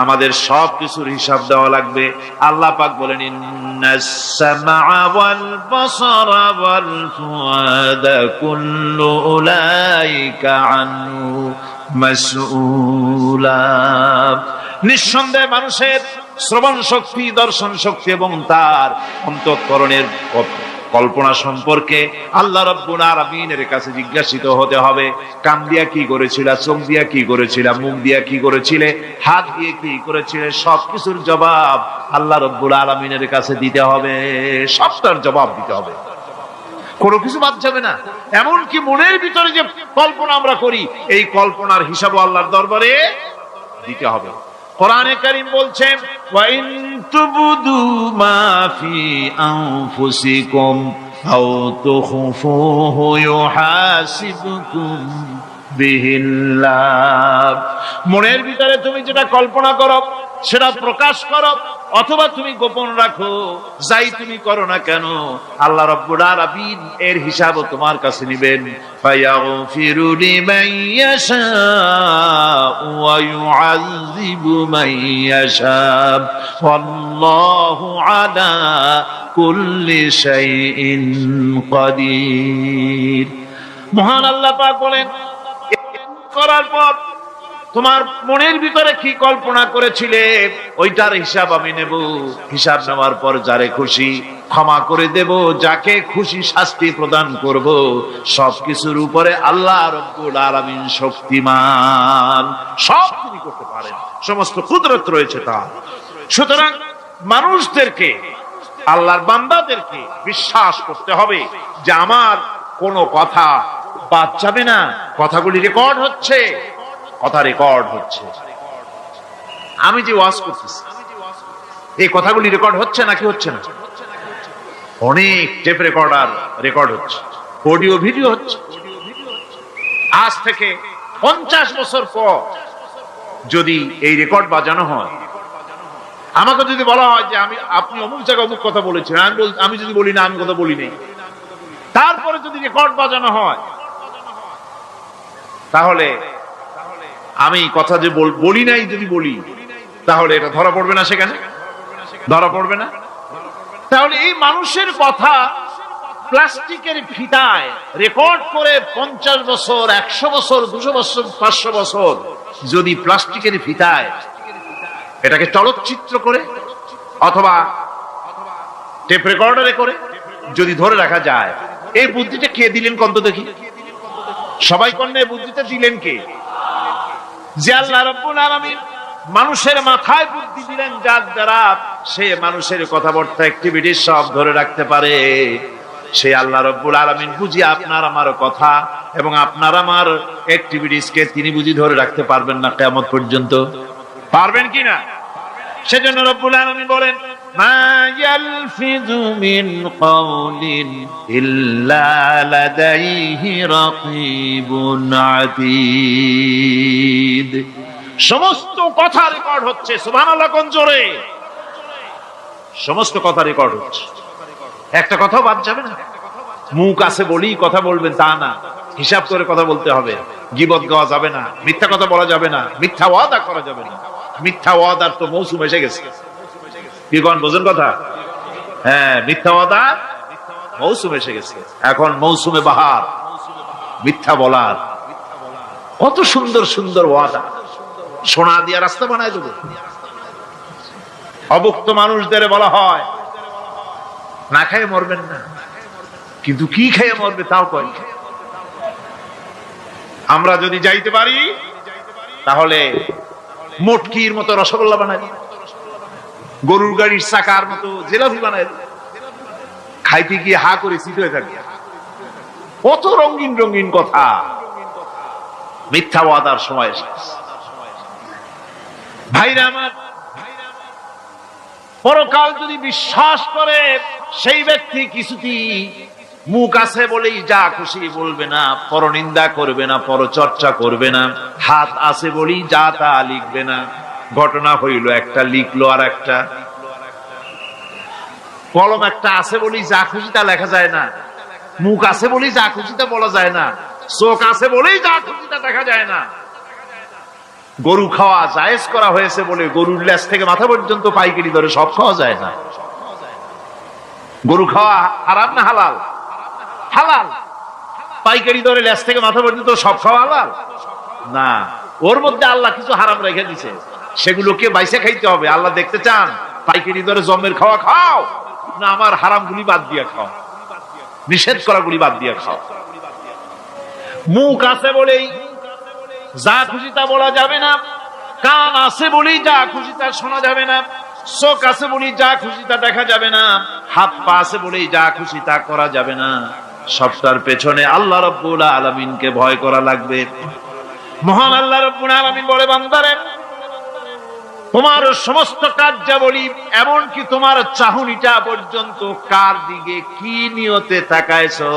আমাদের সবকিছুর হিসাব দেওয়া লাগবে। আল্লাহ পাক বলেন, ইন্নাস সামআ ওয়াল বাসারা ওয়াল ফুআদা কুল্লু উলাইকা আনহু মাসউলা। নিঃসন্দেহে মানুষের শ্রবণ শক্তি, দর্শন শক্তি এবং তার অন্তঃকরণের কল্পনা সম্পর্কে আল্লাহ রাব্বুল আলামিনের কাছে জিজ্ঞাসিত হতে হবে। কান দিয়া কি করেছিলা, চোখ দিয়া কি করেছিলা, মুখ দিয়া কি করেছিলে, হাত দিয়ে কি করেছিলে, সবকিছুর জবাব আল্লাহ রাব্বুল আলামিনের কাছে দিতে হবে। সবটার জবাব দিতে হবে, কোনো কিছু বাদ যাবে না। এমনকি মনের ভিতরে যে কল্পনা আমরা করি, এই কল্পনার হিসাবও আল্লাহর দরবারে দিতে হবে। কোরআনে কারীম বলছেন, ওয়া ইন তুবদু মা ফি আনফুসিকুম আও তুখফুহু ইউহাসিবকুম বিহিল্লাহ। মনের ভিতরে তুমি যেটা কল্পনা করো সেটা প্রকাশ করো অথবা তুমি গোপন রাখো, যাই তুমি করো না কেন আল্লাহ রাব্বুল আলামিন এর হিসাবও তোমার কাছে নেবেন। ফায়াগফিরু লিমান ইয়াশাউ ওয়া ইউআযযিবু মান ইয়াশাউ ওয়াল্লাহু আলা কুল্লি শাইইন কাদির। মহান আল্লাহ পাক বলেন, করার পর তোমার মনের ভিতরে কি কল্পনা করেছিলে ওইটার হিসাব আমি নেব। হিসাব নেওয়ার পর যারে খুশি ক্ষমা করে দেব, যাকে খুশি শাস্তি প্রদান করব। সবকিছুর উপরে আল্লাহ রাব্বুল আলামিন শক্তিমান, সব তিনি করতে পারেন, সমস্ত কুদরত রয়েছে তার। সুতরাং মানুষদেরকে, আল্লাহর বান্দাদেরকে বিশ্বাস করতে হবে যে আমার কোনো কথা বাদ যাবে না, কথাগুলি রেকর্ড হচ্ছে, কথা রেকর্ড হচ্ছে। আমি যে ওয়াজ করতেছি এই কথাগুলি রেকর্ড হচ্ছে নাকি হচ্ছে না? অনেক টেপ রেকর্ডার রেকর্ড হচ্ছে, অডিও ভিডিও হচ্ছে। আজ থেকে 50 বছর পর যদি এই রেকর্ড বাজানো হয়, আমাকে যদি বলা হয় যে আপনি অমুক জায়গায় অমুক কথা বলেছেন, আমি যদি বলি না আমি কথা বলি নাই, তারপরে যদি রেকর্ড বাজানো হয় তাহলে আমি কথা যে বলি নাই যদি বলি তাহলে এটা ধরা পড়বে না? সেখানে ধরা পড়বে না? তাহলে এই মানুষের কথা প্লাস্টিকের ফিতায় রেকর্ড করে 50 বছর 100 বছর 200 বছর 500 বছর যদি প্লাস্টিকের ফিতায় এটাকে চলচ্চিত্র করে অথবা টেপ রেকর্ডারে করে যদি ধরে রাখা যায়, এই বুদ্ধিটা কে দিলেন কন্ত দেখি? সবাই কন্যা বুদ্ধিটা দিলেন কে? যে আল্লাহ রাব্বুল আলামিন মানুষের মাথায় বুদ্ধি দিলেন, যার দ্বারা সে মানুষের কথাবার্তা অ্যাক্টিভিটি সব ধরে রাখতে পারে। সে আল্লাহ রাব্বুল আলামিন বুঝি আপনার আমার কথা এবং আপনার আমার অ্যাক্টিভিটিস কে তিনি বুঝি ধরে রাখতে পারবেন না কিয়ামত পর্যন্ত? পারবেন কিনা? সেজন্য রব্বুল আলামিন বলেন, মা ইয়ালফিযু মিন কাওলিন ইল্লা লাদাইহি রাকীবুন আতীদ। সমস্ত কথা রেকর্ড হচ্ছে। সুবহানাল্লাহ কোন জোরে! সমস্ত কথা রেকর্ড হচ্ছে, একটা কথাও বাদ যাবে না। মুখ আছে বলি কথা বলবেন তা না, হিসাব করে কথা বলতে হবে। গীবত গাওয়া যাবে না, মিথ্যা কথা বলা যাবে না, মিথ্যা ওয়াদা করা যাবে না। মিথ্যা ওয়াদার তো মৌসুম এসে গেছে। কি কোন বোঝেন কথা? হ্যাঁ, মিথ্যা ওয়াদা মৌসুম এসে গেছে। এখন মৌসুমে বাহার মিথ্যা বলার। কত সুন্দর সুন্দর ওয়াদা, সোনা দিয়া রাস্তা বানায় দেবে। অভুক্ত মানুষদের বলা হয় না খেয়ে মরবেন না, কিন্তু কি খেয়ে মরবে তাও কয়। আমরা যদি যাইতে পারি তাহলে মটকির মতো রসগোল্লা বানাই, গরুর গাড়ির চাকার মতো জিলাপি বানাই, খাইতে গিয়ে হা করে চিত হয়ে থাকি। কত রঙিন রঙিন কথা। মিথ্যা ওয়াদার সময় এসেছে। ভাইরা আমার, পরকাল যদি বিশ্বাস করে সেই ব্যক্তি কিছুতেই মুখ আছে বলেই যা খুশি বলবে না, পরনিন্দা করবে না, পরচর্চা করবে না, হাত আছে বলেই যা তা লিখবে না। ঘটনা হইল একটা লিখলো আর একটা, কলম একটা আছে বলেই যা খুশি তা লেখা যায় না, মুখ আছে বলেই যা খুশি তা বলা যায় না, চোখ আছে বলেই যা খুশি তা দেখা যায় না। গরু খাওয়া জায়েজ করা হয়েছে বলে গরুর লেজ থেকে মাথা পর্যন্ত পাইকারি দরে সব খাওয়া যায় না। গরু খাওয়া হারাম না হালাল? হালাল। পাইকারি দরে লেজ থেকে মাথা পর্যন্ত সব খাওয়া হালাল না। ওর মধ্যে আল্লাহ কিছু হারাম রেখে দিছে, সেগুলোকে বাইসে খাইতে হবে। আল্লাহ দেখতে চান পাইকারি দরে জমের খাওয়া খাও না আমার হারাম গুলি বাদ দিয়া খাও, নিষেধ করা গুলি বাদ দিয়া খাও। মুখ আছে বলেই যা খুশি তা বলা যাবে না, কান আছে বলেই যা খুশি তা শোনা যাবে না, চোখ আছে বলেই যা খুশি তা দেখা যাবে না, হাত পা আছে বলেই যা খুশি তা করা যাবে না। সবটার পেছনে আল্লাহ রাব্বুল আলামিনকে ভয় করা লাগবে। মহান আল্লাহ রাব্বুল আলামিন বলে, বান্দারে তোমার সমস্ত কার্যাবলী এমনকি তোমার চাহনিটা পর্যন্ত কার দিকে কি নিয়তে তাকাইছো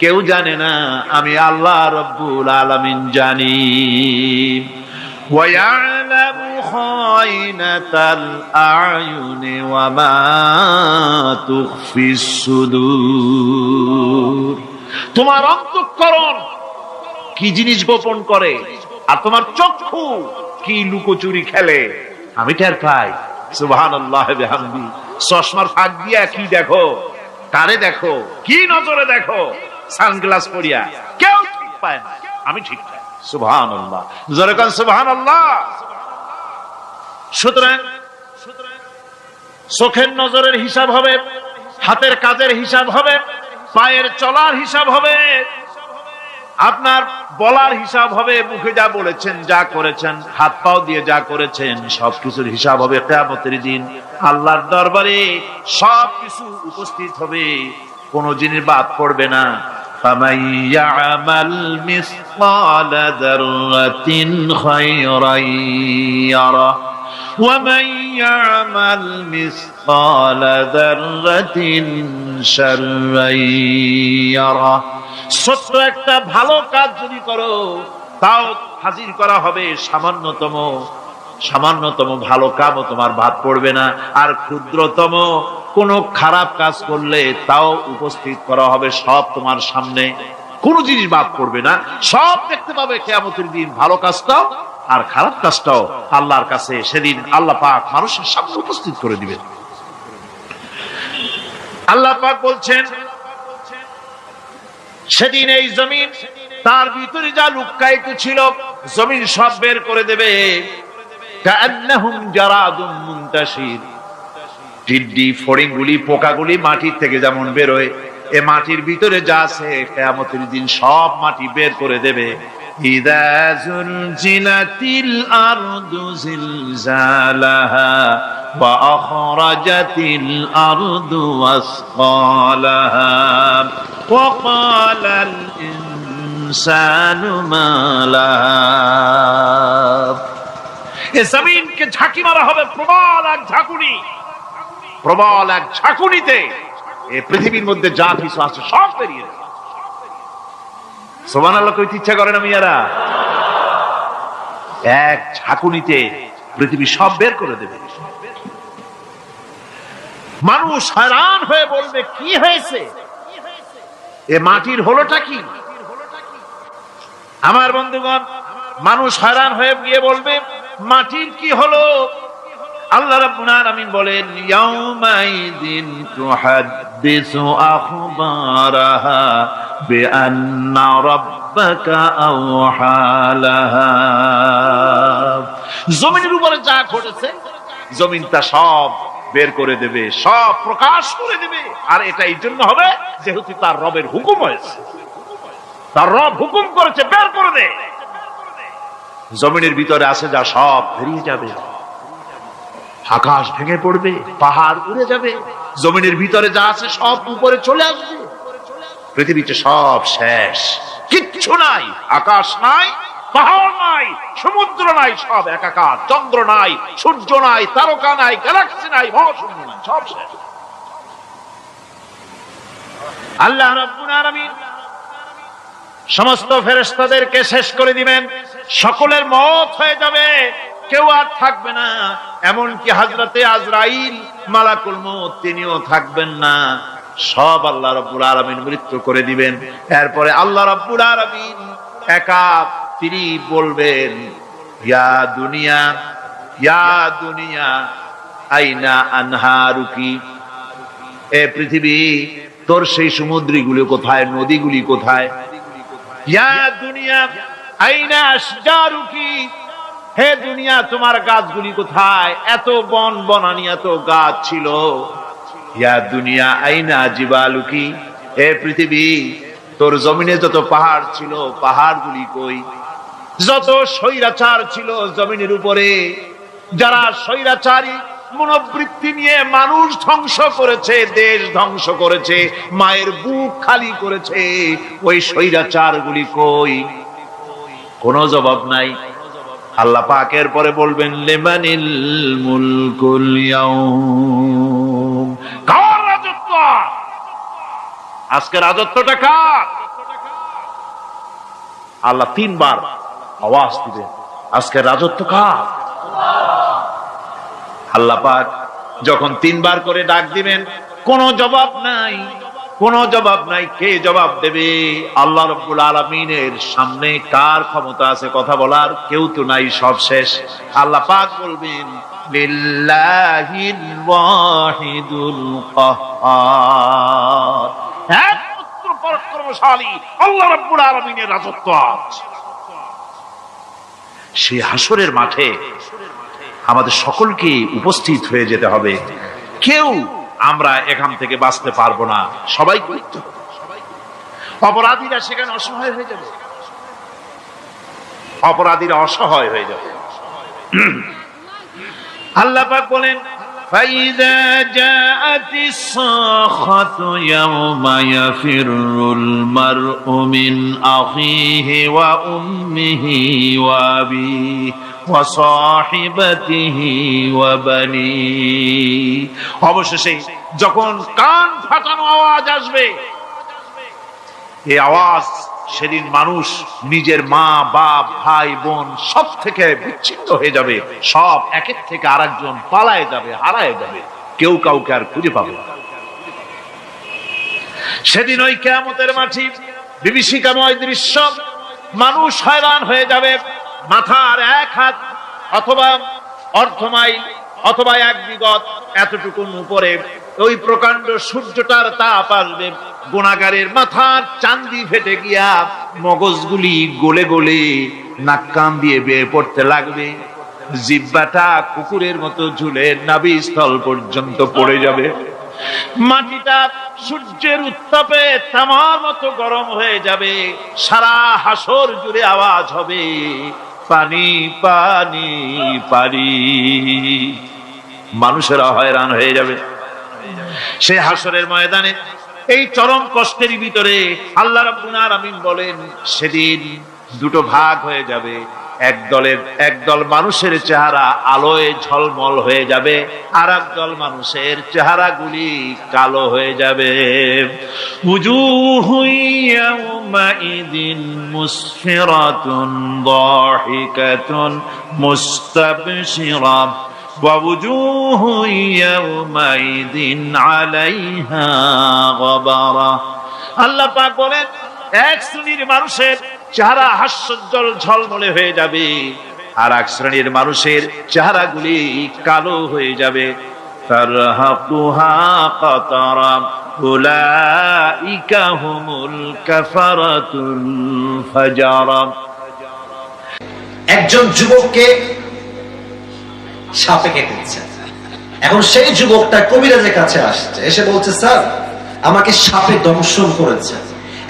কেউ জানে না, আমি আল্লাহ রব্বুল আলামিন জানি। وَيَعْلَمُ خَائِنَةَ الْأَعْيُنِ وَمَا تُخْفِي الصُّدُورُ। তোমার অন্তঃকরণ কি জিনিস গোপন করে, আর তোমার চক্ষু কি লুকোচুরি খেলে, আমি টের পাই। সুবহানাল্লাহ বিহামদি। চশমার ফাঁক দিয়া কি দেখো, কারে দেখো, কি নজরে দেখো, সানগ্লাস পরিয়া কেউ ঠিক পায় না, আমি ঠিক পাই। সুবহানাল্লাহ, জোরে কান সুবহানাল্লাহ। সুতরাং চোখের নজরের হিসাব হবে, হাতের কাজের হিসাব হবে, পায়ের চলার হিসাব হবে, আপনার বলার হিসাব হবে, মুখে যা বলেছেন, যা করেছেন, হাত পাও দিয়ে যা করেছেন, সবকিছুর হিসাব হবে কিয়ামতের দিন। আল্লাহর দরবারে সবকিছু উপস্থিত হবে, কোন জিনিস বাদ পড়বে না। ফামান ইয়ামাল মিসকালা যাররাতিন খায়রান ইয়ারা ওয়া মান ইয়ামাল মিসকালা যাররাতিন শাররান ইয়ারা। ছোট্ট একটা ভালো কাজ যদি করো, তাও হাজির করা হবে সামান্যতম ভালো কামও তোমার বাদ পড়বে না। আর ক্ষুদ্রতম কোনো খারাপ কাজ করলে তাও উপস্থিত করা হবে, সব তোমার সামনে, কোনো জিনিস বাদ পড়বে না, সব দেখতে পাবে কিয়ামতের দিন। ভালো কাজটাও আর খারাপ কাজটাও আল্লাহর কাছে সেদিন আল্লাহ পাক মানুষের সামনে উপস্থিত করে দিবেন। আল্লাহ পাক বলছেন, সেদিন এই জমিন, তার ভিতরে যা লুকায়িত ছিল, জমিন সব বের করে দেবে। কাআন্নাহুম জারাদুম মুনতাশির। টিড্ডি, ফড়িংগুলি, পোকাগুলি মাটির থেকে যেমন বেরোয়, এ মাটির ভিতরে যা আছে কিয়ামতের দিন সব মাটি বের করে দেবে। ইযা যুলজিলাতিল আরদু জিলজালাহা ওয়া আখরাজাতিল আরদু আসকালাহা ওয়া ক্বালাল ইনসানু মা লাহা। এ জমিনকে ঝাঁকি মারা হবে প্রবল এক ঝাঁকুনি, প্রবল এক ঝাঁকুনিতে এই পৃথিবীর মধ্যে যা কিছু আছে সব বেরিয়ে যাবে। সুবহানাল্লাহ কইতে ইচ্ছা করে না মিয়ারা? এক ঝাঁকুনিতে পৃথিবী সব বের করে দেবে। মানুষ হয়রান হয়ে বলবে, কি হয়েছে, এ মাটির হলোটা কি? আমার বন্ধুগণ, মানুষ হয়রান হয়ে গিয়ে বলবে, মাটির কি হলো? আল্লাহ রাব্বুল আলামিন বলেন, ইয়াউমাইদিন তুহাদ্দিসু আখবারাহা বিআন্না রাব্বাকা আওহালাহা। জমিনের উপরে যা ঘটেছে, জমিন তা সব বের করে দেবে, সব প্রকাশ করে দেবে। আর এটা এই জন্য হবে যেহেতু তার রবের হুকুম হয়েছে, তার রব হুকুম করেছে, বের করে দে। জমিনের ভিতরে আছে যা সব বেরিয়ে যাবে, আকাশ ভেঙে পড়বে, পাহাড় উড়ে যাবে, জমিনের ভিতরে যা আছে সব উপরে চলে আসবে, পৃথিবীতে সব শেষ, কিচ্ছু নাই, আকাশ নাই, পাহাড় নাই, সমুদ্র নাই, সব একাকার, চন্দ্র নাই, সূর্য নাই, তারকা নাই, গ্যালাক্সি নাই, মহাশূন্য নাই, সব শেষ। আল্লাহ রাব্বুল আলামিন সমস্ত ফেরেশতাদেরকে শেষ করে দিবেন, সকলের মওত হয়ে যাবে, কেউ আর থাকবে না। এমনকি হযরতে আজরাইল মালাকুল মউত তিনিও থাকবেন না, সব আল্লাহ রাব্বুল আলামিন মৃত্যু করে দিবেন। এরপরে আল্লাহ রাব্বুল আলামিন একা তিনি বলবেন, ইয়া দুনিয়া, ইয়া দুনিয়া আইনা আনহারুকি, এ পৃথিবী তোর সেই সমুদ্রগুলো কোথায়, নদীগুলি কোথায়? ইয়া দুনিয়া আইনা আশজারুকি, হে দুনিয়া তোমার গাছগুলি কোথায়? এত বন বনানি, এত গাছ ছিল। ইয়া দুনিয়া আইনা জিবালুকি, হে পৃথিবী তোর জমিনে যত পাহাড় ছিল, পাহাড়গুলি কই? যত স্বৈরাচার ছিল জমিনের উপরে, যারা স্বৈরাচারী মনোবৃত্তি নিয়ে মানুষ ধ্বংস করেছে, দেশ ধ্বংস করেছে, মায়ের বুক খালি করেছে, ওই স্বৈরাচারগুলি কই? কোনো জবাব নাই। আল্লাহ পাকের পরে বলবেন, লিমানিল মুলকুল ইয়াউম, কার রাজত্ব? আজকে রাজত্বটা কার? আল্লাহ 3 বার আওয়াজ দিবেন, আজকে রাজত্ব কার? আল্লাহ পাক যখন 3 বার করে ডাক দিবেন, কোনো জবাব নাই, কোনো জবাব নাই। কে জবাব দেবে? আল্লাহ রাব্বুল আলামিনের সামনে কার ক্ষমতা আছে কথা বলার? কেউ তো নাই, সব শেষ। আল্লাহ পাক বলবেন লিল্লাহিল ওয়াহিদুল কাহ্হার, একমাত্র পরাক্রমশালী আল্লাহ রাব্বুল আলামিনের রাজত্ব আজ। সেই হাসরের মাঠে আমাদের সকলকে উপস্থিত হয়ে যেতে হবে। কেউ আমরা এখান থেকে বাঁচতে পারবো না, সবাই মৃত্যু। অপরাধীরা সেখানে অসহায় হয়ে যাবে, অপরাধীরা অসহায় হয়ে যাবে। আল্লাহ পাক বলেন فَإِذَا جَاءَتِ الصَّاخَّةُ يَوْمَ يَفِرُّ الْمَرْءُ مِنْ أَخِيهِ وَأُمِّهِ وَأَبِيهِ وَصَاحِبَتِهِ وَبَنِيهِ। অবশেষে যখন কান ফাটানো আওয়াজ আসবে, এই আওয়াজ সেদিন মানুষ নিজের মা বাপ ভাই বোন সব থেকে বিচ্ছিন্ন হয়ে যাবে, সব একের থেকে আরেকজন পালায় যাবে, হারায় যাবে, কেউ কাউকে আর খুঁজে পাবে না। সেদিন ওই কিয়ামতের মাঠে বিভীষিকাময় দৃশ্য, মানুষ হয়রান হয়ে যাবে। মাথার 1 হাত অথবা অর্ধ মাইল অথবা 1 বিগত এতটুকু উপরে ওই প্রকাণ্ড সূর্যটার তাপ আসবে, গুনাহগারের মাথার চান্দি ফেটে গিয়া মগজগুলি গলে গলে নাক কান দিয়ে বেয়ে পড়তে লাগবে, জিহ্বাটা কুকুরের মতো ঝুলে নাভিস্থল পর্যন্ত পড়ে যাবে। মাটিটা সূর্যের উত্তাপে তামার মতো গরম হয়ে যাবে। সারা হাসর জুড়ে আওয়াজ হবে পানি পানি পানি। মানুষেরা হয়রান হয়ে যাবে সেই হাসরের ময়দানে। এই চরম কষ্টের ভিতরে আল্লাহ রাব্বুল আলামিন বলেন সেদিন 2টো ভাগ হয়ে যাবে। একদল মানুষের চেহারা আলোয় ঝলমল হয়ে যাবে, আর একদল মানুষের চেহারাগুলি কালো হয়ে যাবে। উজুহু ইয়াওমাইদিন মুসফিরাতুন দাহিকাতুন মুস্তাবশিরা ওয়া উজুহু ইয়াওমাইদিন আলাইহা গাবারা। আল্লাহ পাক বলেন এক শ্রেণীর মানুষের চেহারা হাস্যোজ্জ্বল ঝলমলে হয়ে যাবে, আর এক শ্রেণীর মানুষের চেহারাগুলি কালো হয়ে যাবে। তারহাকুহা কাতারা উলাইকা হুমুল কাফারাতুল ফাজারা। একজন যুবককে সাপে কেটেছে। এখন সেই যুবকটা কবিরাজের কাছে আসছে, এসে বলছে স্যার আমাকে সাপে দংশন করেছে।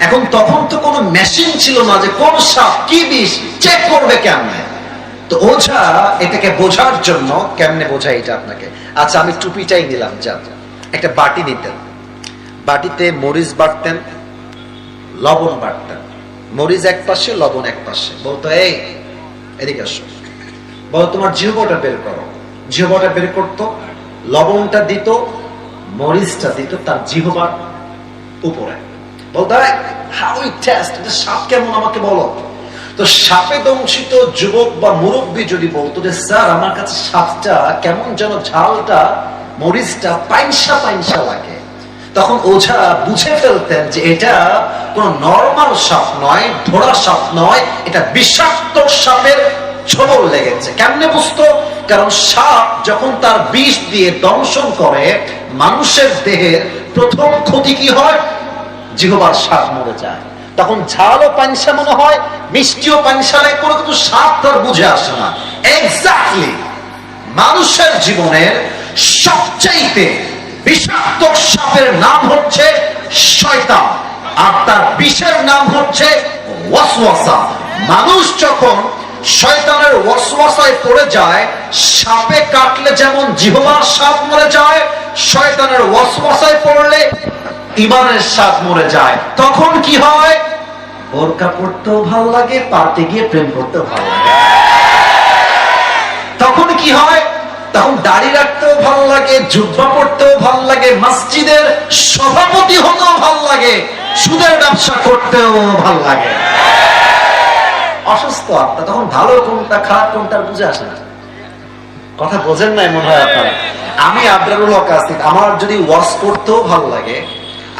এখন তখন তো কোনো মেশিন ছিল না যে কোন সাপ কি বিষ চেক করবে কেমনে। তো ওঝা এটাকে বোঝার জন্য কেমনে বোঝায় এটা আপনাকে, আচ্ছা আমি টুপিটাই নিলাম, যান একটা বাটি নিতেন, বাটিতে মরিচ বাটতেন, লবণ বাটতেন, মরিচ এক পাশে লবণ এক পাশে, বলতো এই এদিকে আসো, বলো তোমার জিহ্বাটা বের করো। জিহ্বাটা বের করতো, লবণটা দিত, মরিচটা দিত তার জিহ্বার উপরে, বলতো হাউ ইট টেস্ট, এটা সাপ কেমন আমাকে বলো। তো সাপে দংশিত যুবক বা মুরব্বী যদি বলতো যে স্যার আমার কাছে সাপটা কেমন যেন ঝালটা মরিচটা পাইনসা পাইনসা লাগে, তখন ওঝা বুঝে ফেলতেন যে এটা কোন নরমাল সাপ নয়, ধরা সাপ নয়, এটা বিষাক্ত সাপের ছোবল লেগেছে। কেমনে বুঝতো? কারণ সাপ যখন তার বিষ দিয়ে দংশন করে মানুষের দেহের প্রথম ক্ষতি কি হয়? জিহ্বার স্বাদ মরে যায়। তখন ঝালও পানসা মনে হয়, মিষ্টিও পানসা লাগে, কোনো কিছু স্বাদ তার বুঝে আসে না। এক্স্যাক্টলি মানুষের জীবনের সবচাইতে বিষাক্ত সাপের নাম হচ্ছে শয়তান, আর তার বিষের নাম হচ্ছে ওয়াসওয়াসা। মানুষ যখন শয়তানের ওয়াসওয়াসায় পড়ে যায়, সাপে কাটলে যেমন জিহ্বার স্বাদ মরে যায়, শয়তানের ওয়াসওয়াসায় পড়লে ইমানের স্বাদ মরে যায়। তখন কি হয়? বোরকা পড়তেও ভাল লাগে, পার্টি গিয়ে প্রেম করতেও ভাল লাগে। তখন কি হয়? তখন দাড়ি রাখতেও ভাল লাগে, জুব্বা পড়তেও ভাল লাগে, মসজিদের সভাপতি হতেও ভাল লাগে, সুদের ব্যবসা করতেও ভাল লাগে। অসুস্থ আত্মা, তখন ভালো কোনটা খারাপ কোনটা বুঝে আসে না। কথা বোঝেন নাই মনে হয় আপনারা। আমি আবরারুল হক আসিফ, আমার যদি ওয়াজ করতেও ভালো লাগে,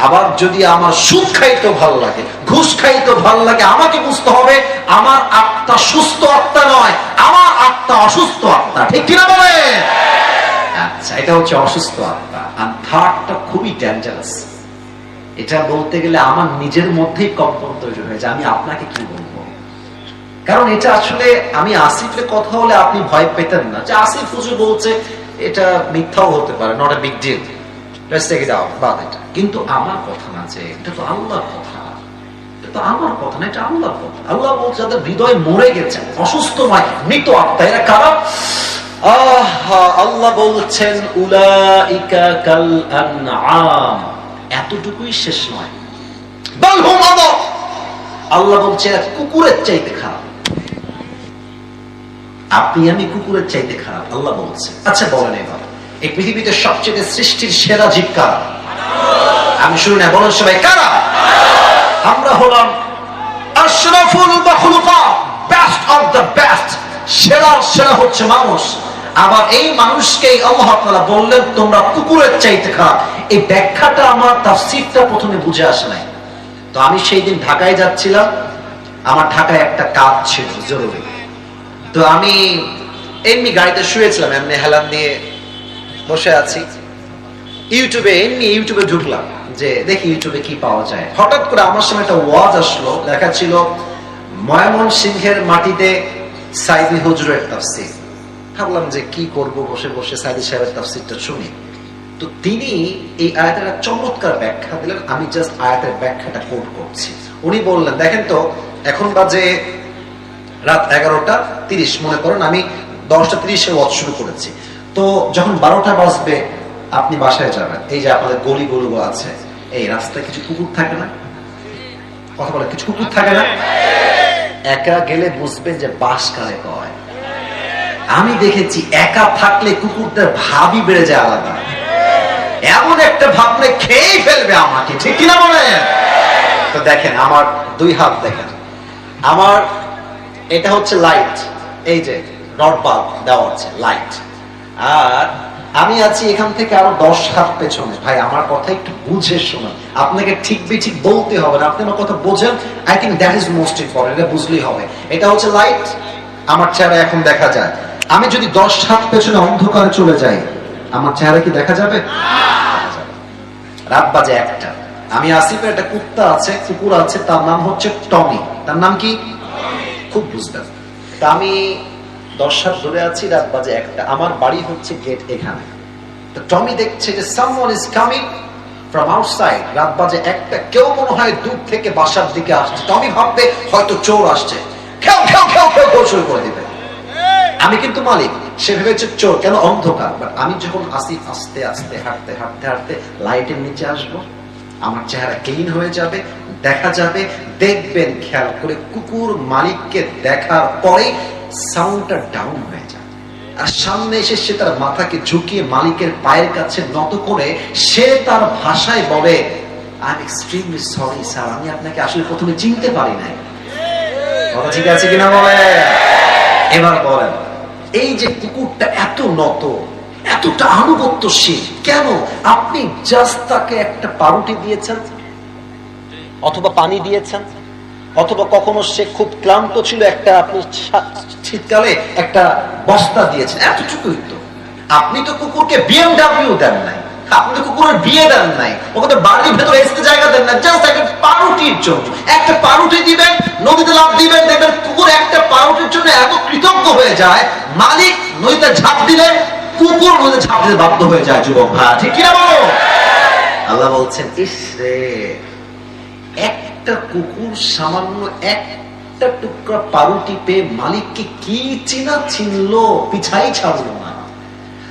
আবার যদি আমার সুদ খাইতেও ভালো লাগে, ঘুষ খাইতেও ভালো লাগে, আমাকে বুঝতে হবে আমার আত্মা সুস্থ আত্মা নয়, আমার আত্মা অসুস্থ আত্মা। ঠিক কিনা বলে? আচ্ছা, এটা হচ্ছে অসুস্থ আত্মা। আর থার্ডটা খুবই ডেঞ্জারাস। এটা বলতে গেলে আমার নিজের মধ্যেই কম্পন তৈরি হয়ে যায়, আমি আপনাকে কি বলবো। কারণ এটা আসলে আমি আসিফের কথা হলে আপনি ভয় পেতেন না যে আসিফ হুজুর বলছে, এটা মিথ্যাও হতে পারে, not a big deal, let's take it out, বাদ এটা। কিন্তু আমার কথা না, যে এটা তো আল্লাহর কথা, এটা তো আমার কথা না, এটা আল্লাহর কথা। আল্লাহ বলছে যাদের হৃদয় মরে গেছে, অসুস্থ নয়, মৃত আত্মা, এরা কারা? আল্লাহ বলছেন উলাইকা কাল আনআম, এতটুকুই শেষ নয়, বাল হুম আযাব। আল্লাহ বলছে কুকুরের চাইতে খারাপ, আপনি আমি কুকুরের চাইতে খারাপ, আল্লাহ বলছে। আচ্ছা বলেন এবার, এই পৃথিবীতে সবচেয়ে সৃষ্টির সেরা জীব কারা? আমি শুনি না, বলেন সবাই কারা? আমরা হলাম আশরাফুল মাখলুকাত, বেস্ট অফ দ্য বেস্ট, সেরা সেরা হচ্ছে মানুষ। আবার এই মানুষকেই আল্লাহ তাআলা বললেন তোমরা কুকুরের চাইতে খারাপ। এই ব্যাখ্যাটা আমার তাফসীরটা প্রথমে বুঝে আসে নাই। তো আমি সেই দিন ঢাকায় যাচ্ছিলাম, আমার ঢাকায় একটা কাজ ছিল জরুরি। তো আমি এমনি গাড়িতে শুয়েছিলাম, এমনি হেলান দিয়ে বসে আছি, ইউটিউবে ঢুকলাম যে দেখি ইউটিউবে কি পাওয়া যায়। হঠাৎ করে আমার সামনে একটা ওয়াজ আসলো, লেখা ছিল ময়মনসিংহের মাটিতে সাইদি হুজুরের তাফসীর। ভাবলাম যে কি করব, বসে বসে সাইদি সাহেবের তাফসীরটা শুনি। তো তিনি এই আয়াতের একটা চমৎকার ব্যাখ্যা দিলেন, আমি জাস্ট আয়াতের ব্যাখ্যাটা কোট করছি। উনি বললেন দেখেন তো, এখন বাজে রাত 11:30, মনে করেন আমি 10:30 ওয়াজ শুরু করেছি। তো যখন 12টা বাজবে আপনি বাসায় যাবেন, এই যে আপনাদের গলিগুলো আছে, এই রাস্তায় কিছু কুকুর থাকে না? কথা বলে, কিছু কুকুর থাকে না? একা গেলে বুঝবেন যে বাস কারে কয়। আমি দেখেছি একা থাকলে কুকুরদের ভাবই বেড়ে যায় আলাদা, এমন একটা ভাবলে খেয়েই ফেলবে আমাকে, ঠিক কিনা বলেন? তো দেখেন আমার দুই হাত, দেখেন আমার এটা হচ্ছে লাইট, এই যে রড বাল্ব দেওয়া আছে লাইট, আর আমি আছি এখান থেকে আরো 10 হাত পেছনে। ভাই আমার কথা একটু বুঝে শোনেন, আপনাকে ঠিক বেঠিক বলতে হবে না, আপনি আমার কথা বোঝেন। I think that is most important, এটা বুঝলেই হবে। এটা হচ্ছে লাইট, আমার চেহারা এখন দেখা যায়। আমি যদি 10 হাত পেছনে অন্ধকারে চলে যাই, আমার চেহারা কি দেখা যাবে? রাত বাজে 1টা, আমি আসিফের একটা কুত্তা আছে, কুকুর আছে, তার নাম হচ্ছে টমি। তার নাম কি? খুব বুঝবেন। তা আমি 10 হাত ধরে আছি, রাত বাজে 1টা, আমার বাড়ি হচ্ছে গেট এখানে। তো টমি দেখছে যে someone is coming from outside, রাত বাজে 1টা, কেউ মনে হয় দূর থেকে বাসার দিকে আসছে। টমি ভাববে হয়তো চোর আসছে, খেও খেও খেও খেও খেও শুরু করে দিবে। আমি কিন্তু মালিক, সে ভেবেছে চোর, কেন? অন্ধকার। বাট আমি যখন আসি আস্তে আস্তে হাঁটতে হাঁটতে হাঁটতে লাইটের নিচে আসবো, আমার চেহারা ক্লিন হয়ে যাবে, দেখা যাবে। দেখবেন খেয়াল করে, কুকুর মালিককে দেখার পরে সাউন্ডটা ডাউন হয়ে যায়, আর সামনে এসে সে তার মাথাকে ঝুঁকিয়ে মালিকের পায়ের কাছে নত করে সে তার ভাষায় বলে I am extremely sorry sir, আমি আপনাকে আসলে প্রথমে চিনতে পারি নাই। কথা ঠিক আছে কিনা বলে? এবার বলেন, এই যে কুকুরটা এত নত, এতটা আনুগত্যশীল কেন? আপনি জাস্ট তাকে একটা পাউরুটি দিয়েছেন, অথবা পানি দিয়েছেন, অথবা কখনো সে খুব ক্লান্ত ছিল, একটা আপনি শীতকালে একটা বস্তা দিয়েছেন, এতটুকুই তো। আপনি তো কুকুরকে BMW দেন নাই, আপনি তো কুকুরের বিয়ে দেন নাই, ওকে তো বাড়ির ভেতরে এসতে জায়গা দেন না, জাস্ট একটা পাউরুটির জন্য। একটা পাউরুটি দিবেন, নদীতে লাফ দিবেন, দেখবেন কুকুর একটা পাউরুটির জন্য এত কৃতজ্ঞ হয়ে যায়, মালিক নদীতে ঝাঁপ দিলে কুকুর নদীতে ঝাঁপ দিতে বাধ্য হয়ে যায়। যুবক ভাই, ঠিক কিনা বলো? আল্লাহ বলছেন ইস রে, একটা কুকুর সামান্য একটা টুকরা পাউরুটি পেয়ে মালিককে কি চিনা চিনলো, পিছাই ছাড়লো না।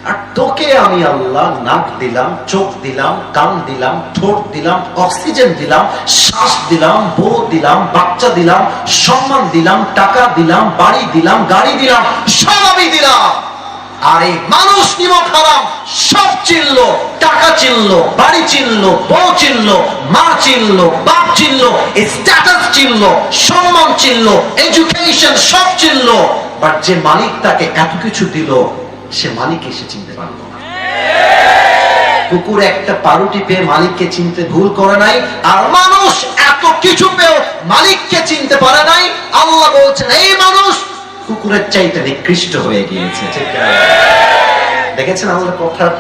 আর তোকে আমি আল্লাহ নাক দিলাম, চোখ দিলাম, কান দিলাম, ঠোঁট দিলাম, অক্সিজেন দিলাম, শ্বাস দিলাম, বউ দিলাম, বাচ্চা দিলাম, সম্মান দিলাম, টাকা দিলাম, বাড়ি দিলাম, গাড়ি দিলাম, সব আমি দিলাম। আর এই মানুষ নিমক হারাম সব চিনলো, টাকা চিনলো, বাড়ি চিনলো, বউ চিনলো, মা চিনলো, বাপ চিনলো, স্ট্যাটাস চিনলো, সম্মান চিনলো, এডুকেশন সব চিনলো, বাট যে মালিক তাকে এত কিছু দিল সে মালিক এসে চিনতে পারলো না। কুকুর একটা পাউরুটি পেয়ে মালিককে চিনতে ভুল করে নাই, আর মানুষ এত কিছু পেয়েও মালিককে চিনতে পারে নাই। আল্লাহ বলছেন এই মানুষ কুকুরের চাইতে নিকৃষ্ট হয়ে গিয়েছে। ঠিক দেখেছেন আল্লাহর কথার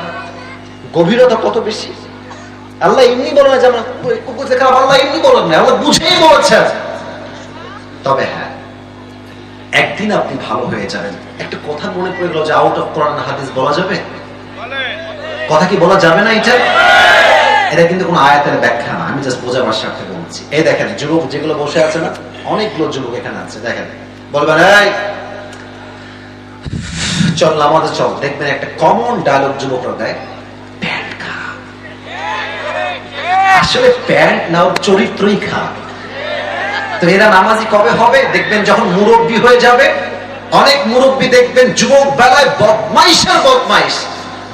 গভীরতা কত বেশি। আল্লাহ এমনি বলে না যে আমরা কুকুর থেকে খারাপ, আল্লাহ এমনি বলেন না, আল্লাহ বুঝেই বলেছেন। তবে হ্যাঁ, একদিন আপনি ভালো হয়ে যাবেন। একটা কথা মনে পড়ে গেল যে আউট অফ কোরআন হাদিস বলা যাবে? কথা কি বলা যাবে না? এটা কিন্তু কোনো আয়াতের ব্যাখ্যা না, আমি জাস্ট বোঝাবার স্বার্থে বলছি। এই দেখেন যুবক যেগুলো বসে আছে না, অনেকগুলো যুবক এখানে আছে, দেখেন বলবেন এই চল নামাজে চল, দেখবেন একটা কমন ডায়লগ যুবকরা দেয়, প্যান্ট খারাপ। আসলে প্যান্ট না, ওর চরিত্রই খারাপ। তো এরা নামাজি কবে হবে? দেখবেন যখন মুরব্বী হয়ে যাবে। অনেক মুরব্বী দেখবেন যুবক বেলায় বদমাইশের বদমাইশ,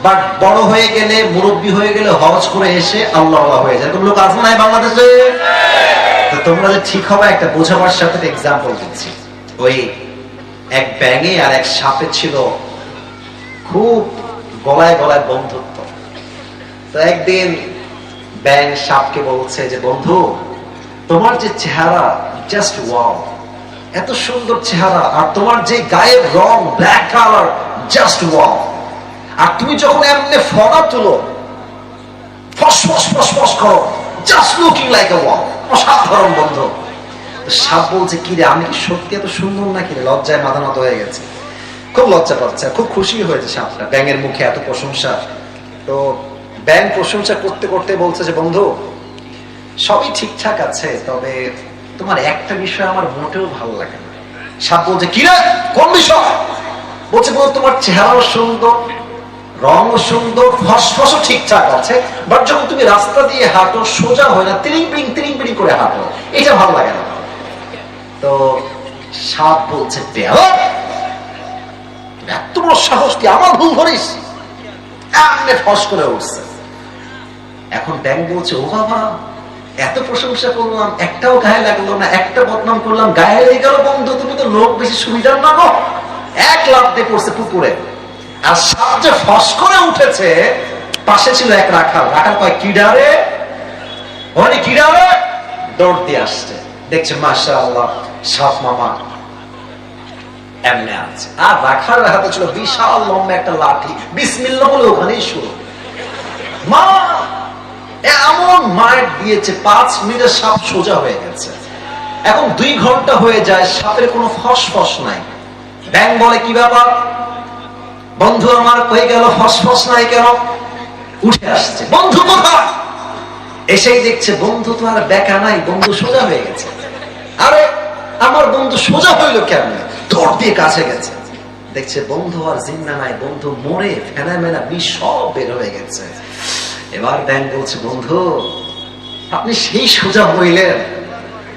বাট বড় হয়ে গেলে, মুরব্বী হয়ে গেলে হজ করে এসে আল্লাহ হয়ে যায়। এরকম লোক আছে না বাংলাদেশে? তো তোমরা যে ঠিক হবে একটা বোঝাবার সাথে এক্সাম্পল দিচ্ছি। ওই এক ব্যাঙে আর এক সাপে ছিল খুব গলায় গলায় বন্ধুত্ব। তো একদিন ব্যাঙ সাপকে বলছে যে বন্ধু, তোমার যে চেহারা জাস্ট ওয়াও, এত সুন্দর চেহারা, আর তোমার যে গায়ের রং ব্ল্যাক কালার জাস্ট ওয়াও, আর তুমি যখন এমনি ফটো তুলো ফস ফস ফস ফস করো, জাস্ট লুকিং লাইক আ ওয়াও, অসাধারণ বন্ধু। সাপ বলছে কি রে, আমি কি সত্যি এত সুন্দর নাকি? লজ্জায় মাথা নত হয়ে গেছে, খুব লজ্জা পাচ্ছে, খুব খুশি হয়েছে সাপটা ব্যাঙের মুখে এত প্রশংসা। তো ব্যাঙ প্রশংসা করতে করতে বলছে যে বন্ধু সবই ঠিকঠাক আছে, তবে তোমার একটা বিষয় আমার মোটেও ভালো লাগে না। সাপ বলছে কি রে, কোন বিষয়? বলছে বন্ধু তোমার চেহারাও সুন্দর, রঙও সুন্দর, ফসফসও ঠিকঠাক আছে, বাট যখন তুমি রাস্তা দিয়ে হাঁটো সোজা হয় না, তিরিং বিড়িং করে হাঁটো, এটা ভালো লাগে না। তো সাপ বলছে এত বড় সাহস, কি আমার ভুল ধরিস? এমনি ফস করে উঠছে। এখন ব্যাঙ বলছে ও বাবা, এত প্রশংসা করলাম একটাও গায়ে লাগলো না, একটা বদনাম করলাম গায়ে লেগে গেল। বন্ধু তুমি তো লোক বেশি সুবিধার না গো। এক লাফ দিয়ে পড়ছে পুকুরে। আর সাপ যে ফস করে উঠেছে, পাশে ছিল এক রাখাল। রাখাল কয় কিডারে, ওরে কিডারে, দৌড় দিয়ে আসছে, দেখছে মাশাআল্লাহ সাপ মামা এমনি আছে। আর রাখাল হাতে ছিল বিশাল লম্বা একটা লাঠি, বিসমিল্লাহ বলে ওখানেই শুরু। মা এমন মায়ের দিয়েছে, 5 মিনিটে সাপ সোজা হয়ে গেছে। এখন 2 ঘন্টা হয়ে যায়, সাপের কোনো ফসফস নাই। ব্যাঙ বলে কি ব্যাপার বন্ধু আমার, হয়ে গেল ফসফস নাই কেন? উঠে আসছে, বন্ধু কোথায়? এসেই দেখছে বন্ধু তো আর বেকা নাই, বন্ধু সোজা হয়ে গেছে। আরে আমার বন্ধু সোজা হইলো কেমনে? দৌড় দিয়ে কাছে গেছে, দেখছে বন্ধু আর জিন্দা নাই, বন্ধু মরে ফেনা মেনা বিষ সব বের হয়ে গেছে। এবার ব্যাঙ বলছে বন্ধু আপনি সেই সোজা হইলেন,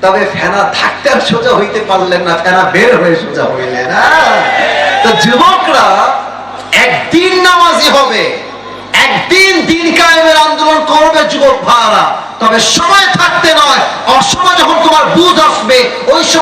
তবে ফেনা থাকতে আর সোজা হইতে পারলেন না, ফেনা বের হয়ে সোজা হইলেন। তো যুবকরা একদিন নামাজি হবে, একদিন দিন কায়েমের আন্দোলন করবে যুবক ভাইরা, তবে সময় থাকতে নয়, অসময় যখন তোমার বুঝ আসবে ওই সময়